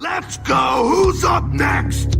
Let's go! Who's up next?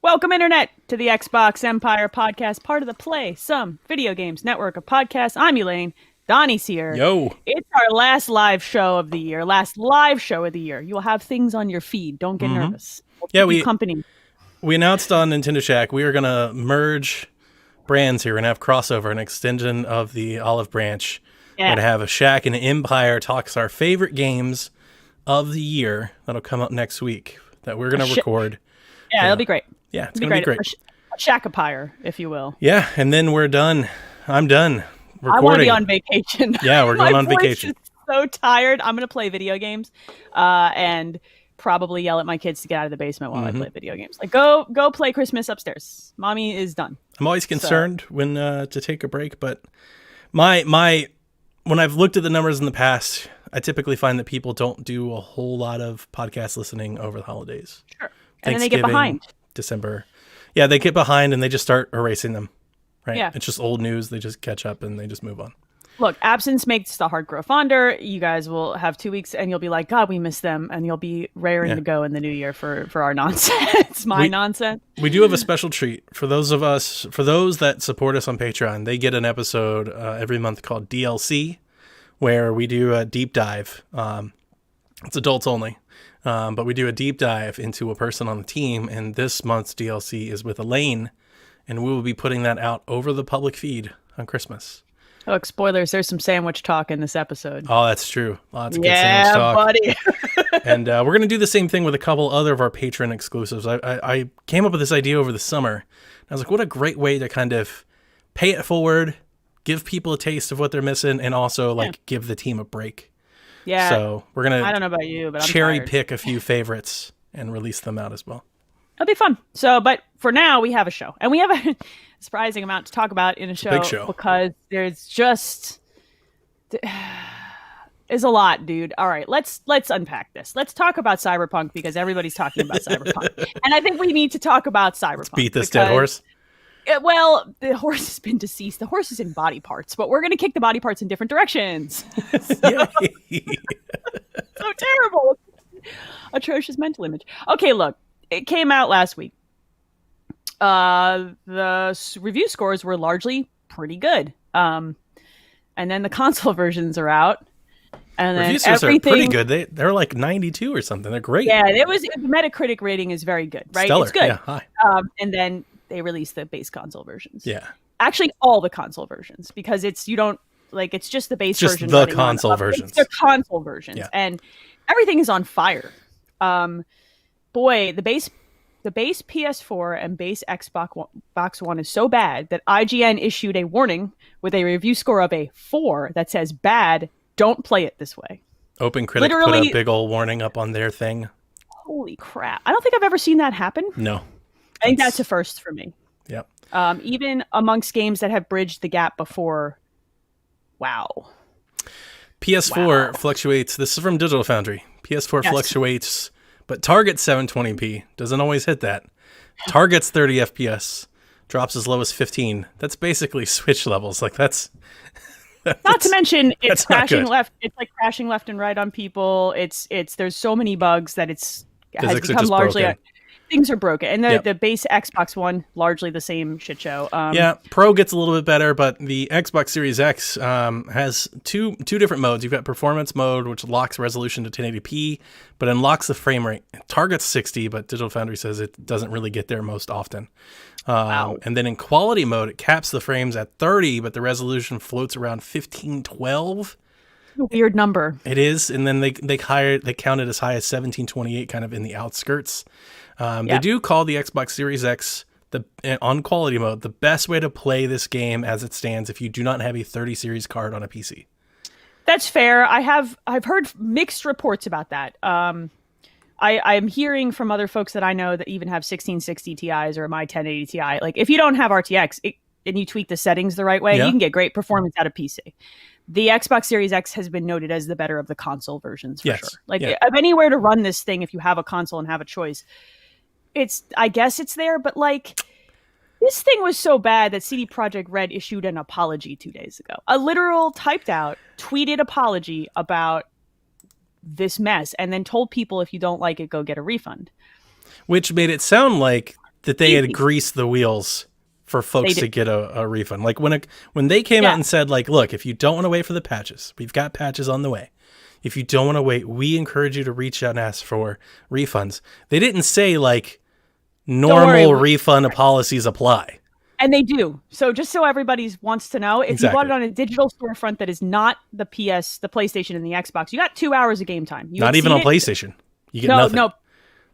Welcome, Internet, to the Xbox Empire podcast, part of the Play Some Video Games network of podcasts. I'm Elaine. Donnie's here. Yo. It's our last live show of the year. You will have things on your feed. Don't get nervous. We announced on Nintendo Shack we are going to merge brands here and have crossover, an extension of the olive branch. Yeah. We're going to have a Shack and an Empire talks our favorite games of the year. That'll come up next week that we're going to record. Yeah, it'll be great. Yeah, it's going to be great. A Shackapire, if you will. Yeah, and then we're done. I'm done recording. I want to be on vacation. Yeah, we're going on vacation. I'm so tired. I'm going to play video games and probably yell at my kids to get out of the basement while I play video games. Like, go play Christmas upstairs. Mommy is done. I'm always concerned when to take a break, but when I've looked at the numbers in the past, I typically find that people don't do a whole lot of podcast listening over the holidays. Sure. And then they get behind. December. Yeah, they get behind and they just start erasing them. Right? Yeah. It's just old news. They just catch up and they just move on. Look, absence makes the heart grow fonder. You guys will have 2 weeks and you'll be like, God, we miss them. And you'll be raring to go in the new year for our nonsense. Nonsense. We do have a special treat for those that support us on Patreon. They get an episode every month called DLC, where we do a deep dive. It's adults only. But we do a deep dive into a person on the team, and this month's DLC is with Elaine, and we will be putting that out over the public feed on Christmas. Look, spoilers, there's some sandwich talk in this episode. Oh, that's true. Lots of good sandwich talk. Buddy. And we're going to do the same thing with a couple other of our Patreon exclusives. I came up with this idea over the summer. I was like, what a great way to kind of pay it forward, give people a taste of what they're missing, and also give the team a break. Yeah. So we're going to I don't know about you, but I'm cherry tired. pick a few favorites and release them out as well. It'll be fun. So, but for now, we have a show. And we have a surprising amount to talk about in a show. Big show. Because there's a lot, dude. All right, let's unpack this. Let's talk about Cyberpunk because everybody's talking about Cyberpunk. And I think we need to talk about Cyberpunk. Let's beat this dead horse. Well, the horse has been deceased. The horse is in body parts, but we're going to kick the body parts in different directions. So terrible. Atrocious mental image. Okay, look, it came out last week. The review scores were largely pretty good. And then the console versions are out. And then review scores are pretty good. They're like 92 or something. They're great. Yeah, the Metacritic rating is very good, right? Stellar. It's good. Yeah, high. And then they released the base console versions. Yeah. Actually, all the console versions, because it's just the base version. Just the console versions. It's the console versions. Yeah. And everything is on fire. Boy, the base PS4 and base Xbox One is so bad that IGN issued a warning with a review score of a 4 that says bad, don't play it this way. OpenCritic put a big old warning up on their thing. Holy crap. I don't think I've ever seen that happen. No. I think that's a first for me. Yep. Even amongst games that have bridged the gap before. Wow. PS4 fluctuates. This is from Digital Foundry. PS4 fluctuates, but targets 720p. Doesn't always hit that. Targets 30 FPS. Drops as low as 15. That's basically Switch levels. Like that's not to mention it's crashing left. It's like crashing left and right on people. There's so many bugs that has become largely things are broken. And the base Xbox One, largely the same shit show. Pro gets a little bit better, but the Xbox Series X has two different modes. You've got performance mode, which locks resolution to 1080p, but unlocks the frame rate. It targets 60, but Digital Foundry says it doesn't really get there most often. And then in quality mode, it caps the frames at 30, but the resolution floats around 1512. Weird number. It is, and then they count it as high as 1728, kind of in the outskirts. They do call the Xbox Series X on quality mode the best way to play this game as it stands if you do not have a 30 series card on a PC. That's fair. I've heard mixed reports about that. I'm hearing from other folks that I know that even have 1660 Ti's or my 1080 Ti. Like, if you don't have RTX and you tweak the settings the right way, you can get great performance out of PC. The Xbox Series X has been noted as the better of the console versions for sure. Like, of anywhere to run this thing, if you have a console and have a choice, I guess it's there. But like, this thing was so bad that CD Projekt Red issued an apology 2 days ago. A literal typed out, tweeted apology about this mess, and then told people if you don't like it, go get a refund. Which made it sound like that they had greased the wheels for folks to get a refund. Like when they came out and said, like, look, if you don't want to wait for the patches, we've got patches on the way. If you don't want to wait, we encourage you to reach out and ask for refunds. They didn't say like normal refund policies apply. And they do. So just so everybody wants to know, if you bought it on a digital storefront that is not the PlayStation, and the Xbox, you got 2 hours of game time. Not even on PlayStation. You get nothing. No,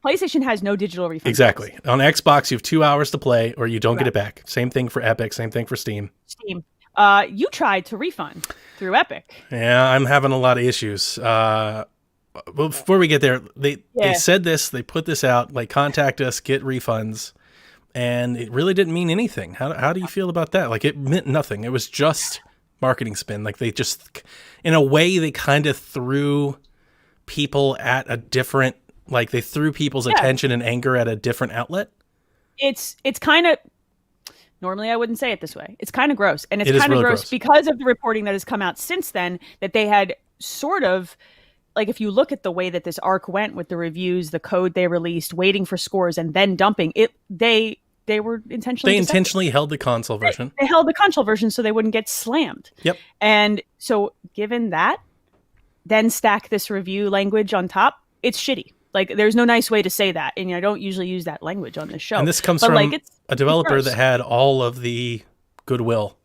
PlayStation has no digital refund. Exactly. On Xbox, you have 2 hours to play, or you don't get it back. Same thing for Epic. Same thing for Steam. You tried to refund through Epic. Yeah, I'm having a lot of issues. Before we get there, they said this. They put this out. Like, contact us, get refunds. And it really didn't mean anything. How do you feel about that? Like, it meant nothing. It was just marketing spin. Like, they just, in a way, they kind of threw people at a different, like, they threw people's attention and anger at a different outlet. It's kind of, normally I wouldn't say it this way. It's kind of gross. And it's kind of gross because of the reporting that has come out since then, that they had sort of, like, if you look at the way that this arc went with the reviews, the code they released, waiting for scores, and then dumping it, they were intentionally. They intentionally held the console version. They held the console version so they wouldn't get slammed. Yep. And so, given that, then stack this review language on top. It's shitty. Like, there's no nice way to say that, and I don't usually use that language on this show. And this comes from a developer that had all of the goodwill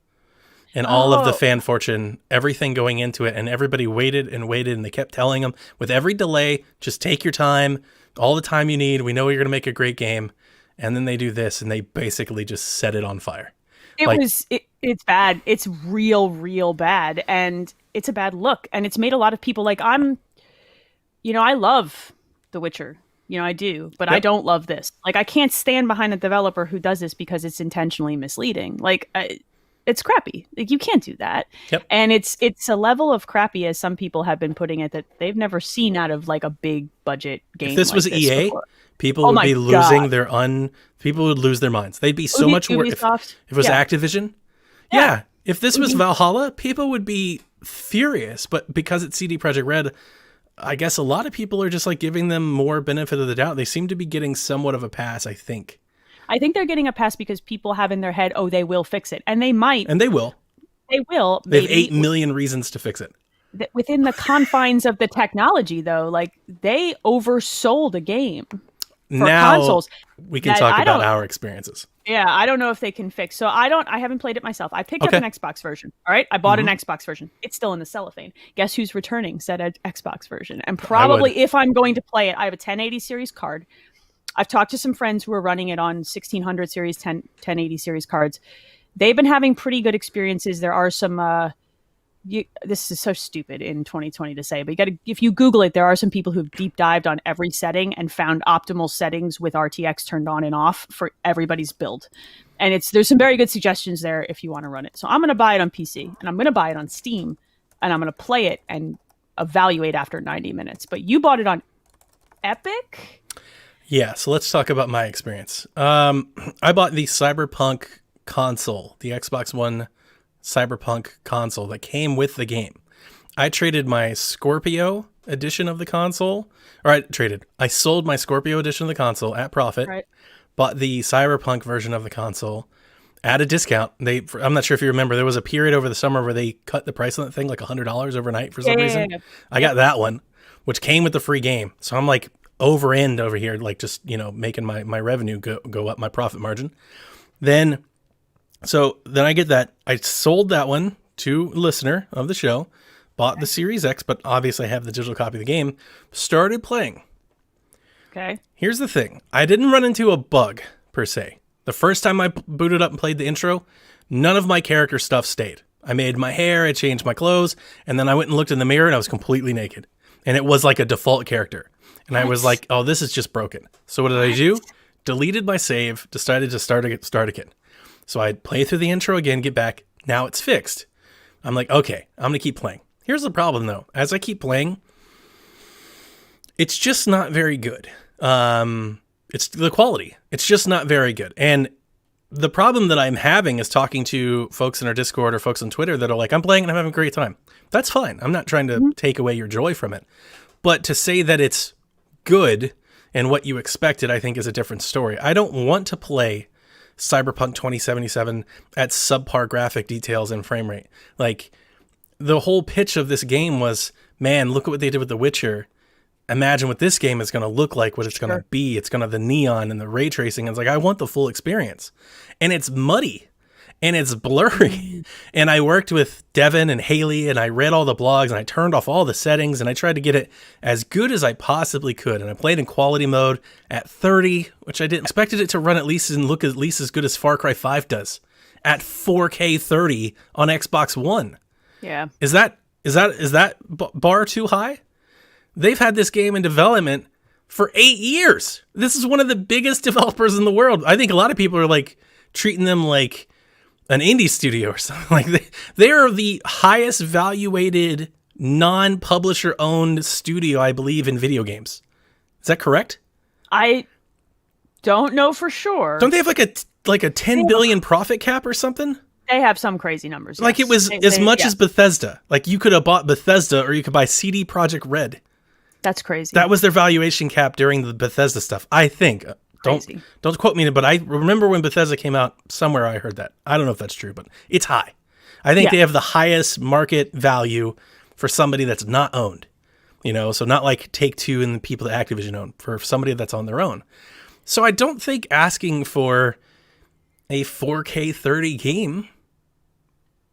and all of the fan fortune, everything going into it, and everybody waited, and they kept telling them, with every delay, just take your time, all the time you need. We know you're going to make a great game. And then they do this, and they basically just set it on fire. It's bad. It's real bad, and it's a bad look. And it's made a lot of people like, I love The Witcher. I do, but I don't love this. Like, I can't stand behind a developer who does this because it's intentionally misleading. Like, it's crappy. Like, you can't do that. Yep. And it's a level of crappy, as some people have been putting it, that they've never seen out of like a big budget game. If this was EA, before. People would be losing people would lose their minds. They'd be so much worse. If it was Activision, if this was Valhalla, people would be furious. But because it's CD Projekt Red, I guess a lot of people are just like giving them more benefit of the doubt. They seem to be getting somewhat of a pass, I think. I think they're getting a pass because people have in their head, oh, they will fix it. And they might. And they will. They will. They have 8 million reasons to fix it. Within the confines of the technology, though, like, they oversold a game for consoles. We can talk about our experiences. Yeah, I don't know if they can fix. So I haven't played it myself. I picked up an Xbox version. All right. I bought an Xbox version. It's still in the cellophane. Guess who's returning said Xbox version? And probably if I'm going to play it, I have a 1080 series card. I've talked to some friends who are running it on 1600 series, 1080 series cards. They've been having pretty good experiences. There are some, this is so stupid in 2020 to say, but if you Google it, there are some people who've deep dived on every setting and found optimal settings with RTX turned on and off for everybody's build. And there's some very good suggestions there if you want to run it. So I'm going to buy it on PC, and I'm going to buy it on Steam, and I'm going to play it and evaluate after 90 minutes. But you bought it on Epic? Yeah, so let's talk about my experience. I bought the Cyberpunk console, the Xbox One Cyberpunk console that came with the game. I traded my Scorpio edition of the console, I sold my Scorpio edition of the console at profit, bought the Cyberpunk version of the console at a discount. I'm not sure if you remember, there was a period over the summer where they cut the price on that thing like $100 overnight for some reason. Yeah. I got that one, which came with the free game. So I'm like over here, like just, making my revenue go up, my profit margin. Then I get that. I sold that one to a listener of the show, bought the Series X, but obviously I have the digital copy of the game, started playing. Okay. Here's the thing. I didn't run into a bug, per se. The first time I booted up and played the intro, none of my character stuff stayed. I made my hair, I changed my clothes, and then I went and looked in the mirror and I was completely naked. And it was like a default character. And I was like, oh, this is just broken. So what did I do? Deleted my save, decided to start again. So I play through the intro again, get back. Now it's fixed. I'm like, okay, I'm going to keep playing. Here's the problem, though. As I keep playing, it's just not very good. It's the quality. It's just not very good. And the problem that I'm having is talking to folks in our Discord or folks on Twitter that are like, I'm playing and I'm having a great time. That's fine. I'm not trying to take away your joy from it. But to say that it's good and what you expected, I think is a different story. I don't want to play Cyberpunk 2077 at subpar graphic details and frame rate. Like, the whole pitch of this game was, man, look at what they did with The Witcher. Imagine what this game is going to look like, what it's going to be. It's going to have the neon and the ray tracing. It's like, I want the full experience. And it's muddy and it's blurry. And I worked with Devin and Haley and I read all the blogs and I turned off all the settings and I tried to get it as good as I possibly could. And I played in quality mode at 30, which I didn't expected it to run at least and look at least as good as Far Cry 5 does at 4K 30 on Xbox One. Yeah. Is that bar too high? They've had this game in development for 8 years. This is one of the biggest developers in the world. I think a lot of people are like treating them like an indie studio or something. Like they are the highest valuated non-publisher owned studio, I believe, in video games. Is that correct? I don't know for sure. Don't they have like a 10 billion profit cap or something? They have some crazy numbers. Like it was as much as Bethesda. Like you could have bought Bethesda or you could buy CD Projekt Red. That's crazy. That was their valuation cap during the Bethesda stuff, I think. Don't quote me, but I remember when Bethesda came out, somewhere I heard that. I don't know if that's true, but it's high. I think they have the highest market value for somebody that's not owned. So not like Take-Two and the people that Activision own, for somebody that's on their own. So I don't think asking for a 4K 30 game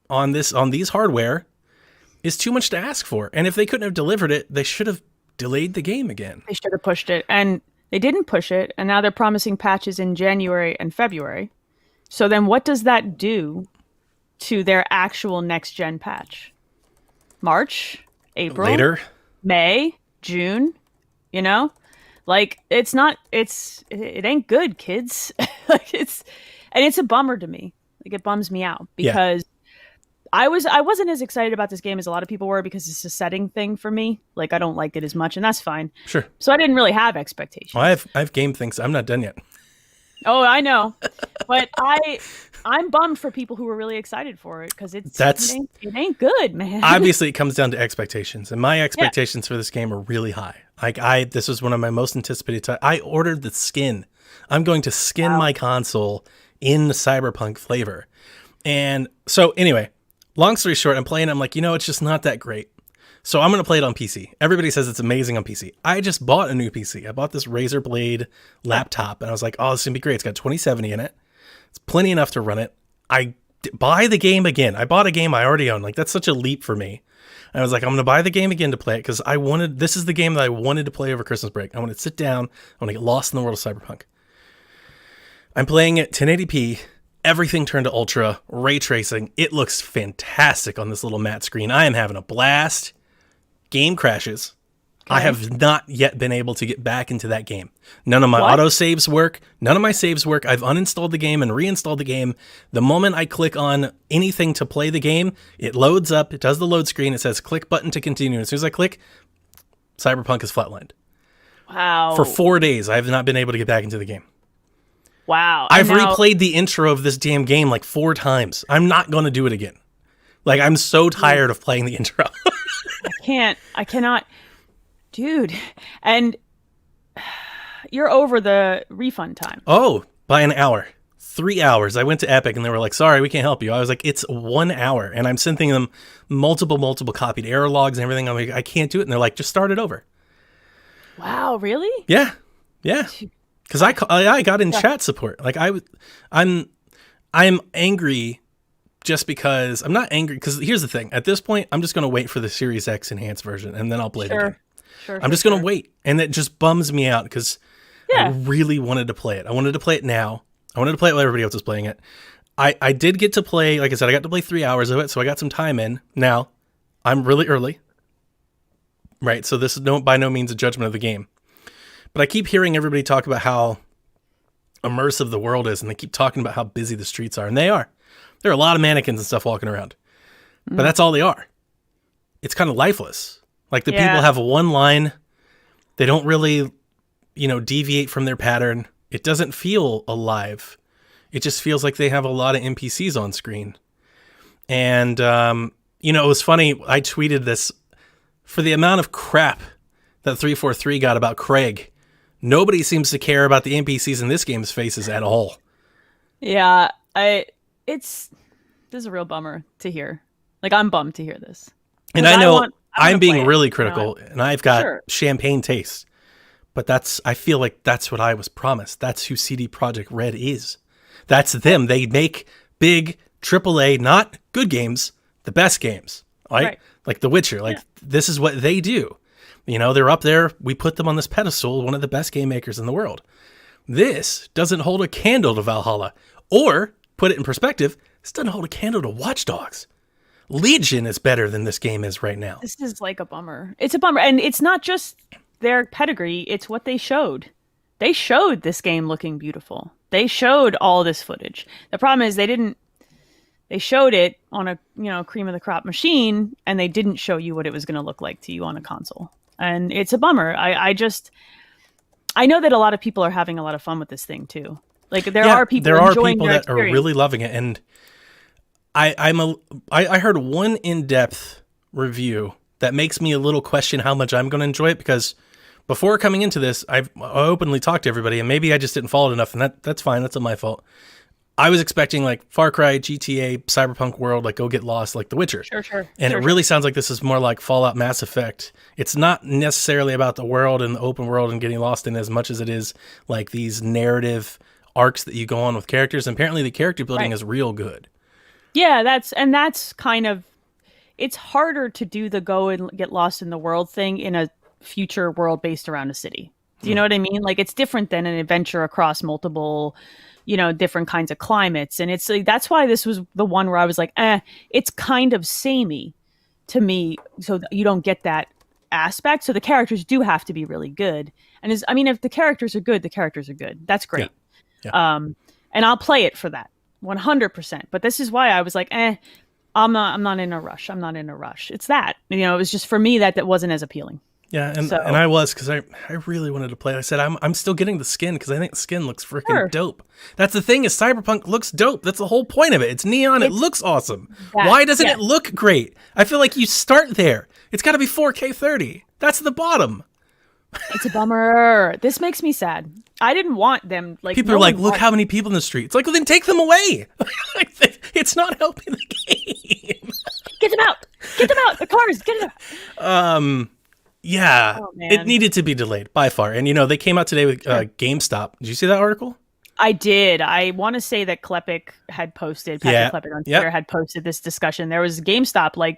on these hardware is too much to ask for. And if they couldn't have delivered it, they should have delayed the game again. They should have pushed it, and they didn't push it, and now they're promising patches in January and February. So then what does that do to their actual next-gen patch? March? April? Later? May? June? Like, it ain't good, kids. And it's a bummer to me. Like, it bums me out because I wasn't as excited about this game as a lot of people were because it's a setting thing for me. Like, I don't like it as much, and that's fine. Sure. So I didn't really have expectations. Well, I have game things. I'm not done yet. Oh, I know. But I'm bummed for people who were really excited for it because it ain't good, man. Obviously, it comes down to expectations, and my expectations for this game are really high. Like this was one of my most anticipated times. I ordered the skin. I'm going to skin my console in the Cyberpunk flavor. And so anyway, long story short, I'm playing. I'm like, it's just not that great. So I'm going to play it on PC. Everybody says it's amazing on PC. I just bought a new PC. I bought this Razer Blade laptop, and I was like, oh, this is going to be great. It's got 2070 in it. It's plenty enough to run it. I buy the game again. I bought a game I already own. Like, that's such a leap for me. And I was like, I'm going to buy the game again to play it because this is the game that I wanted to play over Christmas break. I want to sit down. I want to get lost in the world of Cyberpunk. I'm playing it 1080p. Everything turned to ultra, ray tracing. It looks fantastic on this little matte screen. I am having a blast. Game crashes. Okay. I have not yet been able to get back into that game. None of my autosaves work. None of my saves work. I've uninstalled the game and reinstalled the game. The moment I click on anything to play the game, it loads up. It does the load screen. It says click button to continue. As soon as I click, Cyberpunk is flatlined. Wow. For 4 days, I have not been able to get back into the game. Wow. I've replayed the intro of this damn game like 4 times. I'm not going to do it again. Like, I'm so tired of playing the intro. I cannot. Dude. And you're over the refund time. Oh, by an hour. 3 hours. I went to Epic and they were like, sorry, we can't help you. I was like, it's 1 hour. And I'm sending them multiple copied error logs and everything. I'm like, I can't do it. And they're like, just start it over. Wow, really? Yeah. Because I got in chat support. Like I'm angry just because I'm not angry. Because here's the thing. At this point, I'm just going to wait for the Series X enhanced version and then I'll play the game. I'm just going to wait. And it just bums me out because I really wanted to play it. I wanted to play it now. I wanted to play it while everybody else was playing it. I did get to play, like I said, I got to play 3 hours of it. So I got some time in. Now, I'm really early. Right. So this is by no means a judgment of the game. But I keep hearing everybody talk about how immersive the world is, and they keep talking about how busy the streets are, and they are. There are a lot of mannequins and stuff walking around, but that's all they are. It's kind of lifeless. Like the people have one line. They don't really, deviate from their pattern. It doesn't feel alive. It just feels like they have a lot of NPCs on screen. And, it was funny. I tweeted this for the amount of crap that 343 got about Craig. Nobody seems to care about the NPCs in this game's faces at all. Yeah, this is a real bummer to hear. Like, I'm bummed to hear this. And I know I'm being really critical, and I've got champagne taste. But I feel like that's what I was promised. That's who CD Projekt Red is. That's them. They make big AAA, not good games, the best games. Right? Like The Witcher. This is what they do. They're up there. We put them on this pedestal, one of the best game makers in the world. This doesn't hold a candle to Valhalla. Or, put it in perspective, this doesn't hold a candle to Watch Dogs. Legion is better than this game is right now. This is like a bummer. It's a bummer. And it's not just their pedigree, it's what they showed. They showed this game looking beautiful. They showed all this footage. The problem is they showed it on a cream of the crop machine, and they didn't show you what it was going to look like to you on a console. And it's a bummer. I know that a lot of people are having a lot of fun with this thing too. Like there are people that are really loving it. And I heard one in-depth review that makes me a little question how much I'm going to enjoy it, because before coming into this, I openly talked to everybody, and maybe I just didn't follow it enough, and that's fine. That's not my fault. I was expecting like Far Cry, GTA, Cyberpunk world, like go get lost, like The Witcher. Sure. And it really sounds like this is more like Fallout Mass Effect. It's not necessarily about the world and the open world and getting lost in as much as it is like these narrative arcs that you go on with characters. And apparently the character building is real good. Yeah, that's kind of, it's harder to do the go and get lost in the world thing in a future world based around a city. Do you know what I mean? Like it's different than an adventure across multiple, different kinds of climates. And it's like, that's why this was the one where I was like, it's kind of samey to me. So you don't get that aspect. So the characters do have to be really good. And if the characters are good, the characters are good. That's great. Yeah. And I'll play it for that 100%. But this is why I was like, I'm not in a rush. I'm not in a rush. It's that, it was just for me that wasn't as appealing. Yeah, and I was, because I really wanted to play it. I said, I'm still getting the skin, because I think the skin looks freaking dope. That's the thing, is Cyberpunk looks dope. That's the whole point of it. It's neon. It looks awesome. Why doesn't it look great? I feel like you start there. It's got to be 4K 30. That's the bottom. It's a bummer. This makes me sad. I didn't want them. Like people are like, look how many people in the street. It's like, well, then take them away. It's not helping the game. Get them out. Get them out. The cars. Get them out. Yeah, it needed to be delayed by far. And, they came out today with GameStop. Did you see that article? I did. I want to say that Klepek had posted, Patrick Klepek on Twitter had posted this discussion. There was GameStop,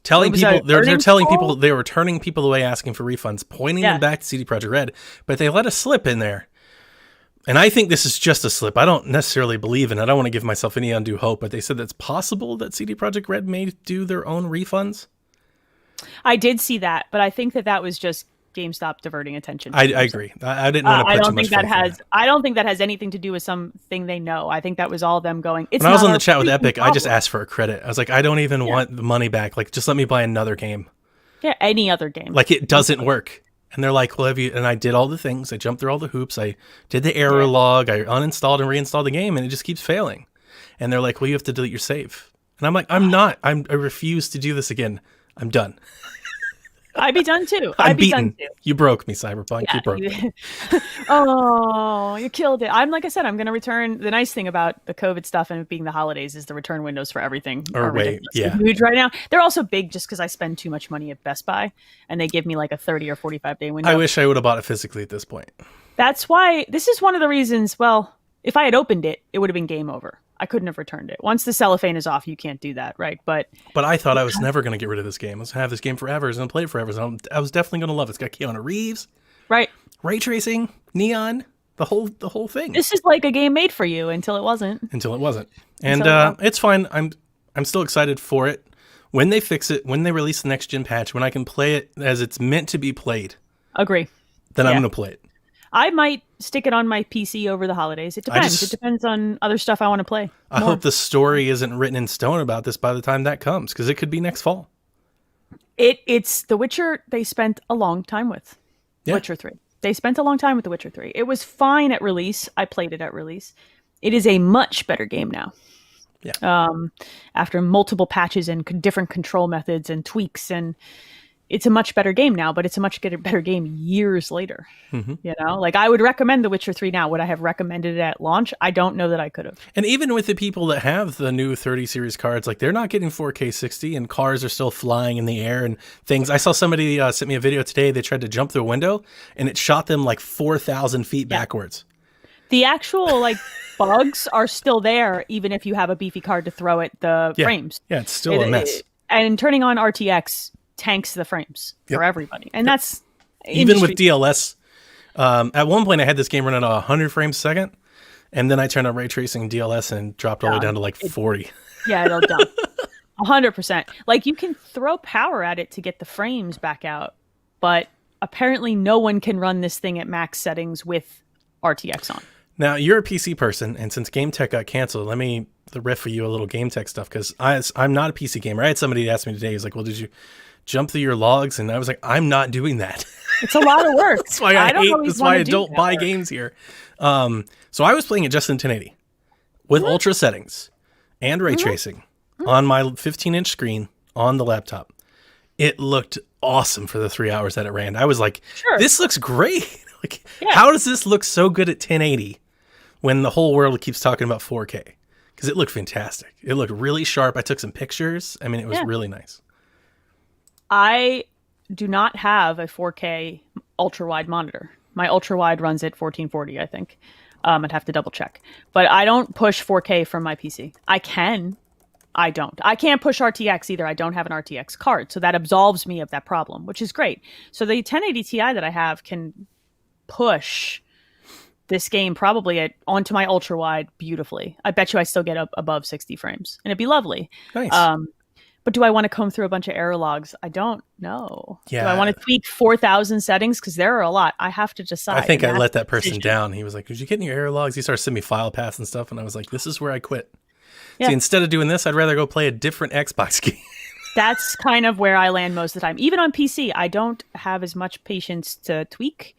telling people, they're telling people, they were turning people away asking for refunds, pointing them back to CD Projekt Red, but they let a slip in there. And I think this is just a slip. I don't necessarily believe in it. I don't want to give myself any undue hope, but they said that it's possible that CD Projekt Red may do their own refunds. I did see that, but I think that was just GameStop diverting attention. I agree. I didn't want to put too much faith in that. I don't think that has anything to do with something they know. I think that was all them going. When I was on the chat with Epic, I just asked for a credit. I was like, I don't even want the money back. Like, just let me buy another game. Yeah, any other game. Like, it doesn't work. And they're like, well, have you? And I did all the things. I jumped through all the hoops. I did the error log. I uninstalled and reinstalled the game, and it just keeps failing. And they're like, well, you have to delete your save. And I'm like, I'm not. I refuse to do this again. I'm done. I'd be done too. I'm beaten. You broke me, Cyberpunk. Yeah. You broke me. Oh, you killed it. Like I said, I'm going to return. The nice thing about the COVID stuff and it being the holidays is the return windows for everything are huge right now. They're also big just because I spend too much money at Best Buy and they give me like a 30 or 45 day window. I wish I would have bought it physically at this point. That's why this is one of the reasons. Well, if I had opened it, it would have been game over. I couldn't have returned it. Once the cellophane is off, you can't do that, right? But I thought I was never going to get rid of this game. I was going to have this game forever. I was going to play it forever. So I was definitely going to love it. It's got Keanu Reeves, right? Ray tracing, neon, the whole thing. This is like a game made for you until it wasn't. And it's fine. I'm still excited for it. When they fix it, when they release the next gen patch, when I can play it as it's meant to be played. Agree. then I'm going to play it. I might stick it on my PC over the holidays. It depends. It depends on other stuff I want to play. I hope the story isn't written in stone about this by the time that comes, because it could be next fall. It's The Witcher they spent a long time with. Yeah. Witcher 3. They spent a long time with The Witcher 3. It was fine at release. I played it at release. It is a much better game now. Yeah. After multiple patches and different control methods and tweaks, and it's a much better game now, but it's a much better game years later. Mm-hmm. You know, like I would recommend The Witcher 3 now. Would I have recommended it at launch? I don't know that I could have. And even with the people that have the new 30 series cards, like they're not getting 4K 60 and cars are still flying in the air and things. I saw somebody sent me a video today. They tried to jump through a window and it shot them like 4,000 feet backwards. The actual like bugs are still there, even if you have a beefy card to throw at the frames. Yeah, it's still a mess. And turning on RTX tanks the frames for everybody, and that's even with DLS. At one point I had this game running at 100 frames a second, and then I turned on ray tracing and DLS and dropped all the way down to like 40. Yeah, it'll dump 100%. Like you can throw power at it to get the frames back out, but apparently no one can run this thing at max settings with RTX on. Now you're a PC person, and since Game Tech got canceled, let me riff for you a little Game Tech stuff, because I'm not a PC gamer. I had somebody ask me today, he's like, well, did you jump through your logs? And I was like, I'm not doing that. It's a lot of work. That's why that's why I don't buy games here. So I was playing it just in 1080 with ultra settings and ray tracing on my 15-inch screen on the laptop. It looked awesome for the 3 hours that it ran. I was like, this looks great. Like, how does this look so good at 1080 when the whole world keeps talking about 4K? Because it looked fantastic. It looked really sharp. I took some pictures. I mean, it was really nice. I do not have a 4K ultra-wide monitor. My ultra-wide runs at 1440, I think. I'd have to double check. But I don't push 4K from my PC. I can. I don't. I can't push RTX either. I don't have an RTX card. So that absolves me of that problem, which is great. So the 1080 Ti that I have can push this game probably onto my ultra-wide beautifully. I bet you I still get up above 60 frames. And it'd be lovely. Nice. But do I want to comb through a bunch of error logs? I don't know. Yeah. Do I want to tweak 4,000 settings? Because there are a lot. I have to decide. I think I let that person down. He was like, did you get any error logs? He started sending me file paths and stuff. And I was like, this is where I quit. Yeah. See, instead of doing this, I'd rather go play a different Xbox game. That's kind of where I land most of the time. Even on PC, I don't have as much patience to tweak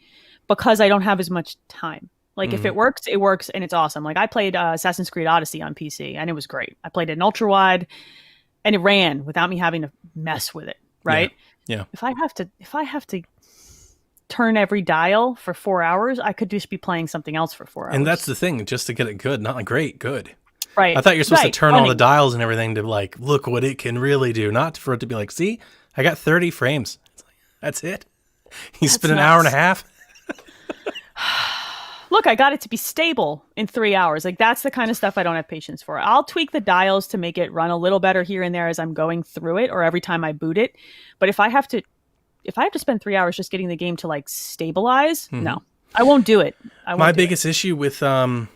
because I don't have as much time. Like if it works, and it's awesome. Like I played Assassin's Creed Odyssey on PC and it was great. I played it in ultra wide and it ran without me having to mess with it. Right. Yeah. If I have to turn every dial for 4 hours, I could just be playing something else for 4 hours. And that's the thing, just to get it good, not like great, good. Right. I thought you're supposed to turn all the dials and everything to like, look what it can really do. Not for it to be like, see, I got 30 frames. It's like, that's it. You spent an hour and a half. Look, I got it to be stable in 3 hours. Like that's the kind of stuff I don't have patience for. I'll tweak the dials to make it run a little better here and there as I'm going through it or every time I boot it. But if I have to spend 3 hours just getting the game to like stabilize, no, I won't do it. My biggest issue with the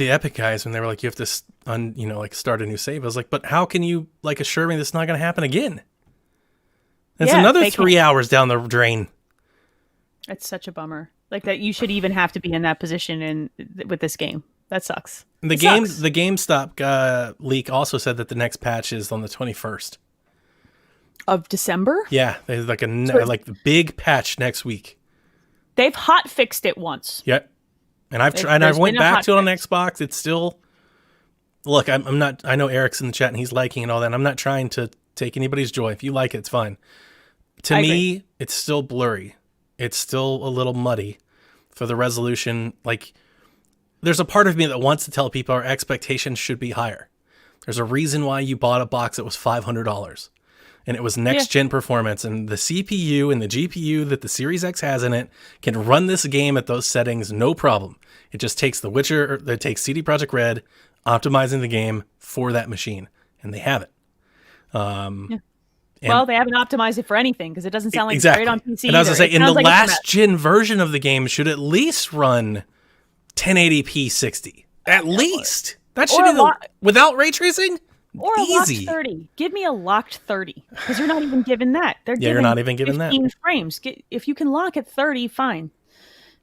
Epic guys when they were like, you have to like start a new save. I was like, but how can you like assure me this is not going to happen again? It's another 3 hours down the drain. It's such a bummer. Like that you should even have to be in that position with this game. That sucks. The GameStop leak also said that the next patch is on the 21st of December. Yeah, there's like the big patch next week. They've hot fixed it once. Yep. And I went back to it on Xbox. It's still look. I'm not. I know Eric's in the chat and he's liking and all that. And I'm not trying to take anybody's joy. If you like it, it's fine. To me, it's still blurry. It's still a little muddy for the resolution. Like, there's a part of me that wants to tell people our expectations should be higher. There's a reason why you bought a box that was $500, and it was next-gen performance, and the CPU and the GPU that the Series X has in it can run this game at those settings no problem. It just takes The Witcher, it takes CD Projekt Red optimizing the game for that machine, and they have it. Well, they haven't optimized it for anything because it doesn't sound like it's great on PC. And I was going to say, in the last gen version of the game should at least run 1080p 60. At least. That should be without ray tracing? Or a locked 30. Give me a locked 30. Because you're not even given that. You're not even given 15 frames. If you can lock at 30, fine.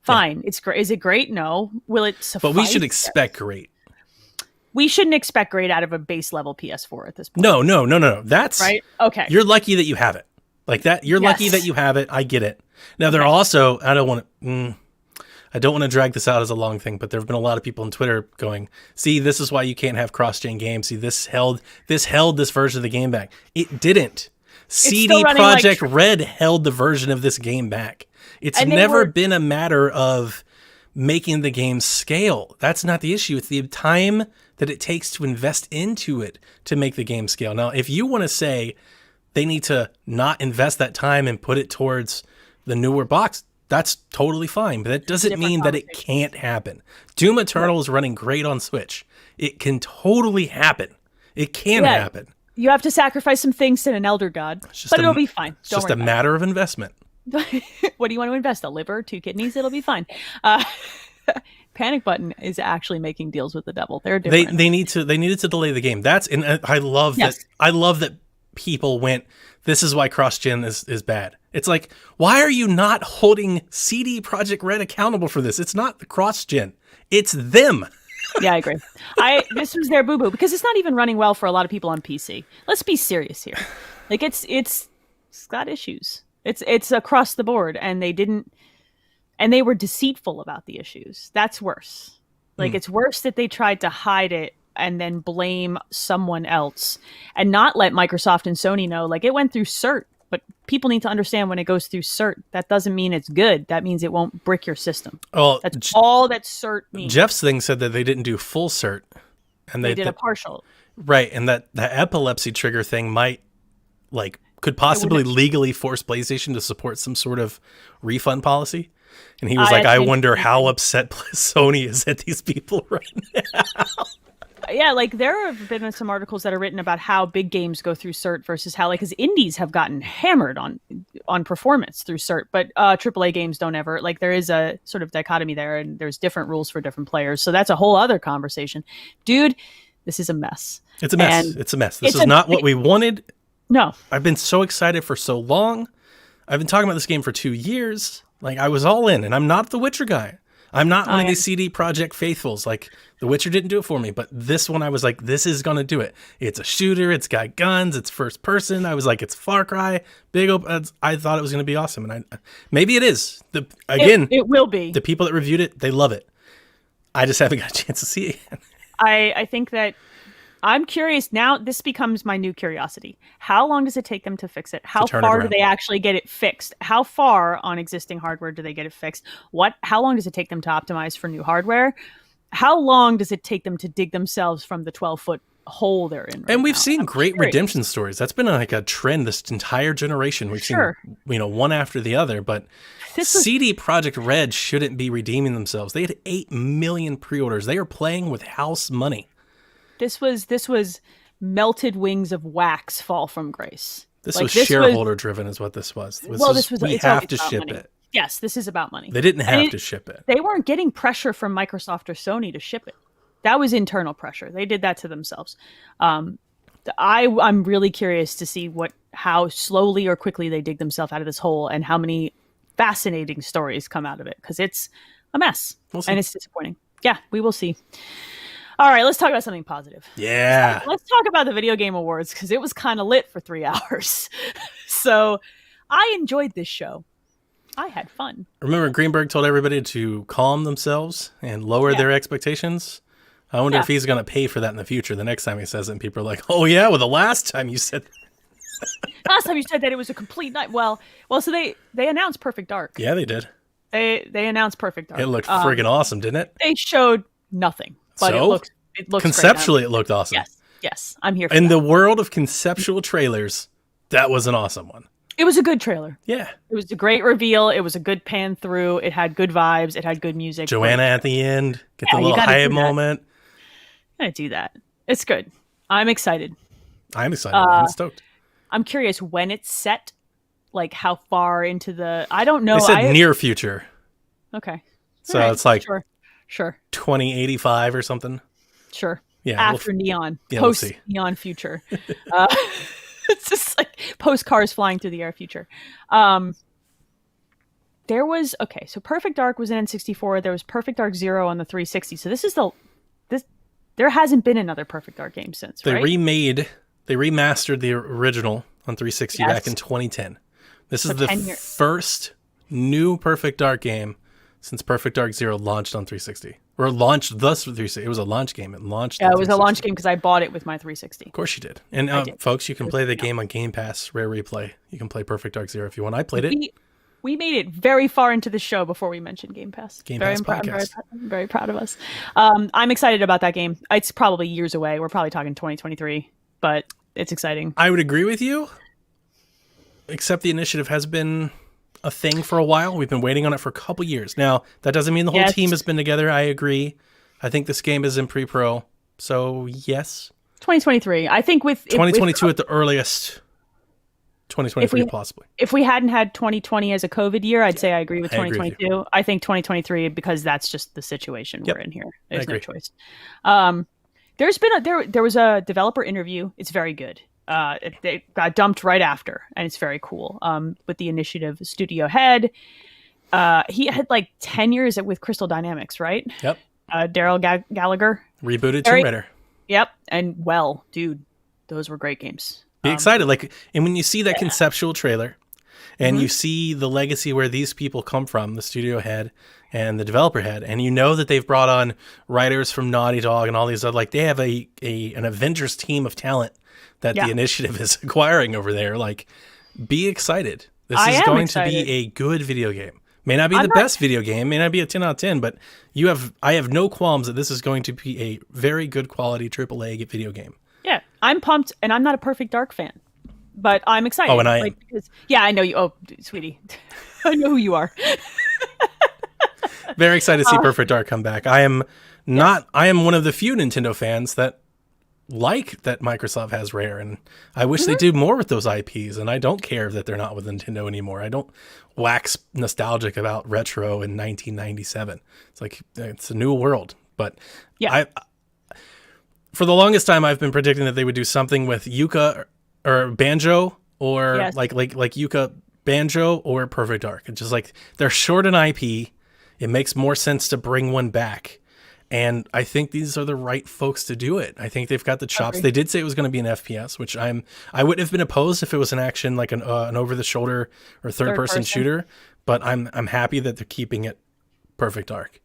Fine. Yeah. It's great. Is it great? No. Will it suffice? But we should expect great. We shouldn't expect great out of a base level PS4 at this point. No. That's right. Okay. You're lucky that you have it. Like that. You're lucky that you have it. I get it. Now there are also, I don't want to drag this out as a long thing, but there have been a lot of people on Twitter going, see, this is why you can't have cross-gen games. See, this held this version of the game back. It didn't. CD Projekt Red held the version of this game back. It's never been a matter of making the game scale. That's not the issue. It's the time that it takes to invest into it to make the game scale. Now, if you want to say they need to not invest that time and put it towards the newer box, that's totally fine. But that doesn't mean that it can't happen. Doom Eternal is running great on Switch. It can totally happen. It can happen. You have to sacrifice some things to an elder god, but it'll be fine. It's just a matter of investment. What do you want to invest? A liver, 2 kidneys? It'll be fine. Panic Button is actually making deals with the devil. They're different. They needed to delay the game. I love that. I love that people went, this is why cross-gen is bad. It's like, why are you not holding CD Projekt Red accountable for this? It's not the cross-gen. It's them. Yeah, I agree. This was their boo-boo because it's not even running well for a lot of people on PC. Let's be serious here. Like it's got issues. It's across the board, and they were deceitful about the issues. That's worse. Like it's worse that they tried to hide it and then blame someone else and not let Microsoft and Sony know. Like it went through CERT, but people need to understand when it goes through CERT, that doesn't mean it's good. That means it won't brick your system. Well, that's all that CERT means. Jeff's thing said that they didn't do full CERT, and they did a partial. Right, and that the epilepsy trigger thing could possibly legally force PlayStation to support some sort of refund policy. And he was like, I wonder how upset Sony is at these people right now. Yeah, like there have been some articles that are written about how big games go through CERT versus how, because indies have gotten hammered on performance through CERT, but AAA games don't ever. Like there is a sort of dichotomy there, and there's different rules for different players. So that's a whole other conversation. Dude, this is a mess. It's a mess. It's a mess. This is not what we wanted. No. I've been so excited for so long. I've been talking about this game for 2 years. Like, I was all in, and I'm not the Witcher guy. I'm not one of these CD Projekt faithfuls. Like, The Witcher didn't do it for me, but this one I was like, this is going to do it. It's a shooter. It's got guns. It's first person. I was like, it's Far Cry. I thought it was going to be awesome, and maybe it is. It will be. The people that reviewed it, they love it. I just haven't got a chance to see it yet. I think that I'm curious now. This becomes my new curiosity. How long does it take them to fix it? How far do they actually get it fixed? How far on existing hardware do they get it fixed? How long does it take them to optimize for new hardware? How long does it take them to dig themselves from the 12-foot hole they're in right And we've now? seen great redemption stories. That's been like a trend this entire generation. We've seen one after the other, but CD Projekt Red shouldn't be redeeming themselves. They had 8 million pre-orders. They are playing with house money. This was melted wings of wax fall from grace. This was shareholder driven is what this was. We have to ship it. Yes, this is about money. They didn't have to ship it. They weren't getting pressure from Microsoft or Sony to ship it. That was internal pressure. They did that to themselves. I'm really curious to see how slowly or quickly they dig themselves out of this hole and how many fascinating stories come out of it, because it's a mess and it's disappointing. Yeah, we will see. All right, let's talk about something positive. Yeah. Let's talk about the Video Game Awards, because it was kind of lit for 3 hours. So I enjoyed this show. I had fun. Remember, Greenberg told everybody to calm themselves and lower their expectations. I wonder if he's going to pay for that in the future. The next time he says it, and people are like, oh, yeah, well, the last time you said last time you said that it was a complete night. Well, so they announced Perfect Dark. Yeah, they did. They announced Perfect Dark. It looked friggin' awesome, didn't it? They showed nothing. But it looks conceptually, great. It looked awesome. Yes, I'm here for In the world of conceptual trailers, that was an awesome one. It was a good trailer. Yeah. It was a great reveal. It was a good pan through. It had good vibes. It had good music. Joanna at the end. Get the little high moment. I'm going to do that. It's good. I'm excited. I'm excited. I'm stoked. I'm curious when it's set. Like how far into the... I don't know. They said near future. Okay. So it's like... Sure. 2085 or something. Sure. after Neon, we'll post Neon future. It's just like post cars flying through the air future. There was so Perfect Dark was in N64. There was Perfect Dark Zero on the 360. So this is there hasn't been another Perfect Dark game since. They right? they remastered the original on 360 back in 2010. This is the first new Perfect Dark game since Perfect Dark Zero launched on 360. Or launched thus 360. It was a launch game. It launched. Yeah, it was a launch game because I bought it with my 360. Of course you did. And folks, you can play the game on Game Pass, Rare Replay. You can play Perfect Dark Zero if you want. I played it. We made it very far into the show before we mentioned Game Pass. Podcast. I'm very proud of us. I'm excited about that game. It's probably years away. We're probably talking 2023, but it's exciting. I would agree with you, except the initiative has been a thing for a while. We've been waiting on it for a couple years. Now, that doesn't mean the whole team has been together. I agree. I think this game is in pre-pro. So, yes. 2023. I think with 2022 at the earliest. 2023 possibly. If we hadn't had 2020 as a COVID year, I'd say I agree with 2022. I think 2023 because that's just the situation we're in here. There's no choice. There's been there was a developer interview. It's very good. It got dumped right after, and it's very cool. With the initiative studio head, he had like 10 years with Crystal Dynamics, right? Yep. Daryl Gallagher rebooted Tomb Raider. Yep, and dude, those were great games. Be excited, and when you see that conceptual trailer, and you see the legacy where these people come from, the studio head and the developer head, and you know that they've brought on writers from Naughty Dog and all these other, they have an Avengers team of talent that the initiative is acquiring over there. Like, be excited. This is going to be a good video game. May not be the best video game, may not be a 10 out of 10, but I have no qualms that this is going to be a very good quality AAA video game. Yeah, I'm pumped, and I'm not a Perfect Dark fan, but I'm excited. Oh, and I am. I know you. Oh, sweetie, I know who you are. Very excited to see Perfect Dark come back. I am not. I am one of the few Nintendo fans that like that Microsoft has Rare, and I wish they do more with those IPs. And I don't care that they're not with Nintendo anymore. I don't wax nostalgic about retro in 1997. It's like it's a new world, but for the longest time, I've been predicting that they would do something with Yuka or Banjo or like Yuka Banjo or Perfect Dark. It's just like they're short an IP. It makes more sense to bring one back. And I think these are the right folks to do it. I think they've got the chops. They did say it was going to be an FPS, which I wouldn't have been opposed if it was an action like an over the shoulder or third person shooter. But I'm happy that they're keeping it Perfect Dark.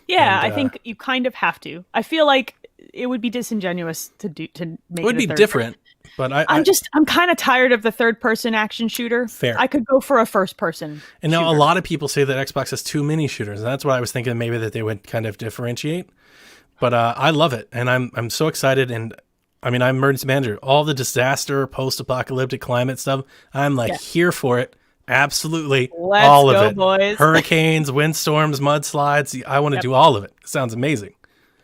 Yeah, and I think you kind of have to. I feel like it would be disingenuous to make it would be different, but I'm kind of tired of the third person action shooter. Fair. I could go for a first person. And now a lot of people say that Xbox has too many shooters, and that's what I was thinking maybe that they would kind of differentiate. But I love it, and I'm so excited. And I mean, I'm emergency manager. All the disaster, post-apocalyptic climate stuff, I'm here for it. Absolutely. Let's all of go, it. Boys. Hurricanes, windstorms, mudslides. I want to do all of it. It sounds amazing.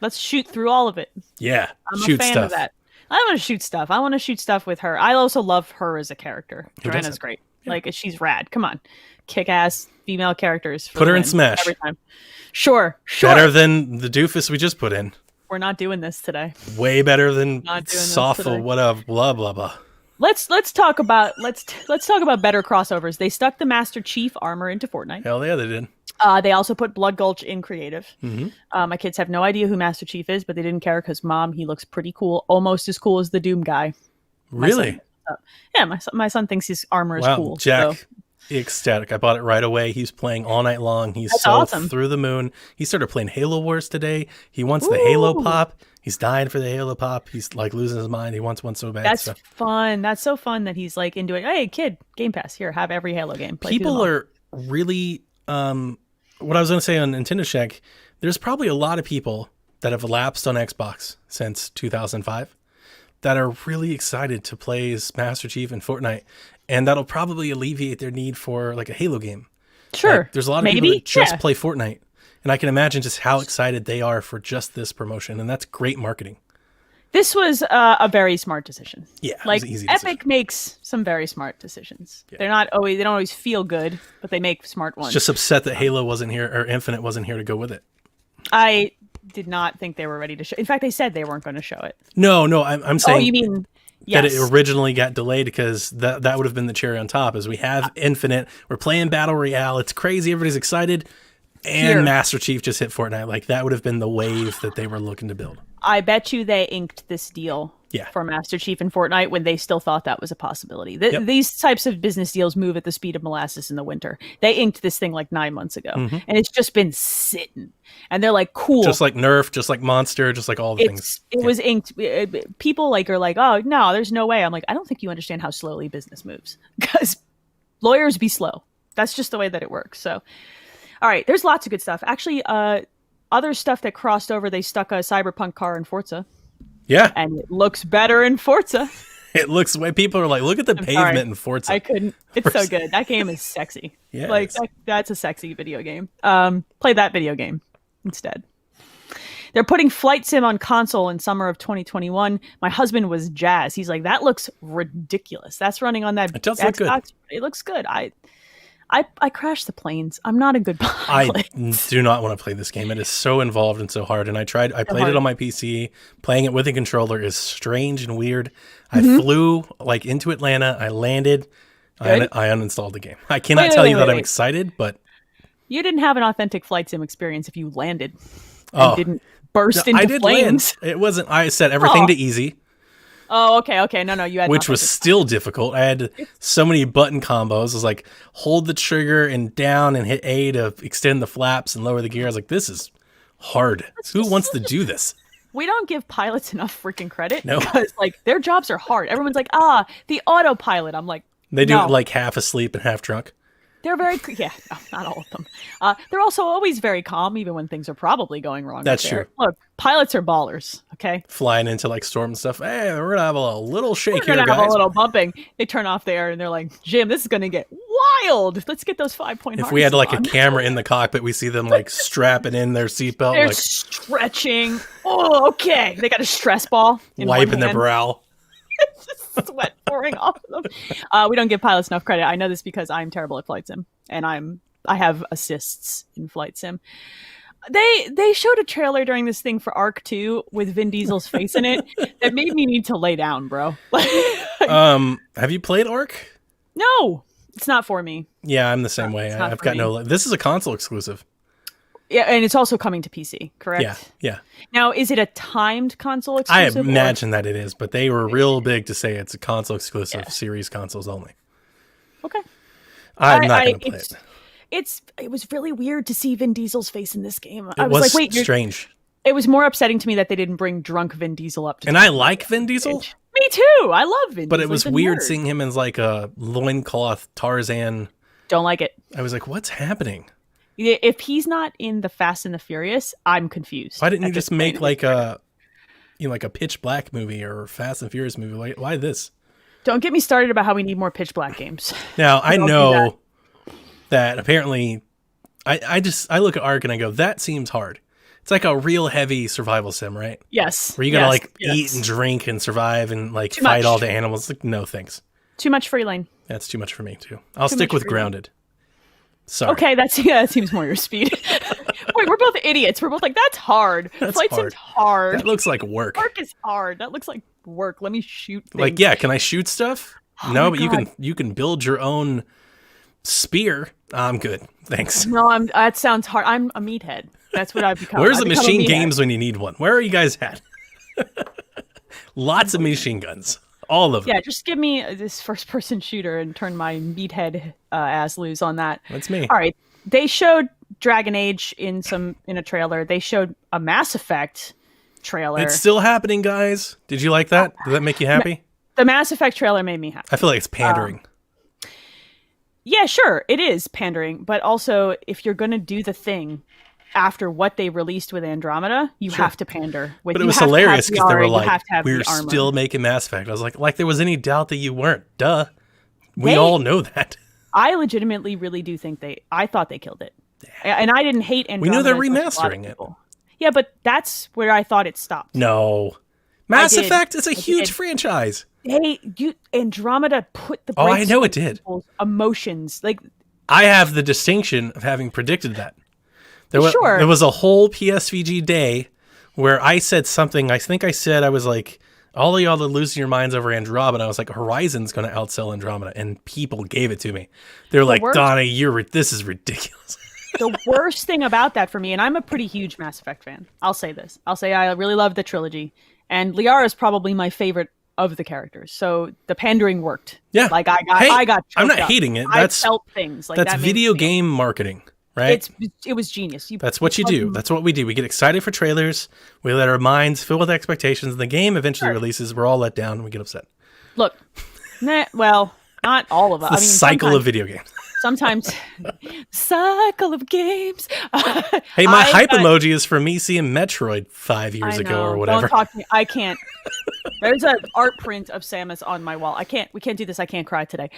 Let's shoot through all of it. Yeah. I'm a fan of that. I want to shoot stuff. I want to shoot stuff with her. I also love her as a character. Joanna's great. Yeah. Like, she's rad. Come on. Kick-ass female characters. Put her in Smash. Every time. Sure. Better than the doofus we just put in. We're not doing this today. Way better than soft or whatever. Blah, blah, blah. Let's talk about better crossovers. They stuck the Master Chief armor into Fortnite. Hell yeah, they did. They also put Blood Gulch in creative. Mm-hmm. My kids have no idea who Master Chief is, but they didn't care because Mom, he looks pretty cool, almost as cool as the Doom guy. Really? My son thinks his armor is cool. Jack, ecstatic. I bought it right away. He's playing all night long. He's awesome. Through the moon. He started playing Halo Wars today. He wants the Halo pop. He's dying for the Halo pop. He's like losing his mind. He wants one so bad. That's fun. That's so fun that he's like into it. Hey, kid, Game Pass. Here, have every Halo game. People are really... what I was going to say on Nintendo Shack, there's probably a lot of people that have lapsed on Xbox since 2005 that are really excited to play as Master Chief in Fortnite, and that'll probably alleviate their need for like a Halo game. Sure. Like, there's a lot of people that just play Fortnite, and I can imagine just how excited they are for just this promotion, and that's great marketing. This was a very smart decision. Yeah, like easy Epic makes some very smart decisions. Yeah. They don't always feel good, but they make smart ones. Just upset that Halo wasn't here or Infinite wasn't here to go with it. did not think they were ready to show. In fact, they said they weren't going to show it. No, I'm saying. Oh, you mean that it originally got delayed because that would have been the cherry on top. Is we have Infinite, we're playing Battle Royale, it's crazy, everybody's excited, and Master Chief just hit Fortnite. Like that would have been the wave that they were looking to build. I bet you they inked this deal for Master Chief and Fortnite when they still thought that was a possibility. These types of business deals move at the speed of molasses in the winter. They inked this thing like 9 months ago, and it's just been sitting. And they're like, cool. Just like Nerf, just like Monster, just like all the things. It was inked. People are like, oh, no, there's no way. I'm like, I don't think you understand how slowly business moves. Because lawyers be slow. That's just the way that it works. So, all right, there's lots of good stuff. Actually, other stuff that crossed over, they stuck a Cyberpunk car in Forza. Yeah. And it looks better in Forza. It looks way people are like, look at the pavement in Forza. I couldn't. It's so good. That game is sexy. Yeah. Like that's a sexy video game. Play that video game instead. They're putting Flight Sim on console in summer of 2021. My husband was jazzed. He's like, that looks ridiculous. That's running on that. It does look good. It looks good. I crashed the planes. I'm not a good pilot. I do not want to play this game. It is so involved and so hard. And I played it on my PC. Playing it with a controller is strange and weird. I flew like into Atlanta. I landed. I uninstalled the game. I cannot tell you that I'm excited, but you didn't have an authentic Flight Sim experience if you landed and didn't burst into flames. Land. It wasn't. I set everything to easy. Oh, okay. No, you had which was still difficult. I had so many button combos. It was like hold the trigger and down and hit A to extend the flaps and lower the gear. I was like, this is hard. Who wants to do this? We don't give pilots enough freaking credit. No. Because like their jobs are hard. Everyone's like, the autopilot. I'm like, they do it like half asleep and half drunk. They're very, no, not all of them. They're also always very calm, even when things are probably going wrong. That's true. Look, pilots are ballers, okay? Flying into like storm and stuff. Hey, we're going to have a little shake here, guys. We're going to have a little bumping. They turn off the air and they're like, Jim, this is going to get wild. Let's get those 5-point If we had like a camera in the cockpit, we see them like strapping in their seatbelt. They're like stretching. Oh, okay. They got a stress ball. Wiping their brow. Sweat pouring off of them. We don't give pilots enough credit. I know this because I'm terrible at Flight Sim, and I have assists in Flight Sim. They showed a trailer during this thing for Arc 2 with Vin Diesel's face in it that made me need to lay down, bro. Have you played Arc? No, it's not for me. Yeah, I'm the same way. I've got no. This is a console exclusive. Yeah, and it's also coming to PC, correct? Yeah. Now, is it a timed console exclusive? I imagine that it is, but they were real big to say it's a console exclusive, series consoles only. Okay. I'm not going to play it. It was really weird to see Vin Diesel's face in this game. I was like, wait, strange. It was more upsetting to me that they didn't bring drunk Vin Diesel up. And I like Vin Diesel. Me too. I love Vin Diesel. But it was weird seeing him as like a loincloth Tarzan. Don't like it. I was like, what's happening? If he's not in the Fast and the Furious, I'm confused. Why didn't you just make like a Pitch Black movie or Fast and Furious movie? Why this? Don't get me started about how we need more Pitch Black games. Now I know that apparently, I look at Ark and I go, that seems hard. It's like a real heavy survival sim, right? Yes. Where you gotta eat and drink and survive and like fight all the animals. Like, no thanks. Too much free lane. That's too much for me too. I'll stick with Grounded. Sorry. Okay, that seems more your speed. Wait, we're both idiots. We're both like, that's hard. Flight Sim's hard. That looks like work. Work is hard. That looks like work. Let me shoot things. Like, yeah, can I shoot stuff? No, but you can build your own spear. I'm good. Thanks. No, that sounds hard. I'm a meathead. That's what I've become. Where's the machine games when you need one? Where are you guys at? Lots of machine guns. All of them. Yeah, just give me this first-person shooter and turn my meathead ass loose on that. That's me. All right. They showed Dragon Age in a trailer. They showed a Mass Effect trailer. It's still happening, guys. Did you like that? Did that make you happy? The Mass Effect trailer made me happy. I feel like it's pandering. Yeah, sure. It is pandering. But also, if you're going to do the thing after what they released with Andromeda, you have to pander. But it was hilarious because they were like, we're still making Mass Effect. I was like there was any doubt that you weren't. Duh. We all know that. I legitimately really do think I thought they killed it. Yeah. And I didn't hate Andromeda. We knew they're remastering it. Yeah, but that's where I thought it stopped. No. Mass Effect is a huge franchise. Andromeda put the I know it did. Emotions. Like, I have the distinction of having predicted that. There was a whole PSVG day where I said something. I think I said I was like, all of y'all are losing your minds over Andromeda. I was like, Horizon's going to outsell Andromeda, and people gave it to me. They're like, Donna, this is ridiculous. The worst thing about that for me, and I'm a pretty huge Mass Effect fan. I'll say this. I'll say I really love the trilogy, and Liara is probably my favorite of the characters. So the pandering worked. Yeah. Like I got. I'm not hating it. I felt things like that's video game marketing. Right? It was genius. That's what you do. That's what we do. We get excited for trailers. We let our minds fill with expectations. And the game eventually releases. We're all let down and we get upset. Look, well, not all of us. The cycle of video games. Sometimes, cycle of games. Hey, my hype emoji is from me seeing Metroid 5 years ago or whatever. Don't talk to me. I can't. There's an art print of Samus on my wall. We can't do this. I can't cry today.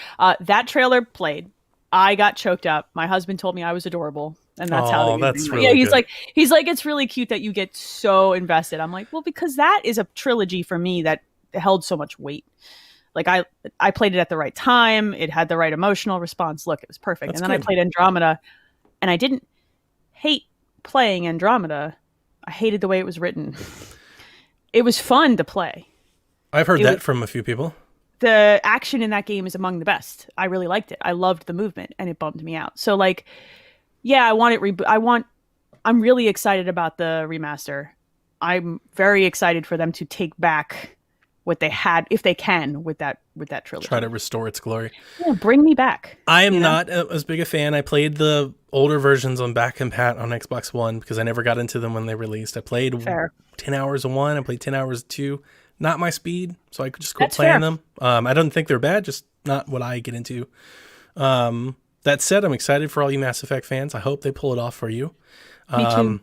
That trailer played. I got choked up. My husband told me I was adorable, and that's how. That's really he's good. He's like, it's really cute that you get so invested. I'm like, well, because that is a trilogy for me that held so much weight. Like I played it at the right time. It had the right emotional response. Look, it was perfect. And then I played Andromeda, and I didn't hate playing Andromeda. I hated the way it was written. It was fun to play. I've heard that from a few people. The action in that game is among the best. I really liked it. I loved the movement, and it bummed me out. So, like, yeah, I want it. I'm really excited about the remaster. I'm very excited for them to take back what they had, if they can, with that trilogy. Try to restore its glory. Yeah, bring me back. I am not as big a fan. I played the older versions on back compat on Xbox One because I never got into them when they released. I played 10 hours of one. I played 10 hours of two. Not my speed, so I could just quit playing them. I don't think they're bad, just not what I get into. That said, I'm excited for all you Mass Effect fans. I hope they pull it off for you. Me too.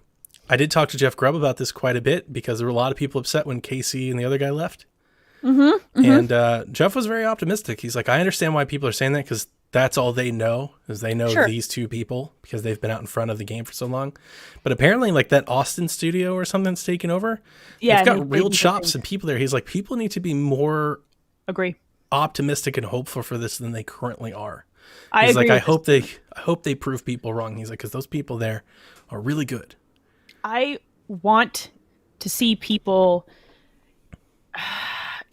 I did talk to Jeff Grubb about this quite a bit because there were a lot of people upset when Casey and the other guy left. And Jeff was very optimistic. He's like, I understand why people are saying that because that's all they know is they know these two people because they've been out in front of the game for so long. But apparently like that Austin studio or something's taken over. Yeah, they've got real chops and people there. He's like, people need to be more optimistic and hopeful for this than they currently are. He's like, I hope they prove people wrong. He's like, because those people there are really good. I want to see people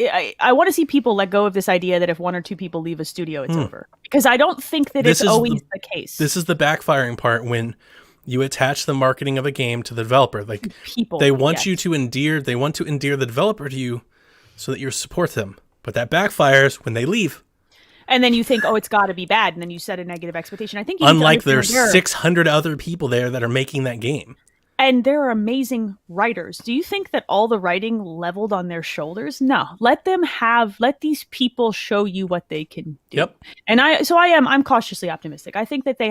I want to see people let go of this idea that if one or two people leave a studio, it's over. Because I don't think that it's always the case. This is the backfiring part when you attach the marketing of a game to the developer. Like they want you to endear the developer to you so that you support them. But that backfires when they leave. And then you think, oh, it's got to be bad. And then you set a negative expectation. I think unlike there's 600 other people there that are making that game. And there are amazing writers. Do you think that all the writing leveled on their shoulders? No. Let these people show you what they can do. Yep. And I'm cautiously optimistic. I think that they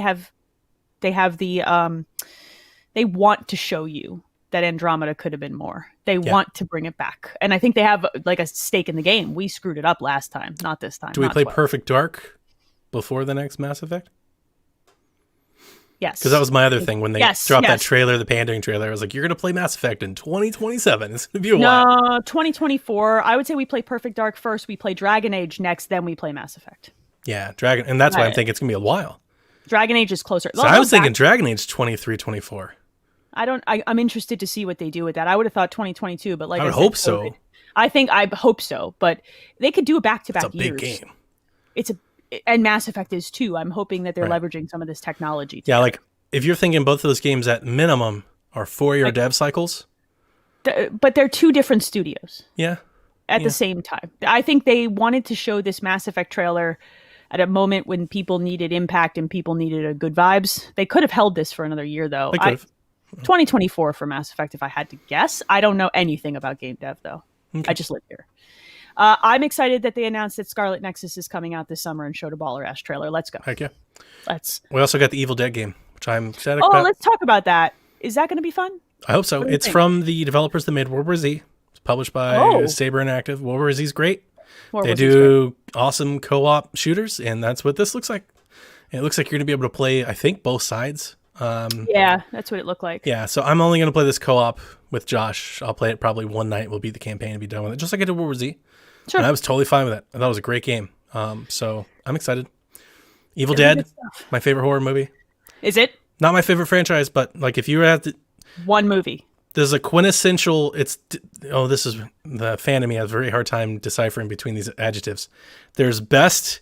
want to show you that Andromeda could have been more. They want to bring it back. And I think they have like a stake in the game. We screwed it up last time, not this time. Do we play Perfect Dark before the next Mass Effect? Yes. Because that was my other thing when they dropped that trailer, the pandering trailer. I was like, you're going to play Mass Effect in 2027. It's going to be a while. No, 2024. I would say we play Perfect Dark first. We play Dragon Age next. Then we play Mass Effect. Yeah, Dragon. And that's why I'm thinking it's going to be a while. Dragon Age is closer. So I was thinking Dragon Age 23, 24. I'm interested to see what they do with that. I would have thought 2022, but like I would hope so. I hope so, but they could do a back-to-back years. It's a big game. And Mass Effect is too. I'm hoping that they're leveraging some of this technology. Yeah, like if you're thinking both of those games at minimum are 4-year dev cycles. But they're two different studios. Yeah. At the same time. I think they wanted to show this Mass Effect trailer at a moment when people needed impact and people needed a good vibes. They could have held this for another year though. 2024 for Mass Effect if I had to guess. I don't know anything about game dev though. I just live here. I'm excited that they announced that Scarlet Nexus is coming out this summer and showed a baller-ass trailer. Let's go. Heck yeah. We also got the Evil Dead game, which I'm excited about. Oh, let's talk about that. Is that going to be fun? I hope so. It's from the developers that made World War Z. It's published by Saber Interactive. World War Z is great. They do awesome co-op shooters, and that's what this looks like. It looks like you're going to be able to play, I think, both sides. Yeah, that's what it looked like. Yeah, so I'm only going to play this co-op with Josh. I'll play it probably one night. We'll beat the campaign and be done with it, just like I did World War Z. Sure. And I was totally fine with it. I thought it was a great game. So I'm excited. Evil Dead, my favorite horror movie. Is it? Not my favorite franchise, but like if you were to have to... One movie. There's a quintessential. This is the fan of me. I have a very hard time deciphering between these adjectives. There's best,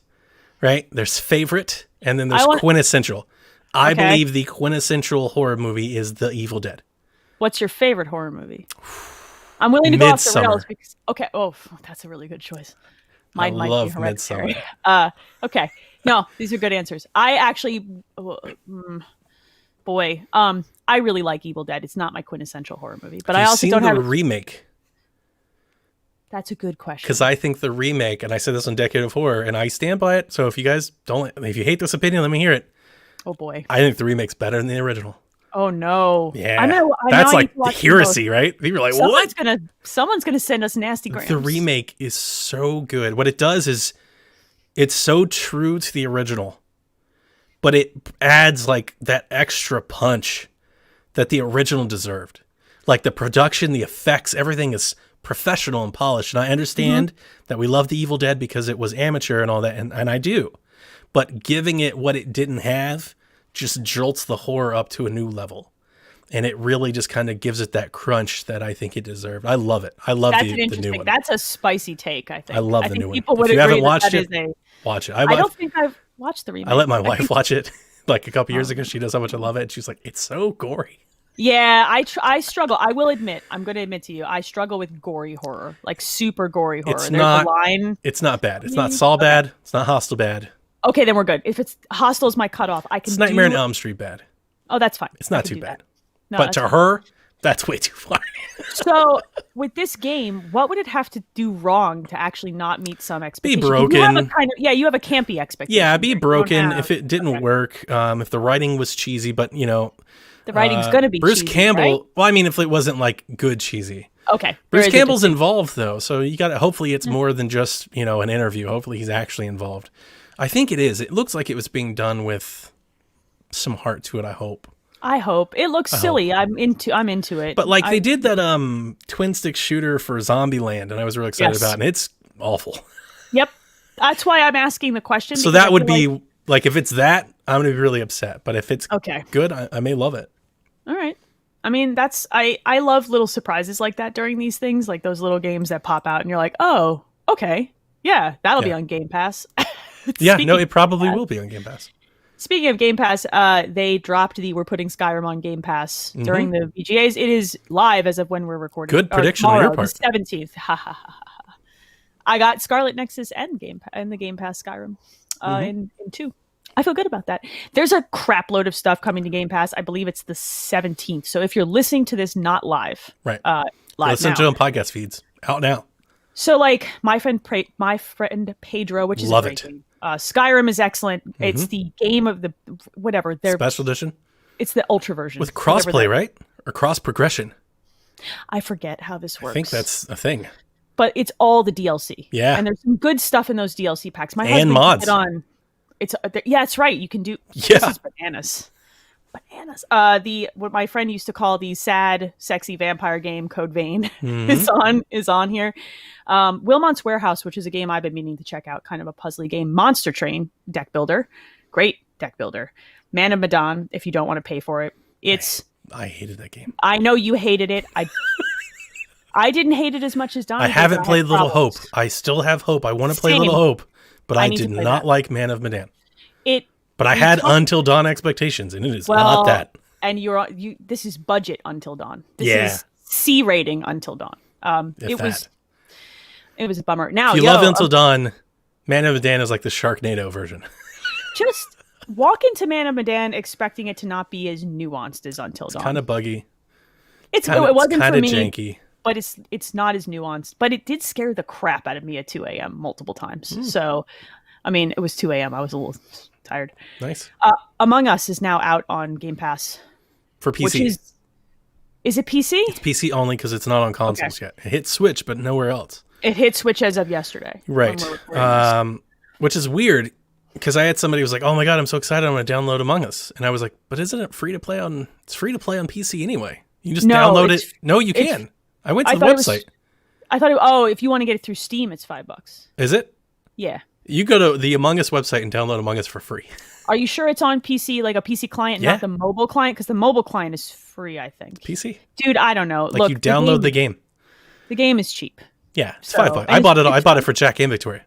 right? There's favorite, and then there's quintessential. I believe the quintessential horror movie is The Evil Dead. What's your favorite horror movie? I'm willing to go off the rails because that's a really good choice. Mine might be Hereditary. Okay. No, these are good answers. I actually, I really like Evil Dead. It's not my quintessential horror movie, but I also don't have a remake. That's a good question. Because I think the remake, and I said this on Decade of Horror, and I stand by it. So if you hate this opinion, let me hear it. Oh boy. I think the remake's better than the original. Oh no. Yeah. That's like heresy, right? People are like, what? Someone's gonna send us nasty grams. The remake is so good. What it does is it's so true to the original, but it adds like that extra punch that the original deserved. Like the production, the effects, everything is professional and polished. And I understand that we love The Evil Dead because it was amateur and all that, and I do. But giving it what it didn't have just jolts the horror up to a new level. And it really just kind of gives it that crunch that I think it deserved. I love it. I love the new one. That's a spicy take, I think. I love the new one. People would if you agree haven't watched it, watch it. I don't think I've watched the remake. I let my wife watch it like a couple years ago. She knows how much I love it. And she's like, it's so gory. Yeah, I struggle. I will admit, I'm going to admit to you, I struggle with gory horror, like super gory horror. It's not bad. It's not Saw bad. It's not Hostel bad. Okay, then we're good. If it's Hostel's my cutoff, I can. It's Nightmare on Elm Street bad. Oh, that's fine. It's not too bad. No, but to her, that's way too far. So with this game, what would it have to do wrong to actually not meet some expectation? Be broken. You have a campy expectation. Yeah, be broken if it didn't work. If the writing was cheesy, but the writing's going to be Bruce cheesy, Campbell. Right? Well, I mean, if it wasn't like good cheesy. Okay. Bruce Campbell's involved though, so you got to. Hopefully, it's more than just an interview. Hopefully, he's actually involved. I think it is. It looks like it was being done with some heart to it. I hope. It looks silly. I'm into it. But they did that twin stick shooter for Zombieland, and I was really excited about it, and it's awful. Yep. That's why I'm asking the question. So that would be like if it's that, I'm gonna be really upset. But if it's good, I may love it. All right. I mean, I love little surprises like that during these things, like those little games that pop out and you're like, oh, okay. Yeah, that'll be on Game Pass. It probably will be on Game Pass. Speaking of Game Pass, they dropped we're putting Skyrim on Game Pass during the VGAs. It is live as of when we're recording. Good prediction on your part. The 17th. I got Scarlet Nexus and the Game Pass Skyrim in 2. I feel good about that. There's a crap load of stuff coming to Game Pass. I believe it's the 17th. So if you're listening to this not live, right? Listen to it on podcast feeds. Out now. So like my friend Pedro, which is a great game. Skyrim is excellent. It's the game of the whatever. Special edition? It's the ultra version. With crossplay, right? Or cross progression. I forget how this works. I think that's a thing. But it's all the DLC. Yeah. And there's some good stuff in those DLC packs. My and mods. It's right. You can do This is bananas. What my friend used to call the sad, sexy vampire game Code Vein is on here. Wilmot's Warehouse, which is a game I've been meaning to check out, kind of a puzzly game. Monster Train deck builder, great deck builder. Man of Medan, if you don't want to pay for it, I hated that game. I know you hated it. I didn't hate it as much as Don. I haven't played Little Hope. I still have hope. I want to play Little Hope, but I did not like Man of Medan. But I had Until Dawn expectations, and it is not that. And this is budget Until Dawn. This is C rating Until Dawn. It was a bummer. Now, if you love Until Dawn, Man of Medan is like the Sharknado version. Just walk into Man of Medan expecting it to not be as nuanced as Until Dawn. It's kind of buggy. It wasn't for me. Janky. But it's not as nuanced. But it did scare the crap out of me at 2 a.m. multiple times. So, I mean, it was 2 a.m. I was a little tired. Nice. Among Us is now out on Game Pass. For PC. Which is it PC? It's PC only because it's not on consoles yet. It hit Switch, but nowhere else. It hit Switch as of yesterday. Right. Which is weird because I had somebody who was like, oh my God, I'm so excited. I'm going to download Among Us. And I was like, but isn't it free to play on PC anyway? You can just download it. No, you can. I went to the website. I thought, if you want to get it through Steam, it's $5. Is it? Yeah. You go to the Among Us website and download Among Us for free. Are you sure it's on PC, like a PC client, not the mobile client? Because the mobile client is free, I think. PC? Dude, I don't know. Like, look, you download the game. The game is cheap. Yeah, it's $5. I bought it for Jack and Victoria.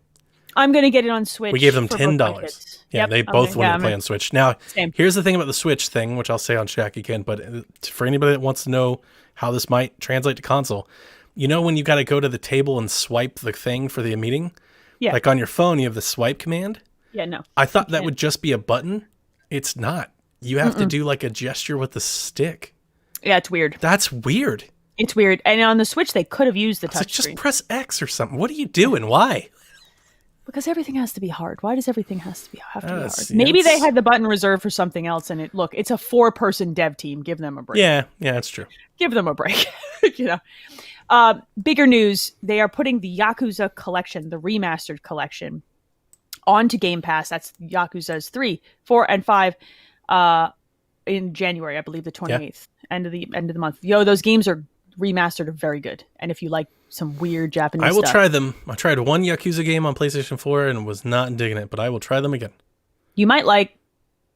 I'm going to get it on Switch. We gave them $10. Yeah, they both wanted to play on Switch. Now, here's the thing about the Switch thing, which I'll say on Shack again, but for anybody that wants to know how this might translate to console, you know when you got to go to the table and swipe the thing for the meeting? Yeah. Like on your phone, you have the swipe command. Yeah, no. I thought that would just be a button. It's not. You have to do like a gesture with the stick. Yeah, it's weird. That's weird. It's weird. And on the Switch, they could have used the touchscreen. Just press X or something. What are you doing? Why? Because everything has to be hard. Why does everything have to be hard? Maybe they had the button reserved for something else, and it's a 4-person dev team. Give them a break. Yeah, that's true. Give them a break. You know. Bigger news: they are putting the Yakuza collection, the remastered collection, onto Game Pass. That's Yakuza's 3, 4, and 5 in January, I believe, the 28th, end of the month. Those games are remastered, are very good. And if you like some weird Japanese stuff, I will try them. I tried one Yakuza game on PlayStation 4 and was not digging it, but I will try them again. You might like...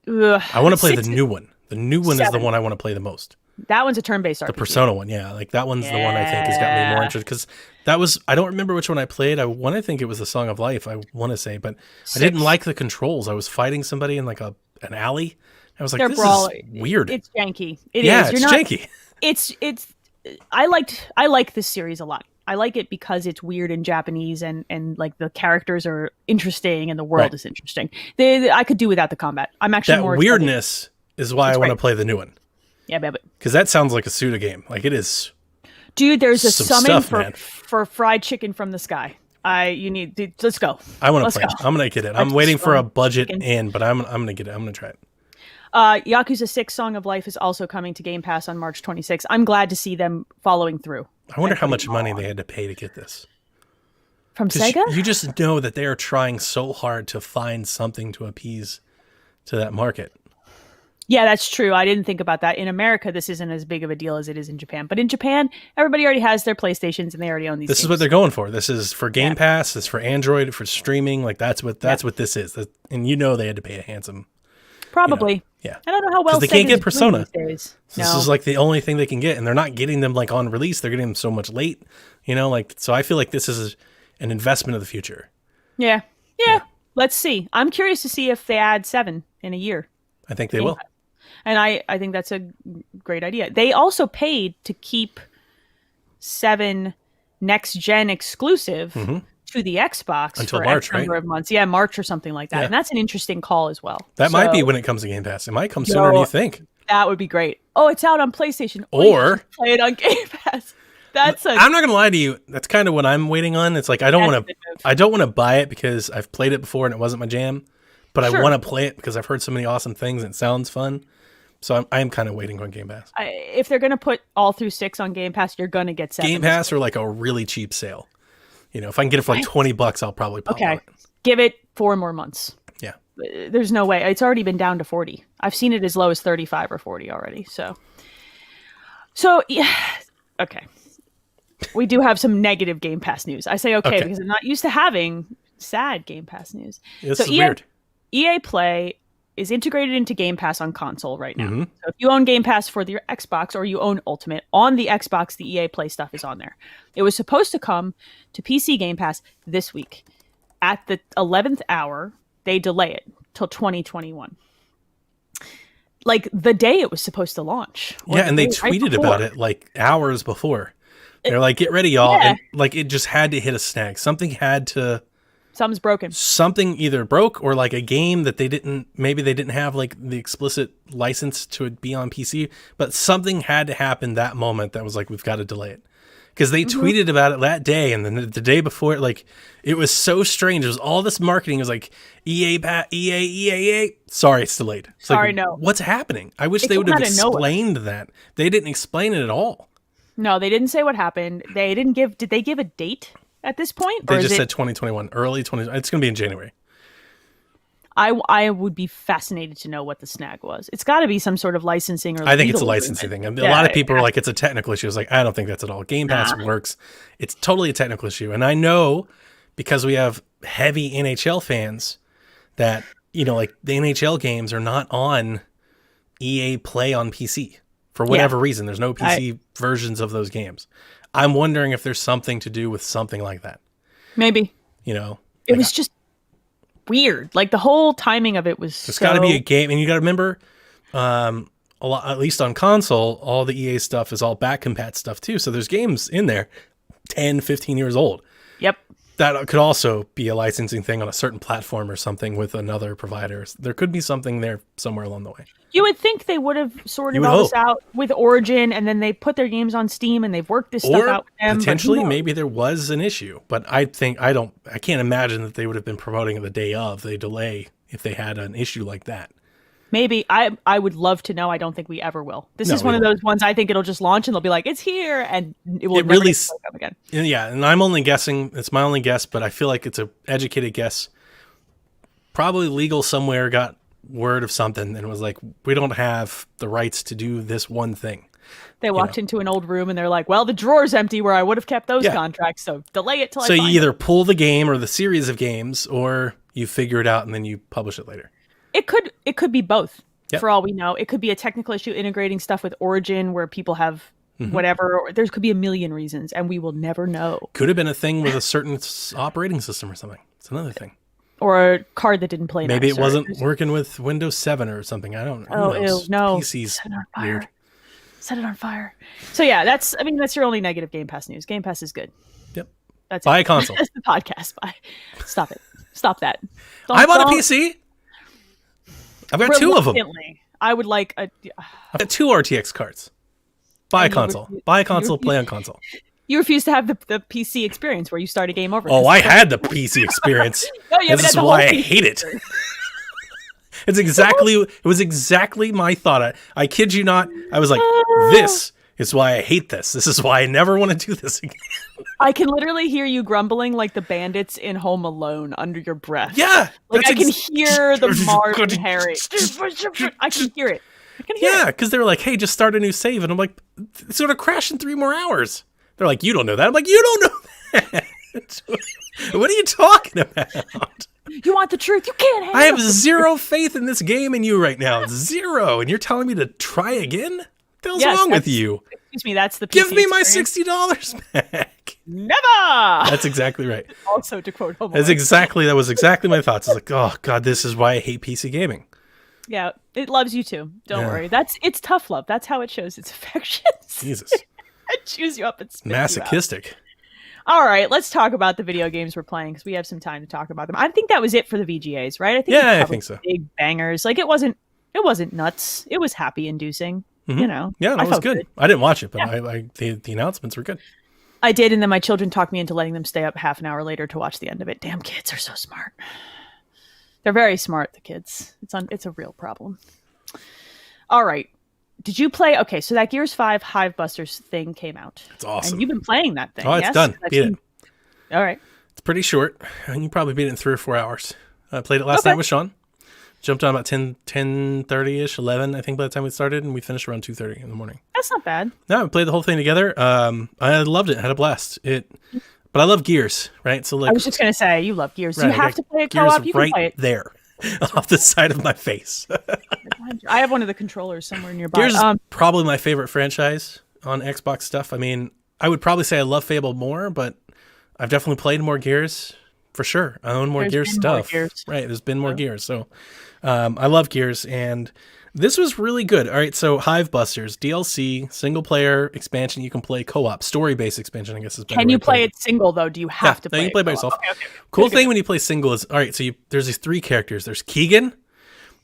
I want to play the new one. The new one is the one I want to play the most. That one's a turn-based RPG. The Persona one, yeah. Like that one's the one I think has got me more interested. Because that was... I don't remember which one I played. I think it was the Song of Life, I want to say. But I didn't like the controls. I was fighting somebody in like an alley. I was like, this is weird. It's janky. It's janky. It's... I like this series a lot. I like it because it's weird in Japanese and like the characters are interesting and the world is interesting. I could do without the combat. I'm actually more weirdness is why I want to play the new one. Yeah, but because that sounds like a Suda game. Like it is. Dude, there's a summon for fried chicken from the sky. Let's go. I want to play it. I'm gonna get it. I'm waiting for a budget in, but I'm gonna get it. I'm gonna try it. Yakuza 6 Song of Life is also coming to Game Pass on March 26th. I'm glad to see them following through. I wonder how much money they had to pay to get this. From Sega? You just know that they are trying so hard to find something to appease to that market. Yeah, that's true. I didn't think about that. In America, this isn't as big of a deal as it is in Japan. But in Japan, everybody already has their PlayStations and they already own these games. This is what they're going for. This is for Game Pass. This is for Android, for streaming. Like that's what this is. And you know they had to pay a handsome... Probably. Yeah. I don't know how well they can't get Persona. These days. This is like the only thing they can get, and they're not getting them like on release. They're getting them so much late, so I feel like this is an investment of the future. Yeah. Let's see. I'm curious to see if they add 7 in a year. I think they will. And I think that's a great idea. They also paid to keep 7 next gen exclusive to the Xbox until for March, X number of months. Yeah, March or something like that. Yeah. And that's an interesting call as well. That might be when it comes to Game Pass. It might come sooner than you think. That would be great. Oh, it's out on PlayStation. Or play it on Game Pass. I'm not gonna lie to you. That's kind of what I'm waiting on. It's like I don't want to buy it because I've played it before and it wasn't my jam, but I want to play it because I've heard so many awesome things and it sounds fun. So I'm kind of waiting on Game Pass. If they're gonna put all through 6 on Game Pass, you're gonna get 7. Game Pass or like a really cheap sale. If I can get it for like $20, I'll probably pop it. Give it 4 more months. Yeah. There's no way. It's already been down to 40. I've seen it as low as 35 or 40 already. So yeah. Okay. We do have some negative Game Pass news. I say okay because I'm not used to having sad Game Pass news. This is weird. EA Play is integrated into Game Pass on console right now. Mm-hmm. So if you own Game Pass for your Xbox or you own Ultimate, on the Xbox, the EA Play stuff is on there. It was supposed to come to PC Game Pass this week. At the 11th hour, they delay it till 2021. Like the day it was supposed to launch. Yeah, and they tweeted about it like hours before. They're like, get ready, y'all. Yeah. And like it just had to hit a snag. Something's broken. Something either broke or like a game that they didn't have like the explicit license to be on PC, but something had to happen that moment that was like, we've got to delay it. Because they tweeted about it that day, and then the day before, like, it was so strange. It was all this marketing. It was like, EA. Sorry, it's delayed. It's Sorry, like, no. What's happening? I wish they would have explained that. They didn't explain it at all. No, they didn't say what happened. Did they give a date at this point? They just said 2021, early 20. It's going to be in January. I would be fascinated to know what the snag was. It's got to be some sort of licensing or I think it's a licensing thing. A lot of people are like, it's a technical issue. It's like, I don't think that's at all. Game Pass works. It's totally a technical issue. And I know because we have heavy NHL fans that, like the NHL games are not on EA Play on PC for whatever reason. There's no PC versions of those games. I'm wondering if there's something to do with something like that. Maybe. It was just weird. Like the whole timing of it was There's got to be a game, and you got to remember, a lot, at least on console, all the EA stuff is all back compat stuff too. So there's games in there 10, 15 years old. Yep. That could also be a licensing thing on a certain platform or something with another provider. There could be something there somewhere along the way. You would think they would have sorted all this out with Origin, and then they put their games on Steam and they've worked this stuff out with them. Potentially, maybe there was an issue, but I can't imagine that they would have been promoting it the day of the delay if they had an issue like that. Maybe. I would love to know. I don't think we ever will. This is one of those ones I think it'll just launch and they'll be like, it's here, and it will never come again. Yeah, and I'm only guessing. It's my only guess, but I feel like it's an educated guess. Probably legal somewhere got word of something and was like, we don't have the rights to do this one thing. They walked into an old room and they're like, well, the drawer's empty where I would have kept those contracts, so delay it till I find you either pull the game or the series of games, or you figure it out and then you publish it later. It could be both. For all we know. It could be a technical issue integrating stuff with Origin where people have whatever. Or there could be a million reasons, and we will never know. Could have been a thing with a certain operating system or something. It's another thing. Or a card that didn't play. Maybe it wasn't working with Windows 7 or something. I don't know. Oh, ew, no. PC's weird. Set it on fire. So yeah, that's your only negative Game Pass news. Game Pass is good. Yep. That's Buy a console. That's the podcast. Bye. Stop it. Stop that. I bought a PC. I've got two of them. I would like I've got two RTX cards. Buy a console. Buy a console, play on console. You refuse to have the PC experience where you start a game over. Oh, I had the PC experience. This is why I hate it. It was exactly my thought. I kid you not. I was like, this is why I hate this. This is why I never want to do this again. I can literally hear you grumbling like the bandits in Home Alone under your breath. Yeah. Like I can hear the Marvin Harry. I can hear it. Yeah, because they were like, hey, just start a new save. And I'm like, it's going to crash in 3 more hours. They're like, you don't know that. I'm like, you don't know that. What are you talking about? You want the truth? You can't have I have zero faith in this game and you right now. Zero. And you're telling me to try again? What the hell's wrong with you? Excuse me, that's the PC Give me experience. my $60 back. Never! That's exactly right. Also, to quote Home Alone. That was exactly my thoughts. It's like, oh, God, this is why I hate PC gaming. Yeah, it loves you too. Don't worry. It's tough love. That's how it shows its affections. Jesus. It chews you up and spits masochistic. You out. All right, let's talk about the video games we're playing because we have some time to talk about them. I think that was it for the VGAs, right? I think so. Big bangers. Like it wasn't nuts. It was happy inducing. Yeah, that was good. I didn't watch it, but the announcements were good. I did, and then my children talked me into letting them stay up half an hour later to watch the end of it. Damn, kids are so smart. They're very smart, the kids. It's a real problem. All right. Did you play? Okay, so that Gears 5 Hivebusters thing came out. It's awesome. And you've been playing that thing. Oh, it's done. Beat it. All right. It's pretty short. And you probably beat it in 3 or 4 hours. I played it last night with Sean. Jumped on about 10:30ish, 11, I think, by the time we started, and we finished around 2:30 in the morning. That's not bad. No, we played the whole thing together. I loved it. I had a blast. But I love Gears, right? So I was just gonna say you love Gears. Right, you have to play a co-op. You can play it there, off the side of my face. I have one of the controllers somewhere nearby. Gears is probably my favorite franchise on Xbox stuff. I mean, I would probably say I love Fable more, but I've definitely played more Gears for sure. I own more Gears stuff. Right, there's been more Gears. So I love Gears, and this was really good. All right, so Hivebusters, DLC, single-player expansion. You can play co-op, story-based expansion, I guess is better. Can you play it single, though? Do you have to play you can play by yourself. Okay. Cool thing when you play single is, all right, so there's these 3 characters. There's Keegan,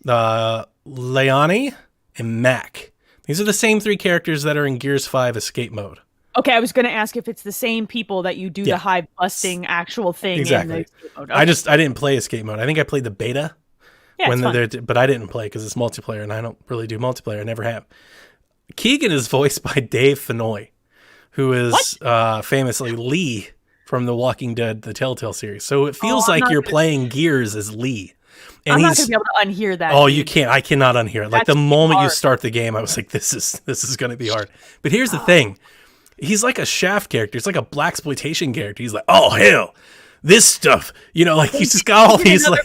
Leonie, and Mac. These are the same 3 characters that are in Gears 5 escape mode. Okay, I was going to ask if it's the same people that you do the hive busting actual thing exactly. in the escape mode. Okay. I didn't play escape mode. I think I played the beta. Yeah, when they're there, but I didn't play because it's multiplayer, and I don't really do multiplayer. I never have. Keegan is voiced by Dave Fennoy, who is famously Lee from The Walking Dead, the Telltale series. So it feels like you're playing Gears as Lee. And I'm not going to be able to unhear that. Oh, you can't. I cannot unhear it. Like the moment you start the game, I was like, this is going to be hard. But here's the thing. He's like a Shaft character. He's like a blaxploitation character. He's like, oh, hell. this stuff. You know, like he's just got all these like.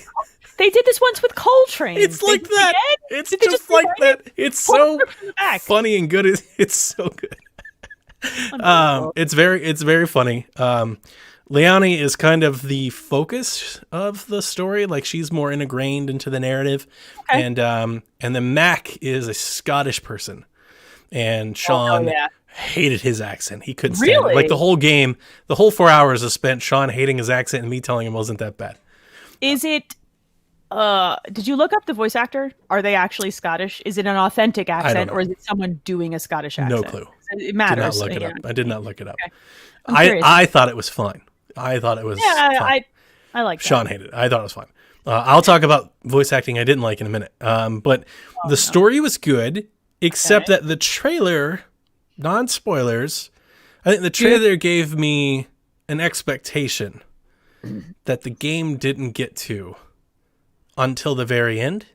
They did this once with Coltrane. It's like that. It's just like that. It's so funny and good. It's so good. It's very funny. Leonie is kind of the focus of the story. Like she's more ingrained into the narrative, and then Mac is a Scottish person, and Sean hated his accent. He couldn't stand it. Like the whole game, the whole 4 hours is spent Sean hating his accent and me telling him it wasn't that bad. Is it? Did you look up the voice actor? Are they actually Scottish? Is it an authentic accent, or is it someone doing a Scottish accent? No clue. It matters. I did not look it up. Okay. I thought it was fine. I thought it was fine. I like that. Sean hated it. I thought it was fine. I'll talk about voice acting I didn't like in a minute. But the story was good, except that the trailer, non-spoilers, I think the trailer gave me an expectation that the game didn't get to until the very end.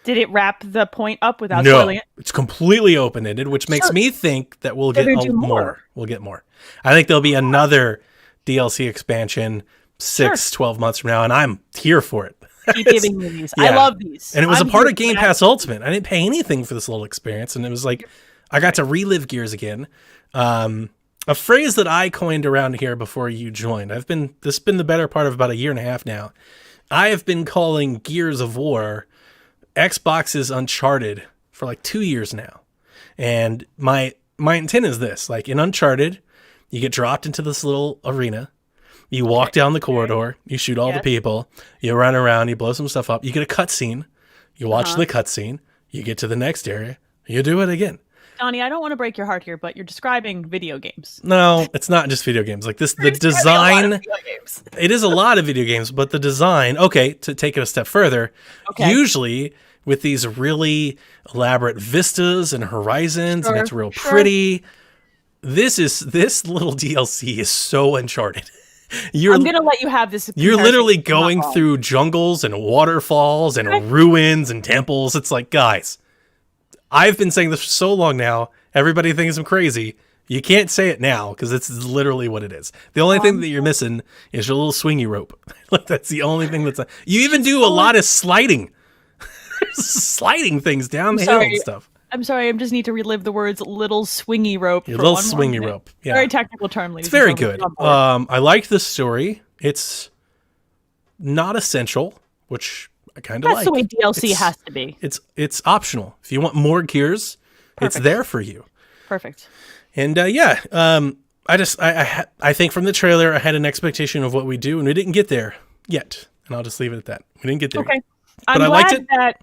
Did it wrap the point up without spoiling it? It's completely open-ended, which makes me think that we'll get more. We'll get more. I think there'll be another DLC expansion 12 months from now, and I'm here for it. Keep giving me these. I love these. And it was a part of Game Pass Ultimate. I didn't pay anything for this little experience, and it was like I got to relive Gears again. A phrase that I coined around here before you joined. This has been the better part of about a year and a half now. I have been calling Gears of War Xbox's Uncharted for like 2 years now. And my intent is this, like in Uncharted, you get dropped into this little arena, you walk down the corridor, you shoot all the people, you run around, you blow some stuff up, you get a cutscene, you watch the cutscene, you get to the next area, you do it again. Donnie, I don't want to break your heart here, but you're describing video games. No, it's not just video games. Like this, the design, it is a lot of video games, but the design, to take it a step further, usually with these really elaborate vistas and horizons, and it's real pretty. This little DLC is so Uncharted. I'm going to let you have this. You're literally going through jungles and waterfalls and ruins and temples. It's like, guys, I've been saying this for so long now. Everybody thinks I'm crazy. You can't say it now because it's literally what it is. The only thing that you're missing is your little swingy rope. Like that's the only thing that's. You even do a lot of sliding things down the hill and stuff. I'm sorry. I just need to relive the words "little swingy rope." Your little swingy rope. Yeah. Very technical term, ladies. It's very good. I like the story. It's not essential, which I kind of like. That's the way DLC has to be. It's optional. If you want more Gears, it's there for you. Perfect. And I think from the trailer I had an expectation of what we do, and we didn't get there yet. And I'll just leave it at that. We didn't get there. Okay. But I'm glad liked it. That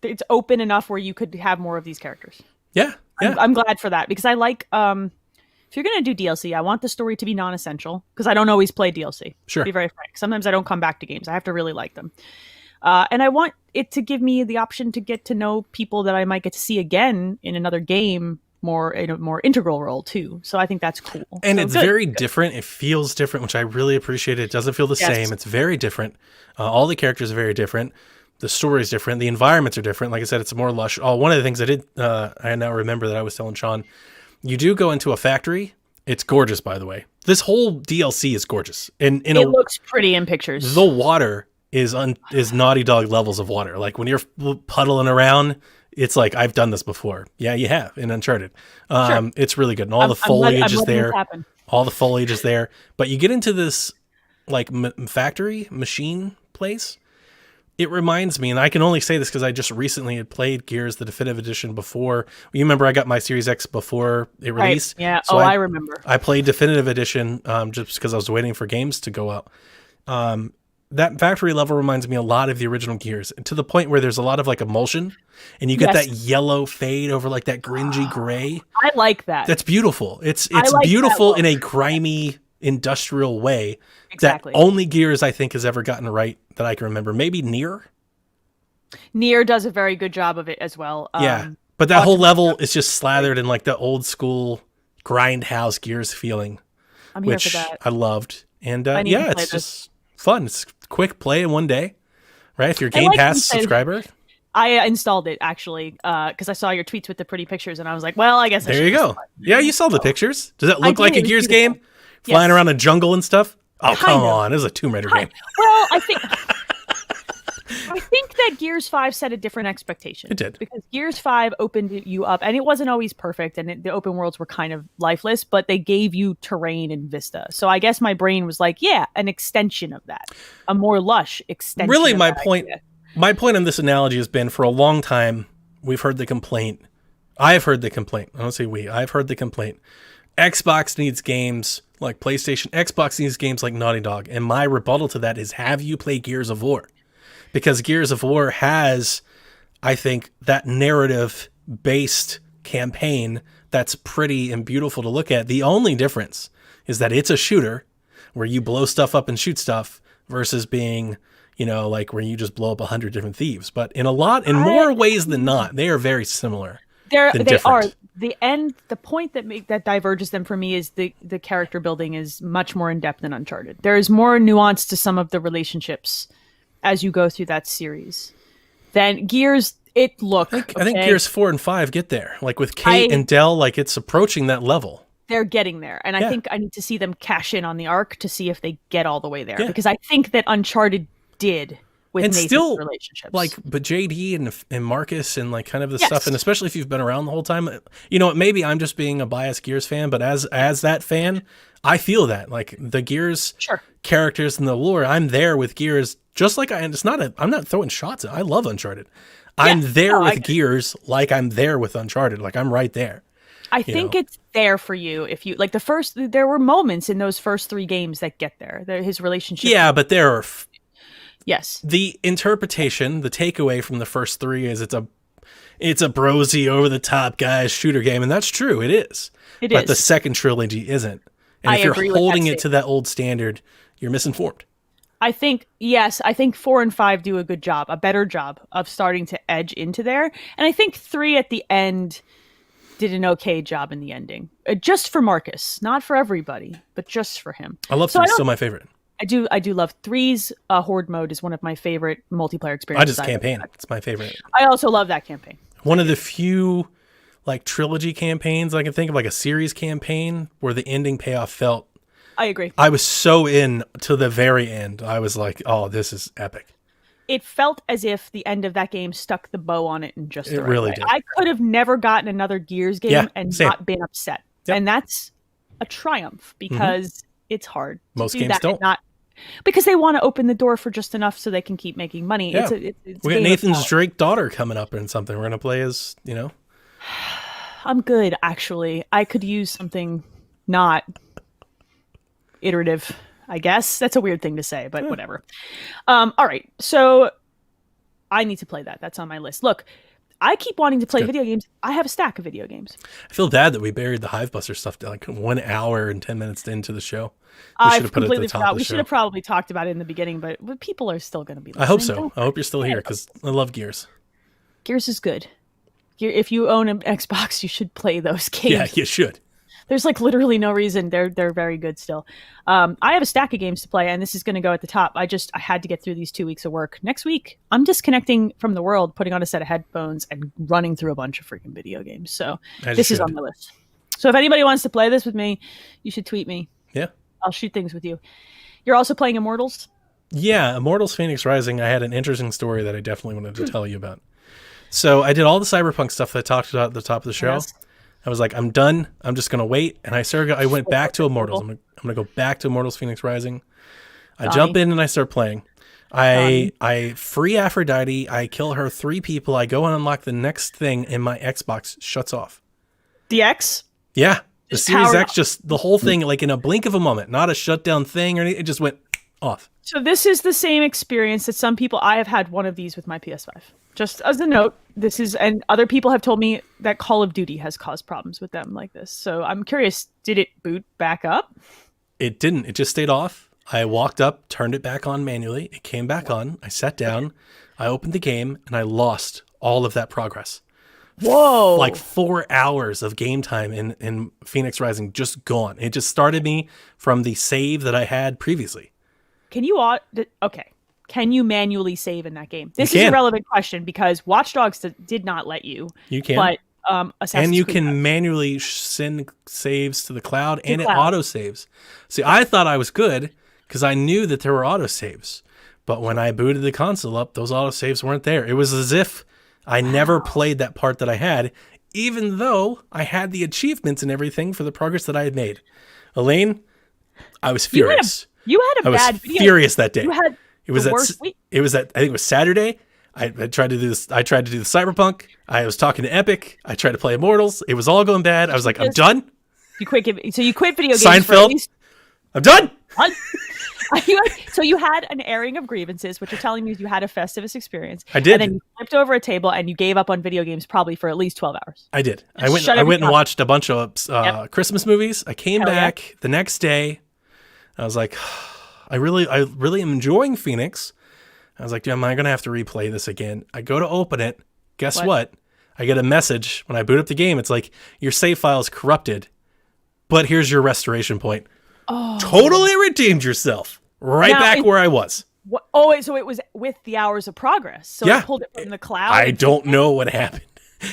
it's open enough where you could have more of these characters. Yeah. I'm glad for that because I like. If you're going to do DLC, I want the story to be non-essential because I don't always play DLC. Sure. To be very frank. Sometimes I don't come back to games. I have to really like them. And I want it to give me the option to get to know people that I might get to see again in another game in a more integral role too. So I think that's cool. And it's very different. It feels different, which I really appreciate. It doesn't feel the same. It's very different. All the characters are very different. The story is different. The environments are different. Like I said, it's more lush. Oh, one of the things I did, I now remember that I was telling Sean, you do go into a factory. It's gorgeous, by the way. This whole DLC is gorgeous. And it looks pretty in pictures. The water is Naughty Dog levels of water. Like when you're puddling around, it's like, I've done this before. Yeah, you have in Uncharted. Sure. It's really good. And all the foliage is there. All the foliage is there. But you get into this like factory machine place. It reminds me, and I can only say this because I just recently had played Gears, the definitive edition before. You remember I got my Series X before it released? Right. Yeah. So I remember. I played definitive edition just because I was waiting for games to go out. That factory level reminds me a lot of the original Gears, to the point where there's a lot of like emulsion, and you get that yellow fade over like that grungy gray. I like that. That's beautiful. It's like beautiful in a grimy industrial way. Exactly. That only Gears I think has ever gotten right that I can remember. Maybe Nier. Nier does a very good job of it as well. Yeah, but that whole level is just slathered in like the old school grindhouse Gears feeling, I'm here for that. I loved. And it's just fun. It's quick play in one day, right? If you're a Game Pass subscriber. I installed it actually because I saw your tweets with the pretty pictures, and I was like, well, I guess there you go. Yeah, you saw the pictures. Does that look like a Gears game? Flying around a jungle and stuff? Oh, come on. This is a Tomb Raider game. Well, I think that Gears 5 set a different expectation. It did. Because Gears 5 opened you up, and it wasn't always perfect, and the open worlds were kind of lifeless, but they gave you terrain and vista. So I guess my brain was like, yeah, an extension of that. A more lush extension. Really, my point on this analogy has been, for a long time, we've heard the complaint. I've heard the complaint. I don't say we. I've heard the complaint. Xbox needs games like PlayStation. Xbox needs games like Naughty Dog. And my rebuttal to that is, have you played Gears of War? Because Gears of War has, I think, that narrative-based campaign that's pretty and beautiful to look at. The only difference is that it's a shooter where you blow stuff up and shoot stuff versus being, like where you just blow up 100 different thieves. But in more ways than not, they are very similar. They are. The point that diverges them for me is the character building is much more in-depth than Uncharted. There is more nuance to some of the relationships as you go through that series. Then Gears, I think Gears 4 and 5 get there. Like with Kate and Del, like it's approaching that level. They're getting there. And I think I need to see them cash in on the arc to see if they get all the way there. Yeah. Because I think that Uncharted did with Nathan's relationships. But JD and Marcus and like kind of the stuff, and especially if you've been around the whole time, maybe I'm just being a biased Gears fan, but as that fan, I feel that like the Gears characters and the lore, I'm there with Gears. Just like I'm not throwing shots at. I love Uncharted. I'm there with Gears like I'm there with Uncharted. Like I'm right there. I think it's there for you if you like there were moments in those first 3 games that get there. His relationship. Yeah, but there are. Yes. The interpretation, the takeaway from the first 3 is it's a brosy, over the top guys shooter game, and that's true. It is. But the second trilogy isn't. And if you're holding it to that old standard, you're misinformed. I think 4 and 5 do a better job of starting to edge into there. And I think 3 at the end did an okay job in the ending. Just for Marcus, not for everybody, but just for him. I love 3, still my favorite. I do love 3's Horde mode is one of my favorite multiplayer experiences. Campaign. It's my favorite. I also love that campaign. One of the few like trilogy campaigns I can think of, like a series campaign where the ending payoff felt. I agree. I was so in to the very end. I was like, oh, this is epic. It felt as if the end of that game stuck the bow on it in just the right really way. Did. I could have never gotten another Gears game not been upset. Yep. And that's a triumph because it's hard. Most games don't. Because they want to open the door for just enough so they can keep making money. Yeah. We got Nathan's Drake daughter coming up and something. We're going to play as, I'm good, actually. I could use something not iterative, I guess. That's a weird thing to say, but whatever. All right. So I need to play that. That's on my list. Look, I keep wanting to play video games. I have a stack of video games. I feel bad that we buried the Hivebusters stuff to like 1 hour and 10 minutes into the show. We should have put it at the top of the show. We should have probably talked about it in the beginning, but people are still going to be listening. I hope so. I hope you're still here because I love Gears. Gears is good. If you own an Xbox, you should play those games. Yeah, you should. There's like literally no reason. They're very good still. I have a stack of games to play, and this is going to go at the top. I had to get through these 2 weeks of work. Next week, I'm disconnecting from the world, putting on a set of headphones, and running through a bunch of freaking video games. So this is on my list. So if anybody wants to play this with me, you should tweet me. Yeah. I'll shoot things with you. You're also playing Immortals? Yeah, Immortals Phoenix Rising. I had an interesting story that I definitely wanted to tell you about. So I did all the Cyberpunk stuff that I talked about at the top of the show. Yes. I was like, I'm done. I'm just going to wait. And I went back to Immortals. I'm going to go back to Immortals Phoenix Rising. I jump in and I start playing. I free Aphrodite. I kill her 3 people. I go and unlock the next thing and my Xbox shuts off. The X? Yeah. The Series X, just the whole thing, like in a blink of a moment, not a shutdown thing or anything. It just went off. So this is the same experience that some people, I have had one of these with my PS5. Just as a note, and other people have told me that Call of Duty has caused problems with them like this. So I'm curious, did it boot back up? It didn't. It just stayed off. I walked up, turned it back on manually. It came back on. I sat down, I opened the game, and I lost all of that progress. Whoa. Like 4 hours of game time in Phoenix Rising just gone. It just started me from the save that I had previously. Can you manually save in that game? This is a relevant question because Watch Dogs did not let you. You can. But Assassin's and you Creed can does. Manually send saves to the cloud, and it auto saves. See, I thought I was good because I knew that there were autosaves. But when I booted the console up, those autosaves weren't there. It was as if I never played that part that I had, even though I had the achievements and everything for the progress that I had made. Elaine, I was furious. You had a bad video. Furious that day. You had it was worst week. It was that I think it was Saturday. I tried to do this. I tried to do the Cyberpunk. I was talking to Epic. I tried to play Immortals. It was all going bad. I was like, I'm done. You quit video games. Seinfeld. I'm done. So you had an airing of grievances, which you're telling me you had a Festivus experience. I did. And then you flipped over a table and you gave up on video games probably for at least 12 hours. I did. I went and watched a bunch of Christmas movies. I came back the next day. I was like, I really am enjoying Phoenix. I was like, am I going to have to replay this again? I go to open it. Guess what? I get a message when I boot up the game. It's like, your save file is corrupted, but here's your restoration point. Oh. Totally redeemed yourself. Back where I was. So it was with the hours of progress. So it pulled it from the cloud. I don't know what happened.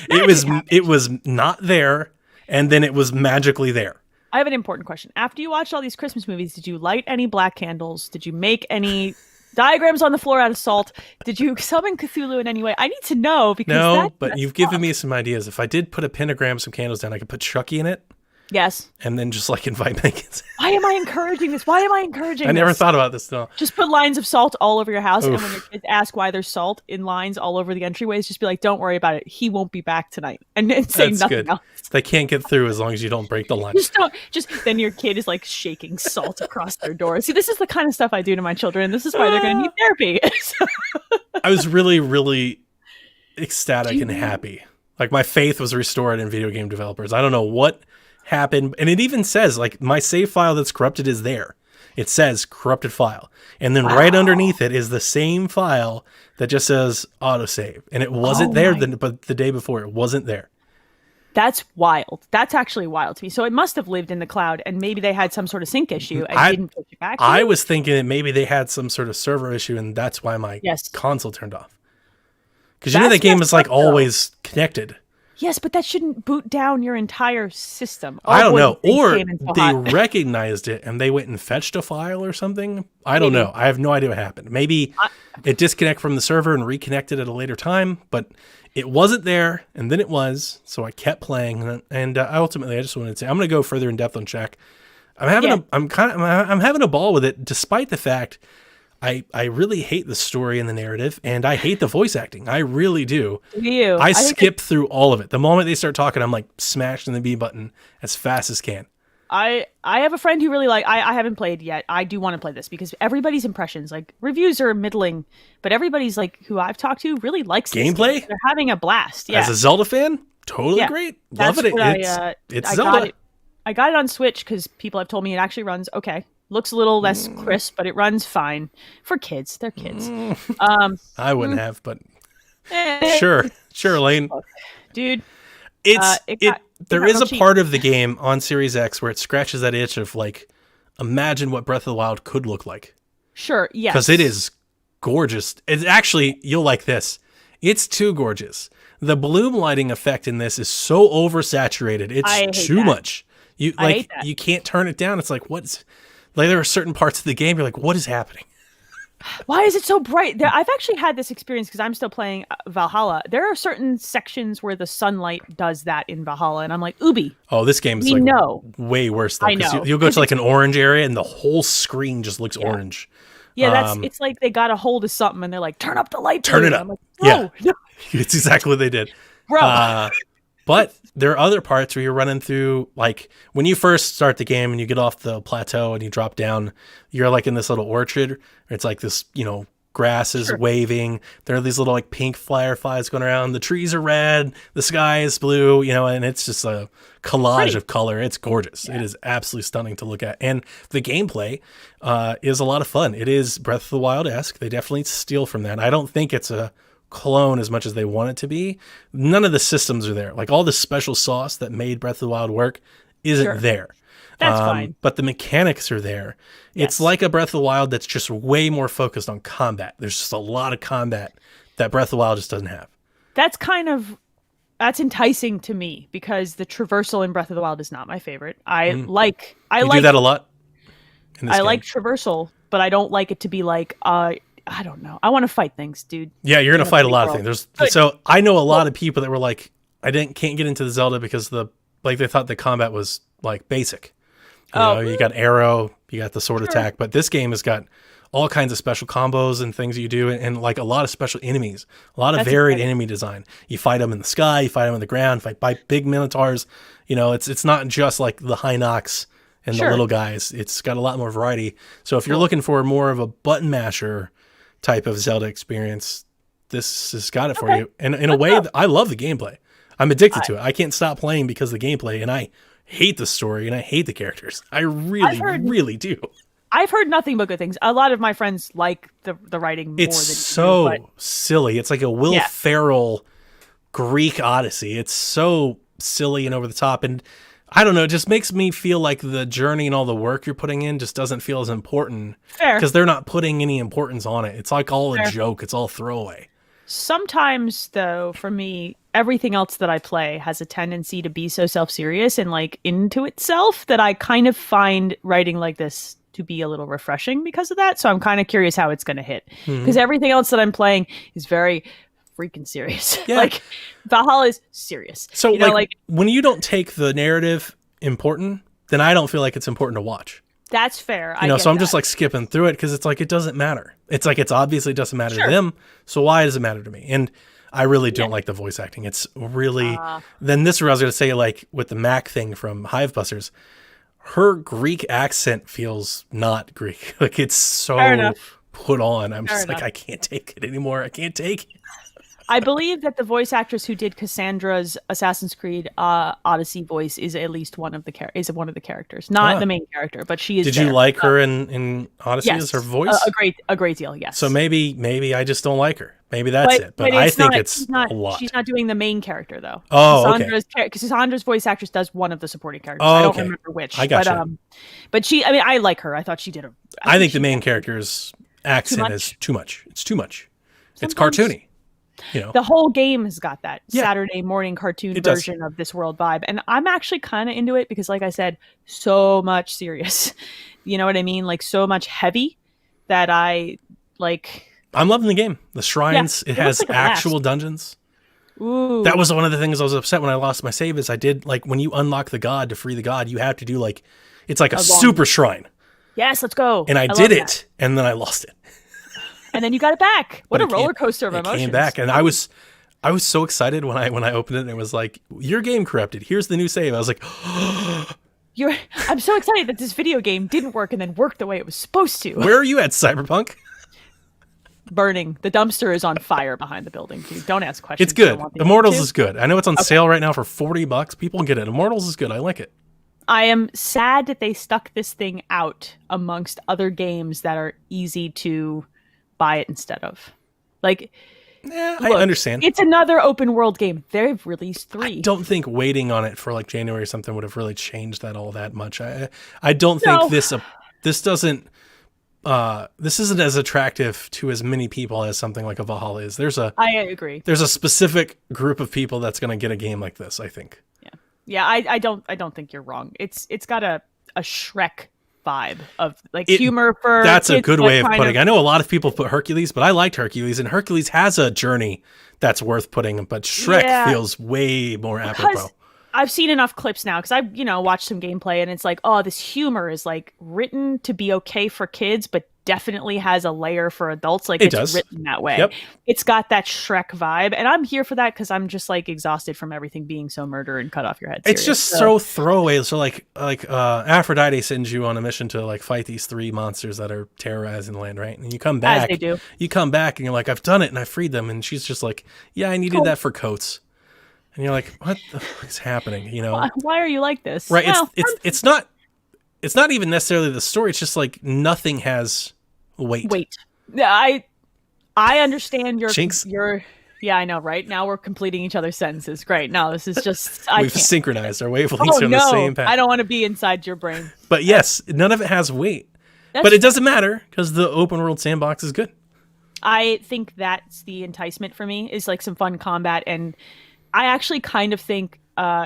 It was not there, and then it was magically there. I have an important question. After you watched all these Christmas movies, did you light any black candles? Did you make any diagrams on the floor out of salt? Did you summon Cthulhu in any way? I need to know because but you've given me some ideas. If I did put a pentagram, some candles down, I could put Chucky in it. Yes. And then just like invite Megan. Why am I encouraging this? I never thought about this though. Just put lines of salt all over your house. Oof. And when your kids ask why there's salt in lines all over the entryways, just be like, don't worry about it. He won't be back tonight. And say nothing else. They can't get through as long as you don't break the line. Then your kid is like shaking salt across their door. See, this is the kind of stuff I do to my children. This is why they're going to need therapy. I was really, really ecstatic and happy. Like my faith was restored in video game developers. I don't know what happened, and it even says like my save file that's corrupted is there. It says corrupted file, and then right underneath it is the same file that just says autosave, and it wasn't there but the day before it wasn't there. That's wild. That's actually wild to me. So it must have lived in the cloud, and maybe they had some sort of sync issue and didn't push it back. I was thinking that maybe they had some sort of server issue, and that's why my console turned off. Because that game is like always connected. Yes, but that shouldn't boot down your entire system. I don't know. Or they recognized it and they went and fetched a file or something. I don't know. I have no idea what happened. Maybe it disconnected from the server and reconnected at a later time, but it wasn't there, and then it was. So I kept playing, and ultimately, I just wanted to say I'm going to go further in depth on Shaq. I'm having a ball with it, despite the fact I really hate the story and the narrative, and I hate the voice acting. I really do. I skip through all of it. The moment they start talking, I'm like smashing the B button as fast as can. I have a friend who really I haven't played yet. I do want to play this because everybody's impressions, like reviews are middling, but everybody's like who I've talked to really likes gameplay. This. They're having a blast. Yeah. As a Zelda fan, totally great. Love it. It's Zelda. I got it on Switch because people have told me it actually runs okay. Looks a little less crisp, but it runs fine for kids. They're kids. I wouldn't have, but sure, Lane. Dude, there is a part of the game on Series X where it scratches that itch of like, imagine what Breath of the Wild could look like. Sure, yes. Because it is gorgeous. It's actually, you'll like this. It's too gorgeous. The bloom lighting effect in this is so oversaturated. It's too much. You can't turn it down. It's like, what's... Like there are certain parts of the game you're like, what is happening? Why is it so bright? I've actually had this experience because I'm still playing Valhalla. There are certain sections where the sunlight does that in Valhalla, and I'm like, Ubi. Oh, this game is way worse though. I know. You'll go to like an orange area, and the whole screen just looks orange. Yeah, it's like they got a hold of something, and they're like, turn up the light. Turn it up. Like, no. It's exactly what they did, bro. But there are other parts where you're running through, like when you first start the game and you get off the plateau and you drop down, you're like in this little orchard. It's like this, grass is waving. There are these little like pink fireflies going around. The trees are red. The sky is blue, and it's just a collage of color. It's gorgeous. Yeah. It is absolutely stunning to look at. And the gameplay is a lot of fun. It is Breath of the Wild-esque. They definitely steal from that. I don't think it's a clone as much as they want it to be. None of the systems are there. Like all the special sauce that made Breath of the Wild work isn't there. That's fine. But the mechanics are there. Yes. It's like a Breath of the Wild that's just way more focused on combat. There's just a lot of combat that Breath of the Wild just doesn't have. That's enticing to me because the traversal in Breath of the Wild is not my favorite. I do that a lot. I like traversal but I don't like it to be like, I don't know. I want to fight things, dude. Yeah, you're going to fight a lot of things. So I know a lot of people that were like, can't get into the Zelda because they thought the combat was like basic. You got arrow, you got the sword attack, but this game has got all kinds of special combos and things you do, and like a lot of special enemies, a lot of varied enemy design. You fight them in the sky, you fight them on the ground, fight big minotaurs. It's not just like the Hinox and the little guys. It's got a lot more variety. So if you're looking for more of a button masher type of Zelda experience, this has got it for you. And in a way, I love the gameplay. I'm addicted to it. I can't stop playing because of the gameplay, and I hate the story and I hate the characters. I really do. I've heard nothing but good things. A lot of my friends like the writing more than it's so silly. It's like a Will Ferrell Greek Odyssey. It's so silly and over the top, and I don't know, it just makes me feel like the journey and all the work you're putting in just doesn't feel as important. Fair. Because they're not putting any importance on it. It's like all a joke. It's all throwaway. Sometimes, though, for me, everything else that I play has a tendency to be so self-serious and like into itself that I kind of find writing like this to be a little refreshing because of that. So I'm kind of curious how it's going to hit, because everything else that I'm playing is very freaking serious. Yeah. Like Valhalla is serious. So when you don't take the narrative important, then I don't feel like it's important to watch. That's fair. So I'm just like skipping through it because it's like it doesn't matter. It's like it's obviously doesn't matter to them. So why does it matter to me? And I really don't like the voice acting. It's really then this is what I was going to say, like with the Mac thing from Hivebusters, her Greek accent feels not Greek. Like it's so put on. I'm just like, I can't take it anymore. I can't take it. I believe that the voice actress who did Cassandra's Assassin's Creed Odyssey voice is at least one of the characters, not the main character, but she is. Did you like her in Odyssey as her voice? A great deal, yes. So maybe I just don't like her. Maybe that's it. But I think it's a lot. She's not doing the main character though. Oh, Cassandra's voice actress does one of the supporting characters. I don't remember which. I got you. But she, I mean, I like her. I thought she did a. I think the main character's accent is too much. It's too much. It's cartoony. The whole game has got that Saturday morning cartoon version of this world vibe. And I'm actually kind of into it because, like I said, so much serious. You know what I mean? Like so much heavy that I like. I'm loving the game. The shrines, it has like actual dungeons. Ooh. That was one of the things I was upset when I lost my save is I did like when you unlock the god to free the god, you have to do like, it's like a super shrine. Yes, let's go. And I did it and then I lost it. And then you got it back. What a roller coaster of emotions. It came back, and I was so excited when I opened it, and it was like, your game corrupted. Here's the new save. I was like, I'm so excited that this video game didn't work and then worked the way it was supposed to. Where are you at, Cyberpunk? Burning. The dumpster is on fire behind the building. Dude, don't ask questions. It's good. Immortals is good. I know it's on sale right now for $40. People can get it. Immortals is good. I like it. I am sad that they stuck this thing out amongst other games that are easy to buy it instead of. Like, I understand. It's another open world game. They've released 3. I don't think waiting on it for like January or something would have really changed that all that much. I don't think this isn't as attractive to as many people as something like a Valhalla is. I agree. There's a specific group of people that's going to get a game like this, I think. Yeah. I don't think you're wrong. It's got a Shrek vibe of like humor for that's kids, a good way of putting. I know a lot of people put Hercules, but I liked Hercules, and Hercules has a journey that's worth putting, but Shrek feels way more apropos. I've seen enough clips now because I've watched some gameplay, and it's like, oh, this humor is like written to be okay for kids, but definitely has a layer for adults. Like it's written that way. Yep. It's got that Shrek vibe, and I'm here for that because I'm just like exhausted from everything being so murder and cut off your head. It's just so throwaway. So like Aphrodite sends you on a mission to like fight these 3 monsters that are terrorizing the land, right? And you come back. As they do. You come back and you're like, I've done it and I freed them, and she's just like, yeah, I needed that for coats. And you're like, what the fuck is happening? Why are you like this? Right. Well, it's not even necessarily the story. It's just like nothing has weight. Yeah, I understand your Jinx. Yeah, I know, right? Now we're completing each other's sentences. Great. No, this is just we've synchronized our wavelengths on the same path. I don't want to be inside your brain. But yes, none of it has weight. But it doesn't matter because the open world sandbox is good. I think that's the enticement for me, is like some fun combat, and I actually kind of think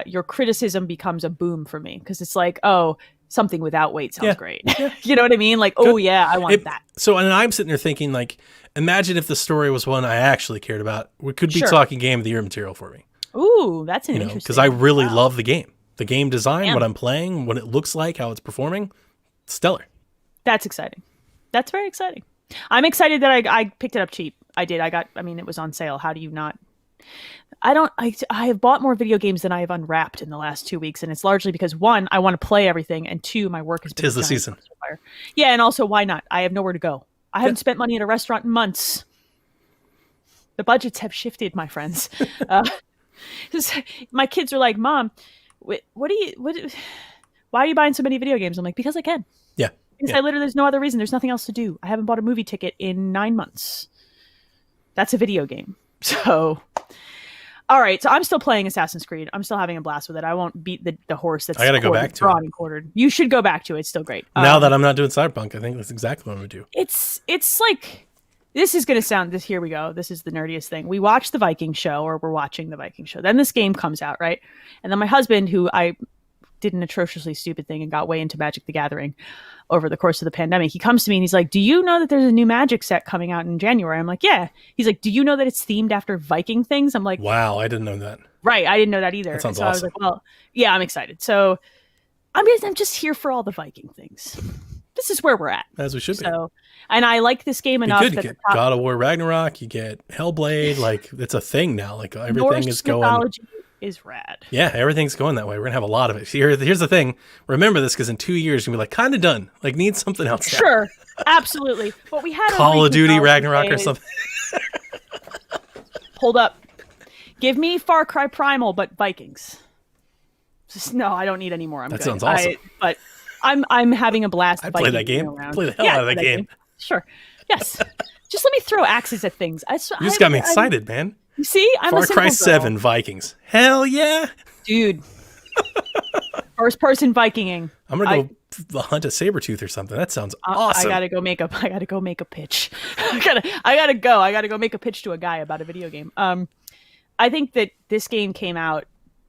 your criticism becomes a boom for me because it's like, oh, something without weight sounds great. You know what I mean? Like, oh yeah, I want that. So, and I'm sitting there thinking, like, imagine if the story was one I actually cared about. We could be talking Game of the Year material for me. Ooh, that's an interesting. Because I really love the game. The game design, what I'm playing, what it looks like, how it's performing, stellar. That's exciting. That's very exciting. I'm excited that I picked it up cheap. I did. It was on sale. How do you not? I have bought more video games than I have unwrapped in the last 2 weeks, and it's largely because 1, I want to play everything, and 2, my work has been 'tis the season. Yeah, and also why not? I have nowhere to go. I haven't spent money at a restaurant in months. The budgets have shifted, my friends. My kids are like, Mom, why are you buying so many video games? I'm like, because I can. Yeah. Because there's no other reason. There's nothing else to do. I haven't bought a movie ticket in 9 months. That's a video game. So, all right. So I'm still playing Assassin's Creed. I'm still having a blast with it. I won't beat the horse that's I gotta go back to drawn and quartered. You should go back to it. It's still great. Now that I'm not doing Cyberpunk, I think that's exactly what I'm gonna do. It's like, this is going to sound this. Here we go. This is the nerdiest thing. We watch the Viking show, or we're watching the Viking show. Then this game comes out, right? And then my husband, who I did an atrociously stupid thing and got way into Magic the Gathering over the course of the pandemic, he comes to me and he's like, do you know that there's a new Magic set coming out in January? I'm like, yeah. He's like, do you know that it's themed after Viking things? I'm like, wow, I didn't know that. Right. I didn't know that either. That sounds awesome. I was like, well, yeah, I'm excited. So I'm just here for all the Viking things. This is where we're at. As we should be. And I like this game enough. You get God of War Ragnarok, you get Hellblade, like it's a thing now. Like everything Norse is going. Mythology is rad. Yeah, everything's going that way. We're gonna have a lot of it. Here's the thing. Remember this, because in 2 years you're gonna be like kind of done. Like need something else. Now. Sure, absolutely. But we had Call of Duty Ragnarok or something. Hold up. Give me Far Cry Primal, but Vikings. No, I don't need any more. That sounds awesome. But I'm having a blast. I'd play that game. Play the hell out of that game. Sure. Yes. Just let me throw axes at things. You just got me excited, man. You see? I'm Far Cry 7 Vikings. Hell yeah. Dude. First person Vikinging. I'm going to go hunt a saber-tooth or something. That sounds awesome. I got to go make a pitch. I got to go make a pitch to a guy about a video game. I think that this game came out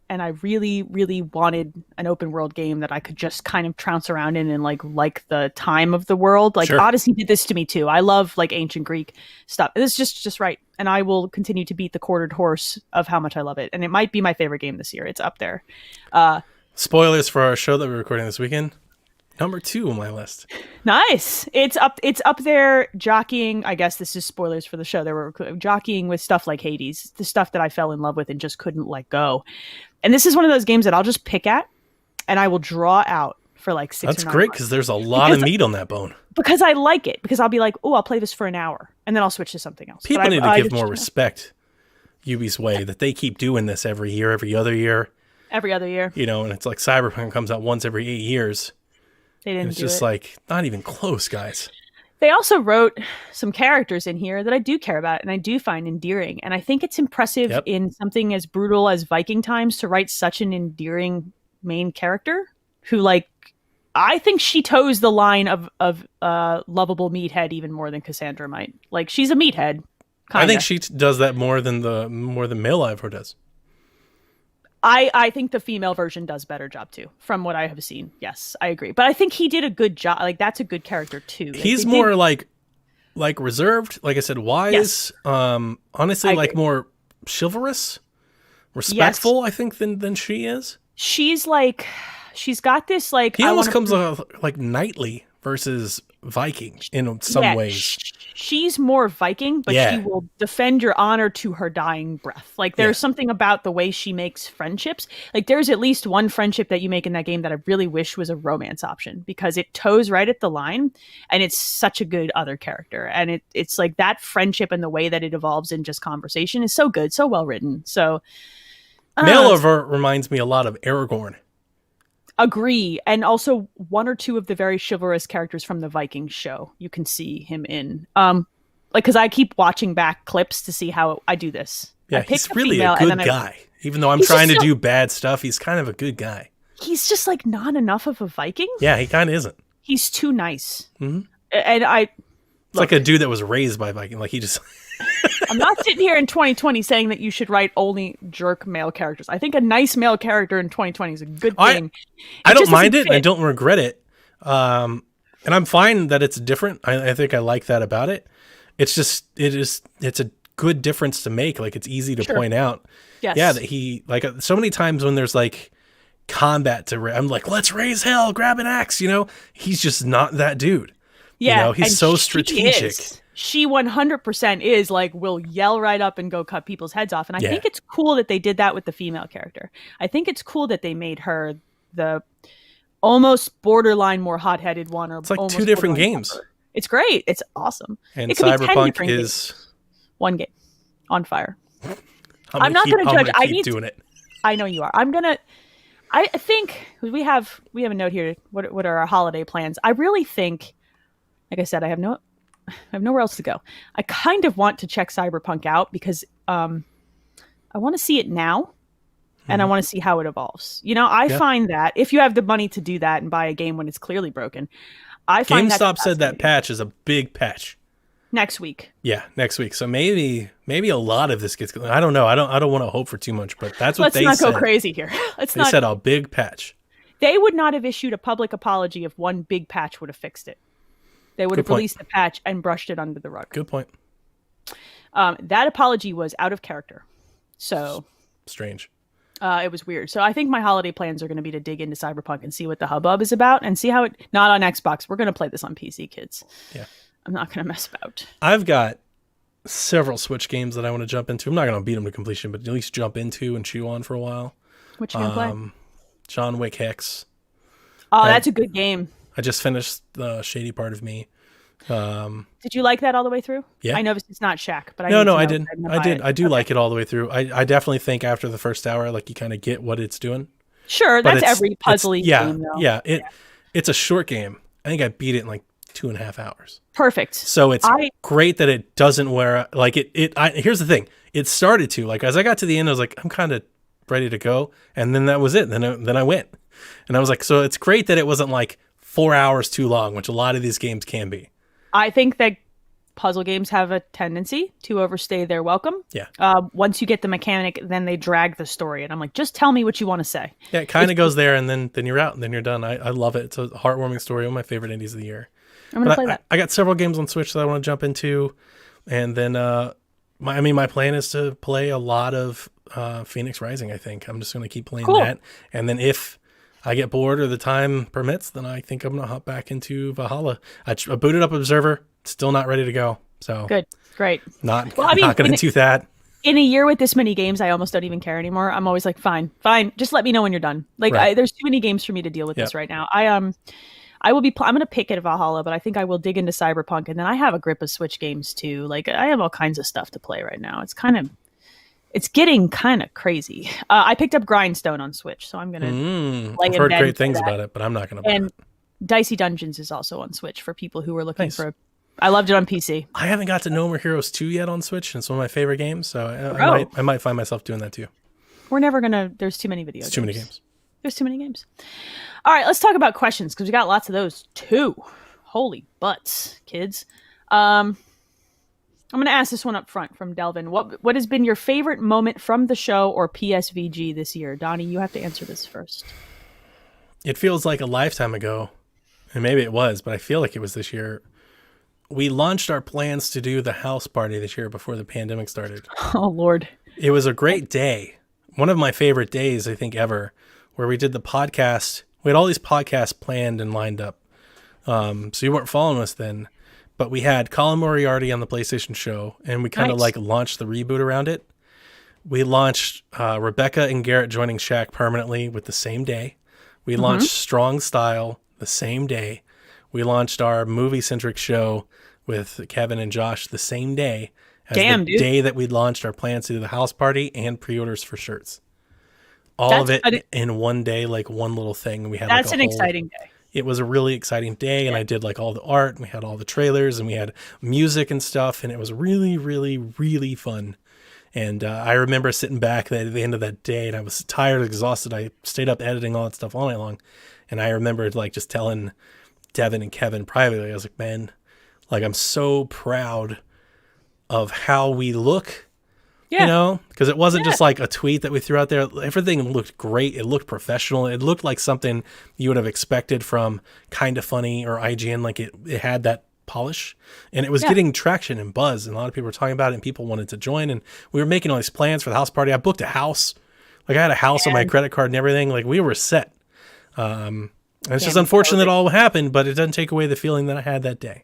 and I really, really wanted an open world game that I could just kind of trounce around in and like the time of the world. Like sure. Odyssey did this to me too. I love like ancient Greek stuff. It's just right. And I will continue to beat the quartered horse of how much I love it. And it might be my favorite game this year. It's up there. Spoilers for our show that we're recording this weekend. Number 2 on my list. Nice. It's up there jockeying. I guess this is spoilers for the show. They were jockeying with stuff like Hades, the stuff that I fell in love with and just couldn't let go. And this is one of those games that I'll just pick at and I will draw out for like 6 That's great because there's a lot of meat on that bone. Because I like it. Because I'll be like, oh, I'll play this for an hour and then I'll switch to something else. People need to give more respect Ubi's way that they keep doing this every year, every other year. Every other year. You know, and it's like Cyberpunk comes out once every 8 years. They didn't. It's just like not even close, guys. They also wrote some characters in here that I do care about and I do find endearing. And I think it's impressive in something as brutal as Viking times to write such an endearing main character who, like, I think she toes the line of lovable meathead even more than Cassandra might. Like, she's a meathead. Kinda. I think she does that more than Male Ivor does. I think the female version does better job too, from what I have seen. Yes, I agree. But I think he did a good job. Like that's a good character too. Like, he's more like reserved, like I said, wise. Yes. Honestly, like more chivalrous, respectful. Yes. I think than she is. She's got this like. He almost comes like knightly versus Viking in some ways. She's more Viking, but she will defend your honor to her dying breath. Like there's something about the way she makes friendships. Like there's at least one friendship that you make in that game that I really wish was a romance option because it toes right at the line and it's such a good other character. And it's like that friendship and the way that it evolves in just conversation is so good, so well written. So Mailover reminds me a lot of Aragorn. Agree. And also one or two of the very chivalrous characters from the Viking show you can see him in. Like, because I keep watching back clips to see how I do this. Yeah, he's really a good guy. Even though I'm trying to do bad stuff, he's kind of a good guy. He's just like not enough of a Viking. Yeah, he kind of isn't. He's too nice. Mm-hmm. And it's like a dude that was raised by Viking. Like he just... I'm not sitting here in 2020 saying that you should write only jerk male characters. I think a nice male character in 2020 is a good thing. I don't mind it. And I don't regret it. And I'm fine that it's different. I think I like that about it. It's a good difference to make. Like, it's easy to point out. Yes. Yeah, that he, like, so many times when there's like combat I'm like, let's raise hell, grab an axe, you know? He's just not that dude. Yeah. You know, he's so strategic. She 100% is like, will yell right up and go cut people's heads off. And I think it's cool that they did that with the female character. I think it's cool that they made her the almost borderline more hot-headed one. Or it's like 2 different games. Tougher. It's great. It's awesome. And Cyberpunk is games. 1 game on fire. I'm not going to judge. I need doing it. I know you are. I think we have a note here. What are our holiday plans? I really think, like I said, I have nowhere else to go. I kind of want to check Cyberpunk out because I want to see it now, and I want to see how it evolves. You know, I find that if you have the money to do that and buy a game when it's clearly broken, I find GameStop said that patch is a big patch. Next week. Yeah, next week. So maybe a lot of this gets. I don't know. I don't want to hope for too much, but that's what they said. Let's not go crazy here. They said a big patch. They would not have issued a public apology if one big patch would have fixed it. They would have released the patch and brushed it under the rug. Good point. That apology was out of character. So strange. It was weird. So I think my holiday plans are going to be to dig into Cyberpunk and see what the hubbub is about and see how it. Not on Xbox. We're going to play this on PC, kids. Yeah. I'm not going to mess about. I've got several Switch games that I want to jump into. I'm not going to beat them to completion, but at least jump into and chew on for a while. What you going to play? John Wick Hex. Oh, that's a good game. I just finished the Shady Part of Me. Did you like that all the way through? Yeah. I know it's not Shaq, but I did. I do like it all the way through. I definitely think after the first hour, like, you kind of get what it's doing. Sure, that's every puzzly game, though. Yeah, it's a short game. I think I beat it in like 2.5 hours. Perfect. So it's great that it doesn't wear like here's the thing. It started to, like, as I got to the end, I was like, I'm kind of ready to go, and then that was it. Then I went, and I was like, so it's great that it wasn't like 4 hours too long, which a lot of these games can be. I think that puzzle games have a tendency to overstay their welcome. Yeah. Once you get the mechanic, then they drag the story, and I'm like, just tell me what you want to say. Yeah, it kind of goes there, and then you're out, and then you're done. I love it. It's a heartwarming story. One of my favorite indies of the year. I'm gonna play that. I got several games on Switch that I want to jump into, and then my plan is to play a lot of Phoenix Rising. I think I'm just going to keep playing that, and then if I get bored or the time permits, then I think I'm going to hop back into Valhalla. I booted up Observer, still not ready to go. So good, great. Not going to do that. In a year with this many games, I almost don't even care anymore. I'm always like, fine, just let me know when you're done. Like, there's too many games for me to deal with this right now. I will be. I'm going to pick at Valhalla, but I think I will dig into Cyberpunk, and then I have a grip of Switch games too. Like, I have all kinds of stuff to play right now. It's getting kind of crazy. I picked up Grindstone on Switch, so I'm going to. I've heard great things about it, but I'm not going to. And Dicey Dungeons is also on Switch for people who are looking for. I loved it on PC. I haven't got to No More Heroes 2 yet on Switch, and it's one of my favorite games, so I might find myself doing that too. We're never gonna. There's too many video games. Too many games. There's too many games. All right, let's talk about questions because we got lots of those too. Holy butts, kids. I'm going to ask this one up front from Delvin. What has been your favorite moment from the show or PSVG this year? Donnie, you have to answer this first. It feels like a lifetime ago, and maybe it was, but I feel like it was this year. We launched our plans to do the house party this year before the pandemic started. Oh, Lord. It was a great day. One of my favorite days, I think, ever, where we did the podcast. We had all these podcasts planned and lined up. So you weren't following us then, but we had Colin Moriarty on the PlayStation show, and we kind of like launched the reboot around it. We launched Rebecca and Garrett joining Shaq permanently with the same day. We launched Strong Style the same day. We launched our movie-centric show with Kevin and Josh the same day as day that we launched our plans to do the house party and pre-orders for shirts. All of it in one day, like one little thing. We had that's an exciting day. It was a really exciting day, and I did like all the art, and we had all the trailers, and we had music and stuff, and it was really, really, really fun. And I remember sitting back at the end of that day, and I was tired, exhausted. I stayed up editing all that stuff all night long, and I remembered like just telling Devin and Kevin privately, I was like, man, like I'm so proud of how we look. Yeah. You know, because it wasn't just like a tweet that we threw out there. Everything looked great. It looked professional. It looked like something you would have expected from Kinda Funny or IGN. Like it had that polish, and it was getting traction and buzz, and a lot of people were talking about it, and people wanted to join, and we were making all these plans for the house party. I booked a house. Like I had a house on my credit card and everything. Like we were set. And it's just unfortunate that all happened, but it doesn't take away the feeling that I had that day.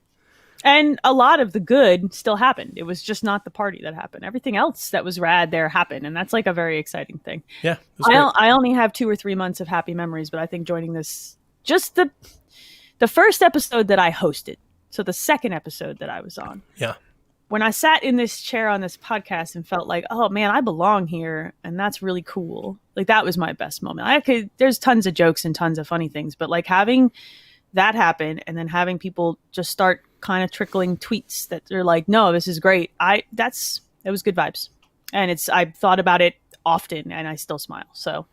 And a lot of the good still happened. It was just not the party that happened. Everything else that was rad there happened. And that's like a very exciting thing. Yeah. I only have 2 or 3 months of happy memories, but I think joining this, just the first episode that I hosted. So the second episode that I was on. Yeah. When I sat in this chair on this podcast and felt like, oh man, I belong here. And that's really cool. Like that was my best moment. There's tons of jokes and tons of funny things, but like having that happen and then having people just start kind of trickling tweets that they're like, no, this is great. It was good vibes. And I've thought about it often and I still smile. So I'm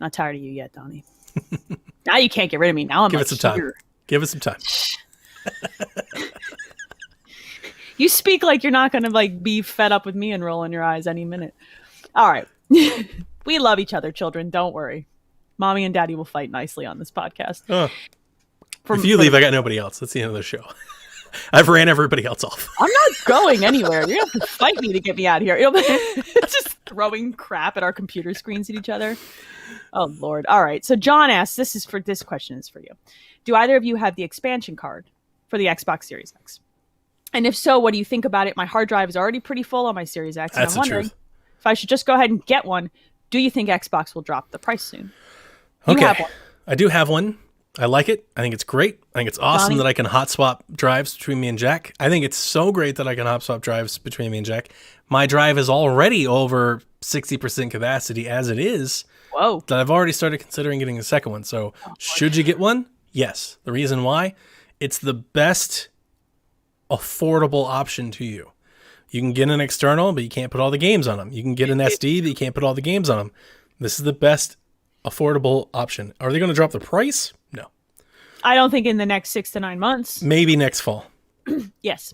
not tired of you yet, Donnie. Now you can't get rid of me. Now I'm Give it some time. Give it some time. You speak like you're not going to like be fed up with me and roll in your eyes any minute. All right. We love each other, children. Don't worry. Mommy and Daddy will fight nicely on this podcast. If you leave, I got nobody else. That's the end of the show. I've ran everybody else off. I'm not going anywhere. You have to fight me to get me out of here. Just throwing crap at our computer screens at each other. Oh, Lord. All right. So John asks, this question is for you. Do either of you have the expansion card for the Xbox Series X? And if so, what do you think about it? My hard drive is already pretty full on my Series X. That's and I'm wondering if I should just go ahead and get one. Do you think Xbox will drop the price soon? You have one. I do have one. I like it. I think it's great. I think it's awesome that I can hot swap drives between me and Jack. I think it's so great that I can hot swap drives between me and Jack. My drive is already over 60% capacity as it is. Whoa. That I've already started considering getting a second one. So should you get one? Yes. The reason why? It's the best affordable option to you. You can get an external, but you can't put all the games on them. You can get an SD, but you can't put all the games on them. This is the best affordable option. Are they going to drop the price? No. I don't think in the next 6 to 9 months. Maybe next fall. Yes.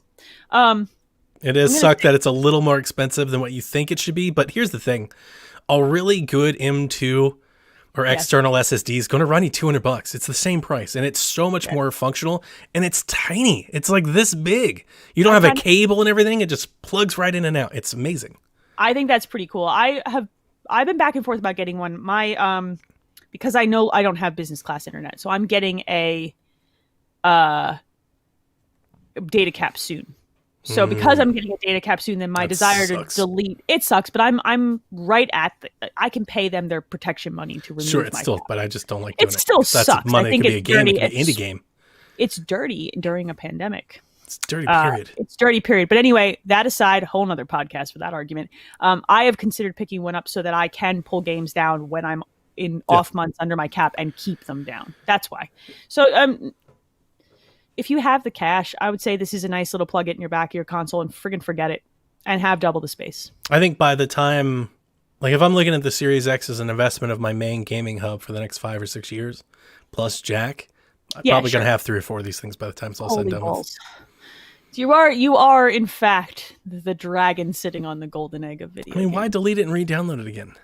It does suck that it's a little more expensive than what you think it should be, but here's the thing. A really good M2 or external SSD is going to run you $200. It's the same price, and it's so much more functional, and it's tiny. It's like this big. You don't have a cable and everything. It just plugs right in and out. It's amazing. I think that's pretty cool. I've been back and forth about getting one. My because I know I don't have business class internet, so I'm getting a data cap soon. So because I'm getting a data cap soon, then my desire to delete it sucks. But I'm right at I can pay them their protection money to remove my cap. But I just don't like doing it. It still sucks. Money. I think it could be a game. It could be an indie game. It's dirty during a pandemic. It's dirty. Period. It's dirty. Period. But anyway, that aside, whole nother podcast for that argument. I have considered picking one up so that I can pull games down when I'm in off months under my cap and keep them down. That's why. So if you have the cash, I would say this is a nice little plug it in your back of your console and friggin' forget it and have double the space. I think by the time, like if I'm looking at the Series X as an investment of my main gaming hub for the next 5 or 6 years, plus Jack, I'm probably going to have 3 or 4 of these things by the time it's all said and done with. You are in fact the dragon sitting on the golden egg of video. Why delete it and re-download it again?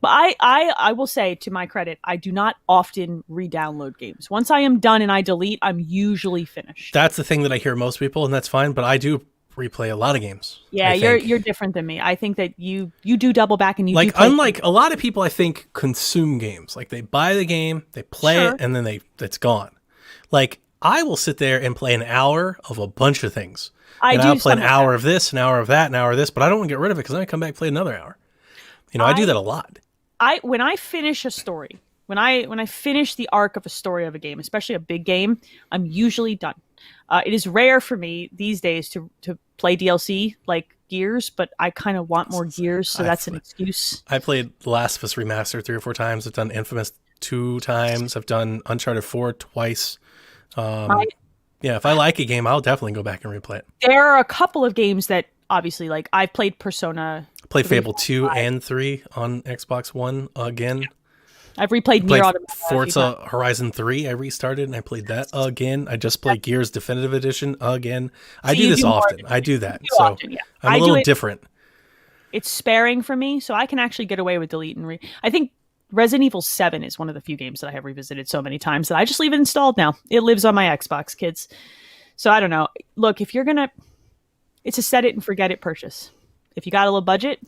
But I will say, to my credit, I do not often re-download games. Once I am done and I delete, I'm usually finished. That's the thing that I hear most people, and that's fine. But I do replay a lot of games. Yeah, you're different than me. I think that you do double back and you like unlike a lot of people, I think consume games. Like they buy the game, they play it, and then it's gone. Like I will sit there and play an hour of a bunch of things. I'll play an hour of this, an hour of that, an hour of this, but I don't want to get rid of it because then I come back and play another hour. I do that a lot. When I finish a story, when I finish the arc of a story of a game, especially a big game, I'm usually done. It is rare for me these days to play DLC like Gears, but I kind of want more Gears, so that's an excuse. I played The Last of Us Remastered 3 or 4 times. I've done Infamous 2 times. I've done Uncharted 4 twice. If I like a game, I'll definitely go back and replay it. There are a couple of games that obviously, like I've played Persona. Played Fable 2 and 3 on Xbox One again. I've replayed Nier Automata. Forza Horizon 3. I restarted and I played that again. I just played Gears Definitive Edition again. I do this often. I do that. So often, yeah. I'm a little different. It's sparing for me, so I can actually get away with delete and I think Resident Evil 7 is one of the few games that I have revisited so many times that I just leave it installed now. It lives on my Xbox, kids. So I don't know. Look, if you're going to... It's a set it and forget it purchase. If you got a little budget...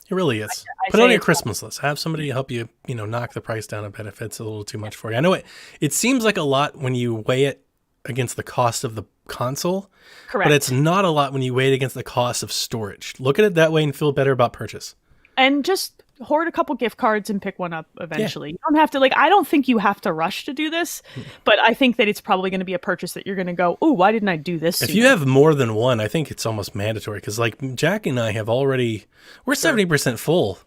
It really is. Put it on your Christmas list. Have somebody help you, knock the price down a bit if it's a little too much for you. I know it seems like a lot when you weigh it against the cost of the console. Correct. But it's not a lot when you weigh it against the cost of storage. Look at it that way and feel better about purchase. And just hoard a couple gift cards and pick one up eventually. Yeah. You don't have to, I don't think you have to rush to do this, but I think that it's probably going to be a purchase that you're going to go, oh, why didn't I do this sooner? If you have more than one, I think it's almost mandatory because Jack and I have already, we're 70% full,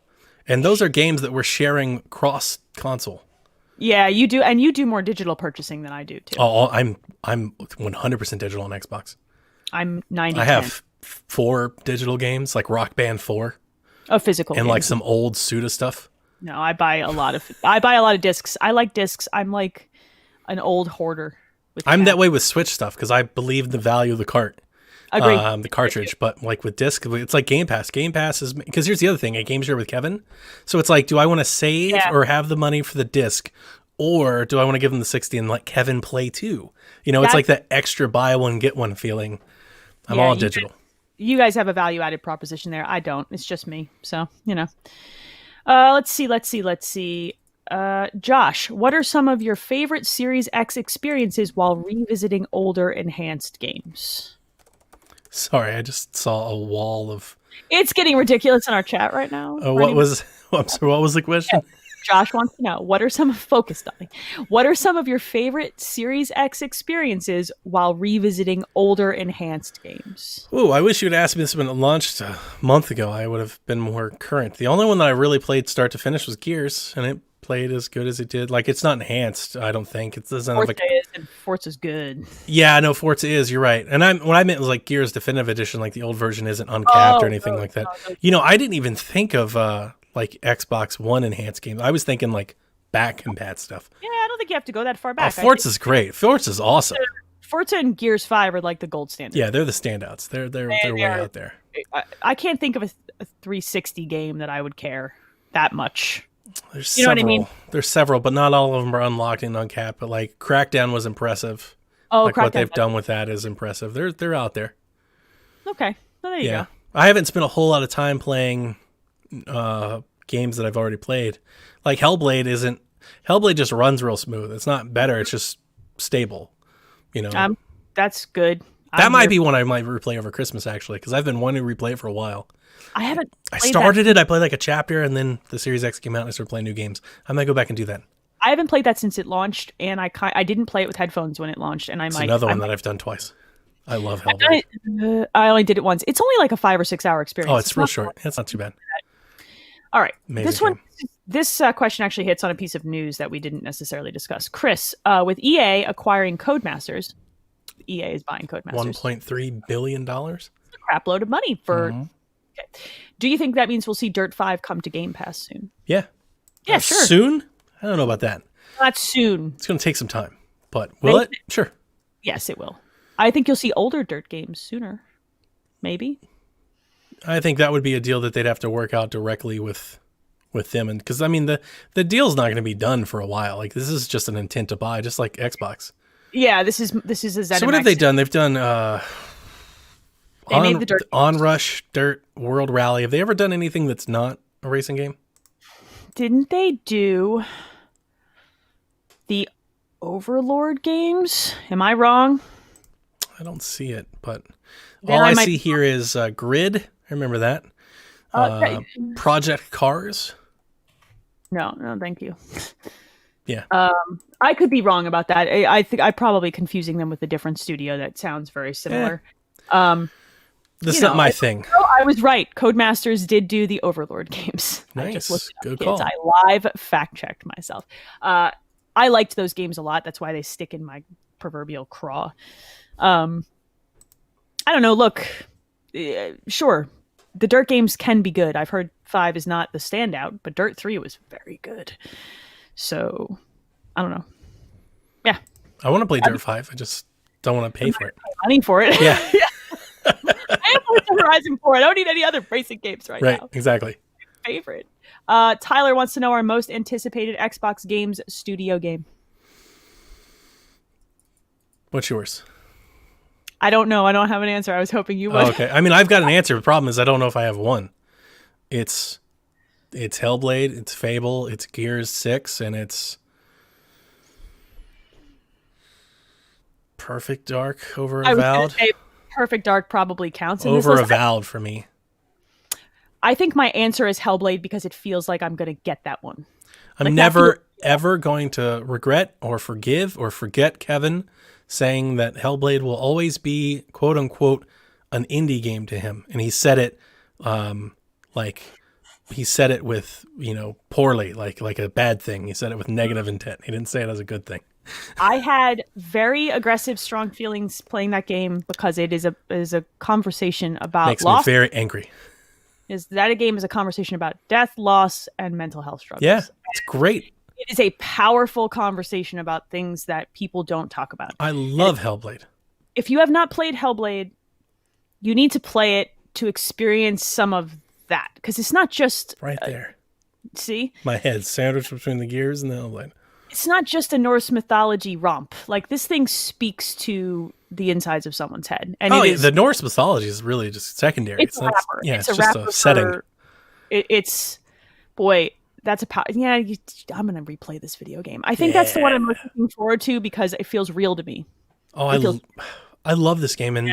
and those are games that we're sharing cross console. Yeah, you do, and you do more digital purchasing than I do too. Oh, I'm 100% digital on Xbox. I'm 90%. I have 4 digital games, like Rock Band 4. Physical and games. Some old Suda stuff. No, I buy a lot of discs. I like discs. I'm like an old hoarder. I'm that way with Switch stuff because I believe the value of the cart. Agree. The cartridge, but with disc, it's like Game Pass. Game Pass is because here's the other thing: a game share with Kevin. So it's like, do I want to save or have the money for the disc, or do I want to give him the 60 and let Kevin play too? It's like that extra buy one get one feeling. I'm all digital. You guys have a value-added proposition there. I don't. It's just me. So, Let's see. Josh, what are some of your favorite Series X experiences while revisiting older enhanced games? Sorry, I just saw a wall of... It's getting ridiculous in our chat right now. What was the question? Yeah. Josh wants to know, what are some of your favorite Series X experiences while revisiting older enhanced games? Oh, I wish you had asked me this when it launched a month ago. I would have been more current. The only one that I really played start to finish was Gears, and it played as good as it did. It's not enhanced, I don't think. It doesn't have Forza's good. Yeah, no, Forza is. You're right. And what I meant was Gears Definitive Edition. The old version isn't uncapped or anything like that. No. I didn't even think of Xbox One enhanced games. I was thinking back and bad stuff. Yeah, I don't think you have to go that far back. Forza's great. Forza's awesome. Forza and Gears 5 are the gold standard. Yeah, they're the standouts. They're way out there. I can't think of a 360 game that I would care that much. There's several. Know what I mean? There's several, but not all of them are unlocked and uncapped. But Crackdown was impressive. Oh, what they've done with that is impressive. They're out there. Okay, well, there you go. I haven't spent a whole lot of time playing games that I've already played. Hellblade isn't. Hellblade just runs real smooth. It's not better. It's just stable. That's good. That might be one I might replay over Christmas actually, because I've been wanting to replay it for a while. I haven't. I started it. I played a chapter, and then the Series X came out, and I started playing new games. I might go back and do that. I haven't played that since it launched, and I didn't play it with headphones when it launched, and another one that I've done twice. I love Hellblade. I only did it once. It's only a 5 or 6 hour experience. Oh, it's real short. That's not too bad. All right. Amazing this question actually hits on a piece of news that we didn't necessarily discuss. Chris, with EA acquiring Codemasters, EA is buying Codemasters. $1.3 billion? It's a crap load of money for... Mm-hmm. Okay. Do you think that means we'll see Dirt 5 come to Game Pass soon? Yeah. Yeah, sure. Soon? I don't know about that. Not soon. It's going to take some time. But will it? Sure. Yes, it will. I think you'll see older Dirt games sooner. Maybe. I think that would be a deal that they'd have to work out directly with them, and because the deal's not going to be done for a while. This is just an intent to buy, just like Xbox. Yeah, this is a ZeniMax. So what have they done? They've done made the Dirt Onrush, Dirt, World Rally. Have they ever done anything that's not a racing game? Didn't they do the Overlord games? Am I wrong? I don't see it, but all I see here is Grid. I remember that. Project Cars. No, thank you. Yeah. I could be wrong about that. I think I'm probably confusing them with a different studio that sounds very similar. This is not my thing. I was right. Codemasters did do the Overlord games. Nice. Good call. I live fact-checked myself. I liked those games a lot. That's why they stick in my proverbial craw. I don't know. Look, sure, the Dirt games can be good. I've heard 5 is not the standout, but Dirt 3 was very good. So, I don't know. Yeah. I want to play Dirt 5. I just don't want to pay for it. Pay money for it. Yeah. I have Forza Horizon 4. I don't need any other racing games right now. Right, exactly. Favorite. Tyler wants to know our most anticipated Xbox Games studio game. What's yours? I don't know. I don't have an answer. I was hoping you would. Oh, okay. I mean, I've got an answer. The problem is I don't know if I have one. It's Hellblade, it's Fable, it's Gears 6, and it's Perfect Dark over Avowed. Perfect Dark probably counts. Over Avowed for me. I think my answer is Hellblade because it feels like I'm going to get that one. I'm never, ever going to regret or forgive or forget Kevin saying that Hellblade will always be, quote unquote, an indie game to him. And he said it he said it with, poorly, like a bad thing. He said it with negative intent. He didn't say it as a good thing. I had very aggressive, strong feelings playing that game because it is a conversation about Makes loss. me very angry. That a game is a conversation about death, loss, and mental health struggles. Yeah, it's great. It is a powerful conversation about things that people don't talk about. I love Hellblade. If you have not played Hellblade, you need to play it to experience some of that. Because it's not just... Right there. See? My head sandwiched between the Gears and the Hellblade. It's not just a Norse mythology romp. Like, this thing speaks to the insides of someone's head. And the Norse mythology is really just secondary. It's a wrapper. Yeah, it's just a setting. That's a I'm going to replay this video game. I think that's the one I'm most looking forward to because it feels real to me. Oh, I love this game. And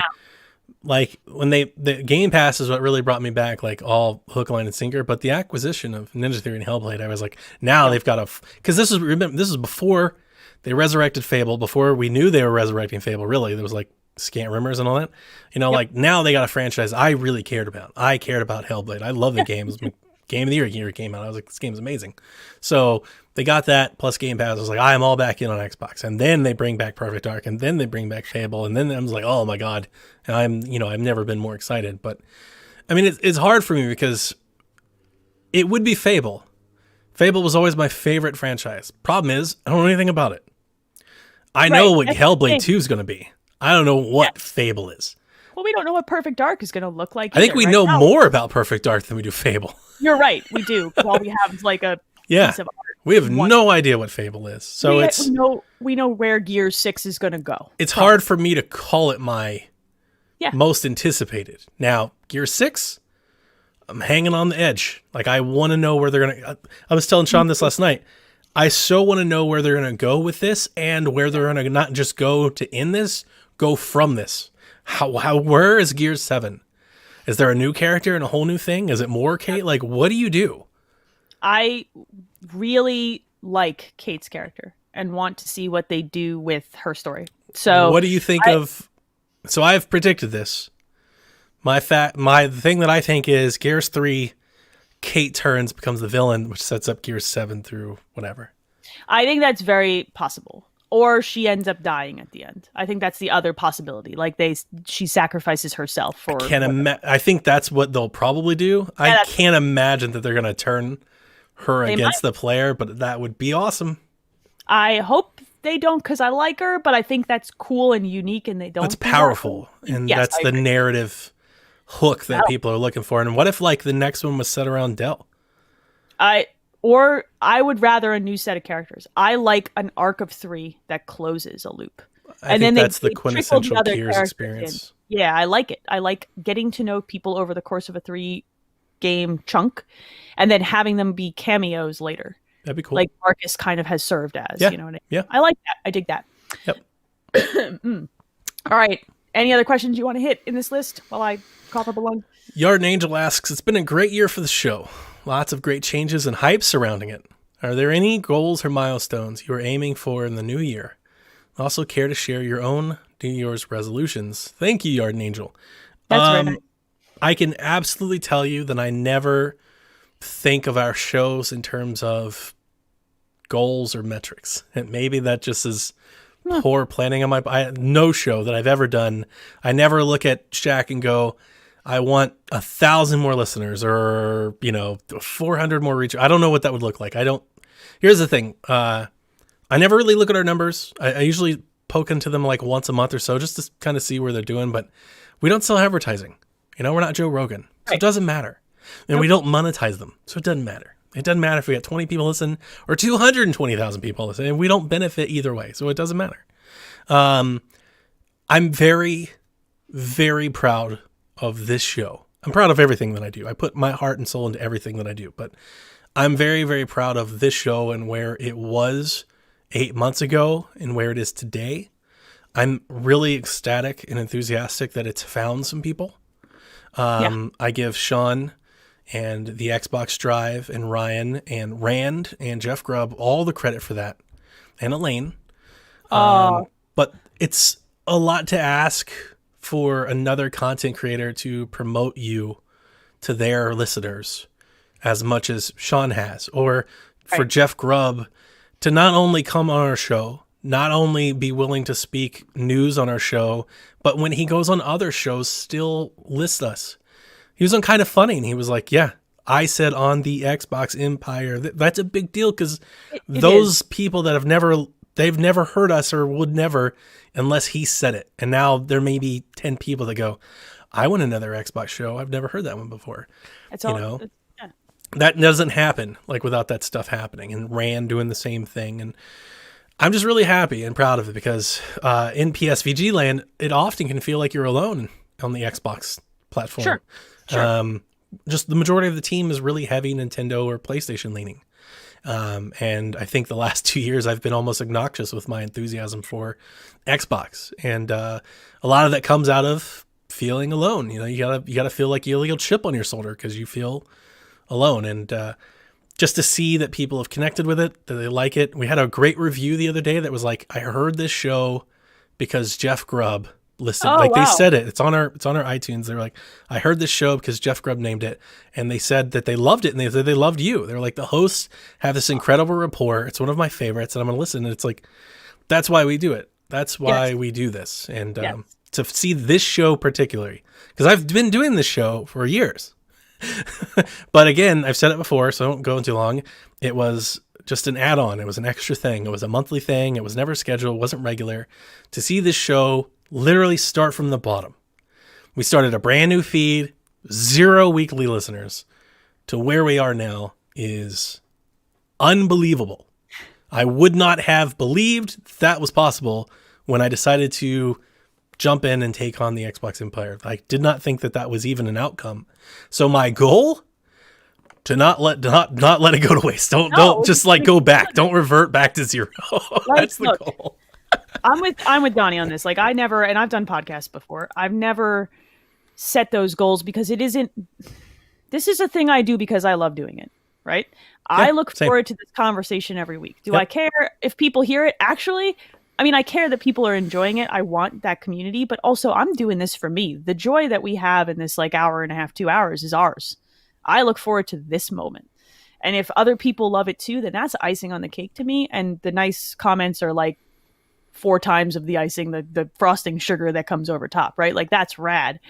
like when the Game Pass is what really brought me back, like all hook, line, and sinker. But the acquisition of Ninja Theory and Hellblade, I was like, now they've got because this is before they resurrected Fable, before we knew they were resurrecting Fable. Really, there was like scant rumors and all that. Like now they got a franchise I really cared about. I cared about Hellblade. I love the game. It was my game of the year came out. I was like, this game's amazing. So they got that plus Game Pass. I was like, I'm all back in on Xbox. And then they bring back Perfect Dark, and then they bring back Fable, and then I was like, oh my god. And I've never been more excited. But I mean, it's hard for me because it would be Fable. Fable was always my favorite franchise. Problem is, I don't know anything about it. I know what Hellblade 2 is going to be. I don't know what Fable is. Well, we don't know what Perfect Dark is going to look like. I think we know more about Perfect Dark than we do Fable. You're right. We do. While we have like a piece of art. We have no idea what Fable is. So we know where Gears 6 is going to go. It's hard for me to call it my most anticipated. Now, Gears 6, I'm hanging on the edge. Like, I want to know where they're going to... I was telling Sean this last night. I so want to know where they're going to go with this and where they're going to not just go to end this, go from this. Where is Gears 7? Is there a new character and a whole new thing? Is it more Kate? Like, what do you do? I really like Kate's character and want to see what they do with her story. So what do you think of... So I've predicted this. The thing that I think is Gears 3, Kate turns, becomes the villain, which sets up Gears 7 through whatever. I think that's very possible. Or she ends up dying at the end. I think that's the other possibility. Like she sacrifices herself for... I think that's what they'll probably do. I can't imagine that they're going to turn her against the player, but that would be awesome. I hope they don't because I like her, but I think that's cool and unique and they don't. It's powerful. And that's the narrative hook that people are looking for. And what if like the next one was set around Dell? I would rather a new set of characters. I like an arc of 3 that closes a loop. I think that's the quintessential Gears experience. Yeah, I like it. I like getting to know people over the course of a 3-game chunk and then having them be cameos later. That'd be cool. Like Marcus kind of has served as, you know what I mean? Yeah. I like that. I dig that. Yep. All right. Any other questions you want to hit in this list while I cough up a lung? Yard and Angel asks, it's been a great year for the show. Lots of great changes and hype surrounding it. Are there any goals or milestones you are aiming for in the new year? Also care to share your own New Year's resolutions? Thank you, Yard and Angel. That's very nice. I can absolutely tell you that I never think of our shows in terms of goals or metrics. And maybe that just is poor planning on no show that I've ever done. I never look at Shaq and go, I want 1,000 more listeners or, 400 more reach. I don't know what that would look like. here's the thing. I never really look at our numbers. I usually poke into them like once a month or so just to kind of see where they're doing. But we don't sell advertising. We're not Joe Rogan. So It doesn't matter. And we don't monetize them. So it doesn't matter. It doesn't matter if we got 20 people listen or 220,000 people listen. And we don't benefit either way. So it doesn't matter. I'm very, very proud of this show. I'm proud of everything that I do. I put my heart and soul into everything that I do. But I'm very, very proud of this show and where it was 8 months ago and where it is today. I'm really ecstatic and enthusiastic that it's found some people. I give Sean and the Xbox Drive and Ryan and Rand and Jeff Grubb all the credit for that, and Elaine. But it's a lot to ask for another content creator to promote you to their listeners as much as Sean has, or for Jeff Grubb to not only come on our show, not only be willing to speak news on our show, but when he goes on other shows, still list us. He was on Kind of Funny, and he was like, yeah, I said on the Xbox Empire. That's a big deal, because those people that they've never heard us or would never unless he said it. And now there may be 10 people that go, I want another Xbox show. I've never heard that one before. That doesn't happen without that stuff happening, and Rand doing the same thing. And I'm just really happy and proud of it, because in PSVG land, it often can feel like you're alone on the Xbox platform. Sure. Just the majority of the team is really heavy Nintendo or PlayStation leaning. And I think the last 2 years I've been almost obnoxious with my enthusiasm for Xbox. And a lot of that comes out of feeling alone. You gotta feel like you have a little chip on your shoulder because you feel alone. And just to see that people have connected with it, that they like it. We had a great review the other day that was like, I heard this show because Jeff Grubb listed. They said it. It's on our iTunes. They're like, I heard this show because Jeff Grubb named it, and they said that they loved it, and they said they loved you. They're like, the hosts have this incredible rapport. It's one of my favorites, and I'm gonna listen. And it's like, that's why we do it. That's why we do this. And to see this show particularly, because I've been doing this show for years. But again, I've said it before, so I don't go into long. It was just an add-on. It was an extra thing. It was a monthly thing. It was never scheduled. It wasn't regular. To see this show literally start from the bottom. We started a brand new feed, 0 weekly listeners, to where we are now is unbelievable. I would not have believed that was possible when I decided to jump in and take on the Xbox Empire. I did not think that was even an outcome. So my goal, to not let it go to waste. Don't just go back. Don't revert back to zero. That's the goal. I'm with Donnie on this. I never, and I've done podcasts before, I've never set those goals because this is a thing I do because I love doing it, right? Yeah, I look forward to this conversation every week. Do I care if people hear it? Actually, I care that people are enjoying it. I want that community, but also I'm doing this for me. The joy that we have in this hour and a half, 2 hours is ours. I look forward to this moment. And if other people love it too, then that's icing on the cake to me. And the nice comments are 4 times of the icing, the frosting sugar that comes over top, right? That's rad.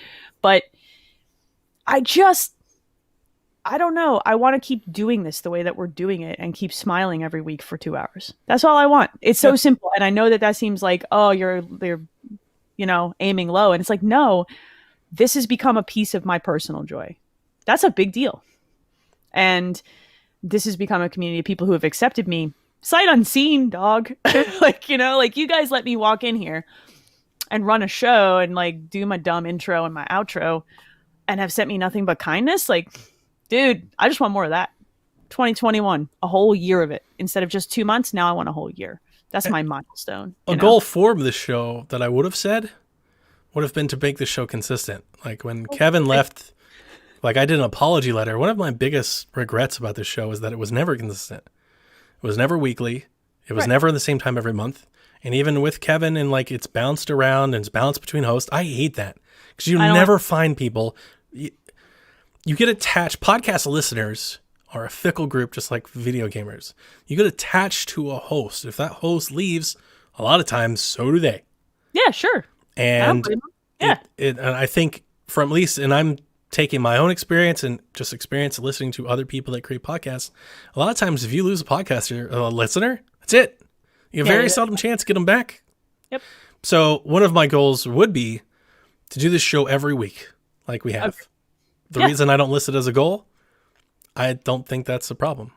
But I don't know. I want to keep doing this the way that we're doing it and keep smiling every week for 2 hours. That's all I want. It's so simple. And I know that seems like, oh, you're aiming low. And it's like, no, this has become a piece of my personal joy. That's a big deal. And this has become a community of people who have accepted me sight unseen, dog. You guys let me walk in here and run a show and do my dumb intro and my outro and have sent me nothing but kindness. Dude, I just want more of that. 2021, a whole year of it. Instead of just 2 months, now I want a whole year. That's my milestone. A goal for this show that I would have said would have been to make the show consistent. When Kevin left, I did an apology letter. One of my biggest regrets about this show is that it was never consistent. It was never weekly. It was never at the same time every month. And even with Kevin and it's bounced around and it's bounced between hosts, I hate that. Because you never find people. You get attached. Podcast listeners are a fickle group, just like video gamers. You get attached to a host. If that host leaves, a lot of times, so do they. Yeah, sure. And and I think from at least, and I'm taking my own experience and just experience listening to other people that create podcasts, a lot of times if you lose a podcaster, a listener, that's it. You have very seldom chance to get them back. Yep. So one of my goals would be to do this show every week like we have. Okay. The reason I don't list it as a goal, I don't think that's a problem.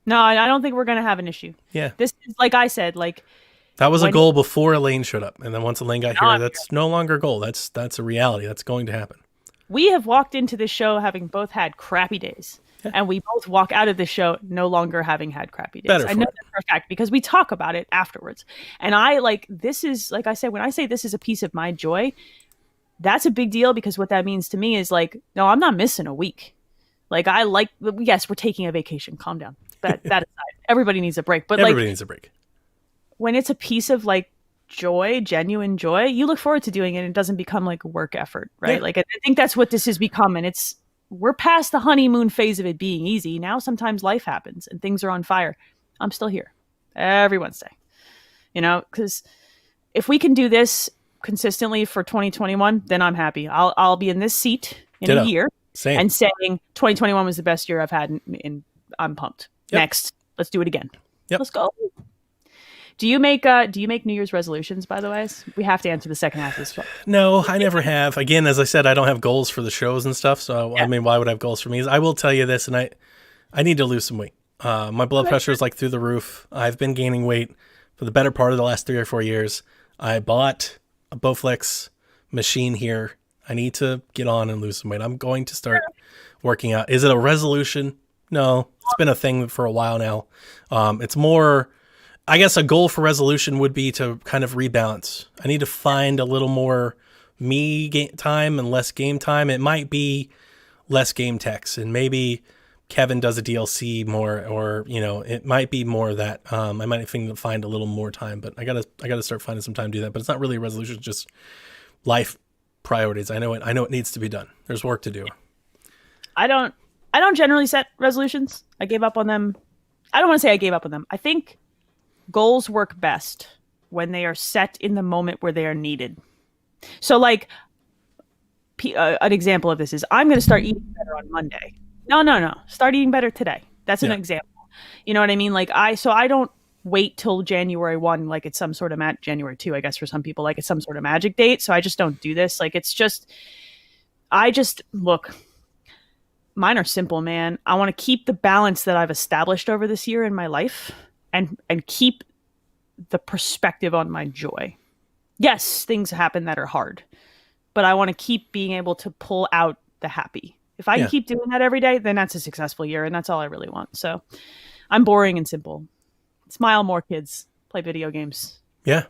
No, I don't think we're going to have an issue. Yeah. This is, like I said, like... That was a goal before Elaine showed up. And then once Elaine got here, that's no longer a goal. That's a reality. That's going to happen. We have walked into this show having both had crappy days. Yeah. And we both walk out of the show no longer having had crappy days. I know that for a fact because we talk about it afterwards. And this is, like I said, when I say this is a piece of my joy, that's a big deal because what that means to me is like, no, I'm not missing a week. Like yes, we're taking a vacation. Calm down. That aside, everybody needs a break. But everybody needs a break. When it's a piece of like joy, genuine joy, you look forward to doing it. And it doesn't become like a work effort, right? Yeah. Like I think that's what this has become. And we're past the honeymoon phase of it being easy. Now sometimes life happens and things are on fire. I'm still here every Wednesday, because if we can do this consistently for 2021, then I'm happy. I'll be in this seat in a year and saying 2021 was the best year I've had in I'm pumped. Yep. Next, let's do it again. Yep. Let's go. Do you make New Year's resolutions, by the way? We have to answer the second half of this. No, I never have. Again, as I said, I don't have goals for the shows and stuff. So, I mean, why would I have goals for me? I will tell you this, and I need to lose some weight. My blood pressure is like through the roof. I've been gaining weight for the better part of the last 3 or 4 years. I bought a Bowflex machine here. I need to get on and lose some weight. I'm going to start working out. Is it a resolution? No, it's been a thing for a while now. It's more, I guess a goal for resolution would be to kind of rebalance. I need to find a little more me game time and less game time. It might be less game techs and maybe Kevin does a DLC more, or, it might be more of that. I might find a little more time, but I gotta start finding some time to do that. But it's not really a resolution, it's just life priorities. I know it needs to be done. There's work to do. I don't generally set resolutions. I gave up on them. I don't want to say I gave up on them. I think goals work best when they are set in the moment where they are needed. So like an example of this is I'm going to start eating better on Monday. No. Start eating better today. That's an example. You know what I mean? Like I don't wait till January 1, like it's some sort of January 2, I guess for some people, like it's some sort of magic date. So I just don't do this. Like look, mine are simple, man. I want to keep the balance that I've established over this year in my life and keep the perspective on my joy. Yes, things happen that are hard, but I want to keep being able to pull out the happy. If I can keep doing that every day, then that's a successful year, and that's all I really want. So I'm boring and simple. Smile more, kids. Play video games. Yeah.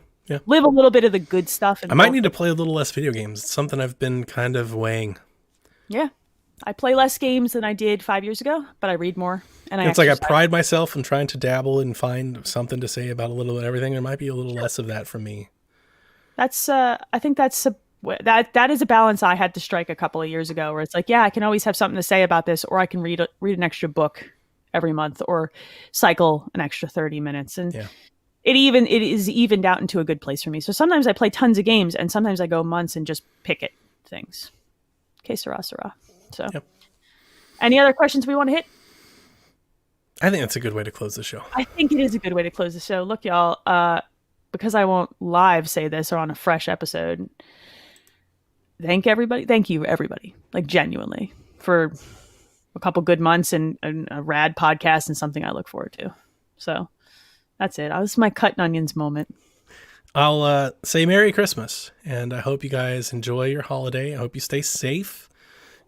Live a little bit of the good stuff. I might need to play a little less video games. It's something I've been kind of weighing. Yeah. I play less games than I did 5 years ago, but I read more. And it's like I pride myself in trying to dabble and find something to say about a little of everything. There might be a little less of that from me. That's I think that is a balance I had to strike a couple of years ago, where it's like, yeah, I can always have something to say about this, or I can read an extra book every month, or cycle an extra 30 minutes, and it is evened out into a good place for me. So sometimes I play tons of games, and sometimes I go months and just pick at things. Que sera, sera. So, any other questions we want to hit? I think that's a good way to close the show. I think it is a good way to close the show. Look, y'all, because I won't live say this or on a fresh episode, thank you everybody, like genuinely, for a couple good months and a rad podcast and something I look forward to. So that's it. This is my cut and onions moment. I'll say Merry Christmas, and I hope you guys enjoy your holiday. I hope you stay safe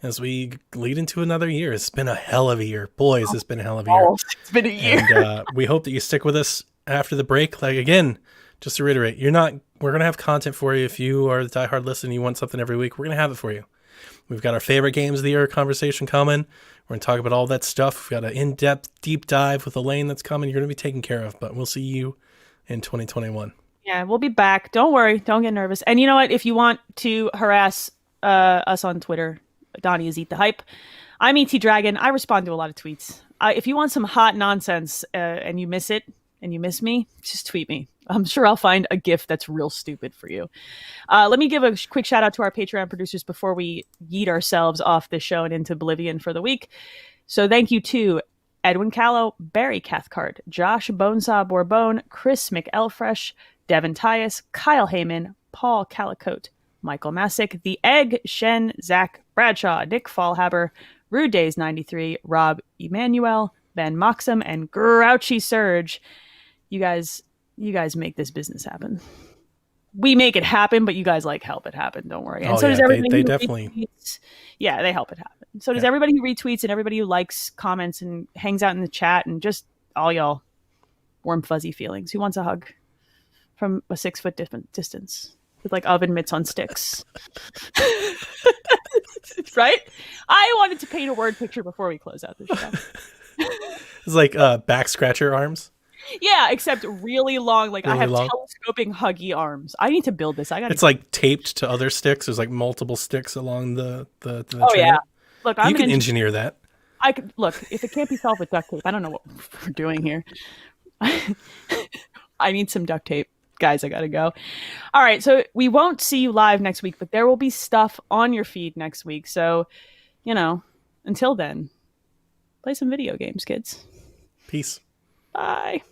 as we lead into another year. It's been a hell of a year. Boys, it's been a hell of a year. It's been a year. And we hope that you stick with us after the break. Like, again, just to reiterate, we're going to have content for you. If you are the diehard listener and you want something every week, we're going to have it for you. We've got our favorite games of the year conversation coming. We're going to talk about all that stuff. We've got an in-depth, deep dive with Elaine that's coming. You're going to be taken care of, but we'll see you in 2021. Yeah, we'll be back. Don't worry. Don't get nervous. And you know what? If you want to harass us on Twitter, Donnie is Eat the Hype. I'm ET Dragon. I respond to a lot of tweets. If you want some hot nonsense and you miss it and you miss me, just tweet me. I'm sure I'll find a GIF that's real stupid for you. Let me give a quick shout out to our Patreon producers before we yeet ourselves off the show and into oblivion for the week. So thank you to Edwin Callow, Barry Cathcart, Josh Bonesaw Bourbon, Chris McElfresh, Devin Tyus, Kyle Heyman, Paul Calicote, Michael Masick, The Egg, Shen, Zach Bradshaw, Nick Fallhaber, Rude Days 93, Rob Emanuel, Ben Moxham, and Grouchy Surge. You guys make this business happen. We make it happen, but you guys help it happen. Don't worry. And so does everybody. They definitely. Retweets. Yeah, they help it happen. So does everybody who retweets and everybody who likes, comments, and hangs out in the chat, and just all y'all warm fuzzy feelings. Who wants a hug from a 6 foot distance with oven mitts on sticks? Right? I wanted to paint a word picture before we close out the show. It's like back scratcher arms. Yeah, except really long. Really I have telescoping huggy arms. I need to build this. It's taped to other sticks. There's multiple sticks along the oh trainer. Yeah. Look, you can engineer that. I could look if it can't be solved with duct tape. I don't know what we're doing here. I need some duct tape. Guys, I gotta go. All right, so we won't see you live next week, but there will be stuff on your feed next week. So, until then, play some video games, kids. Peace. Bye.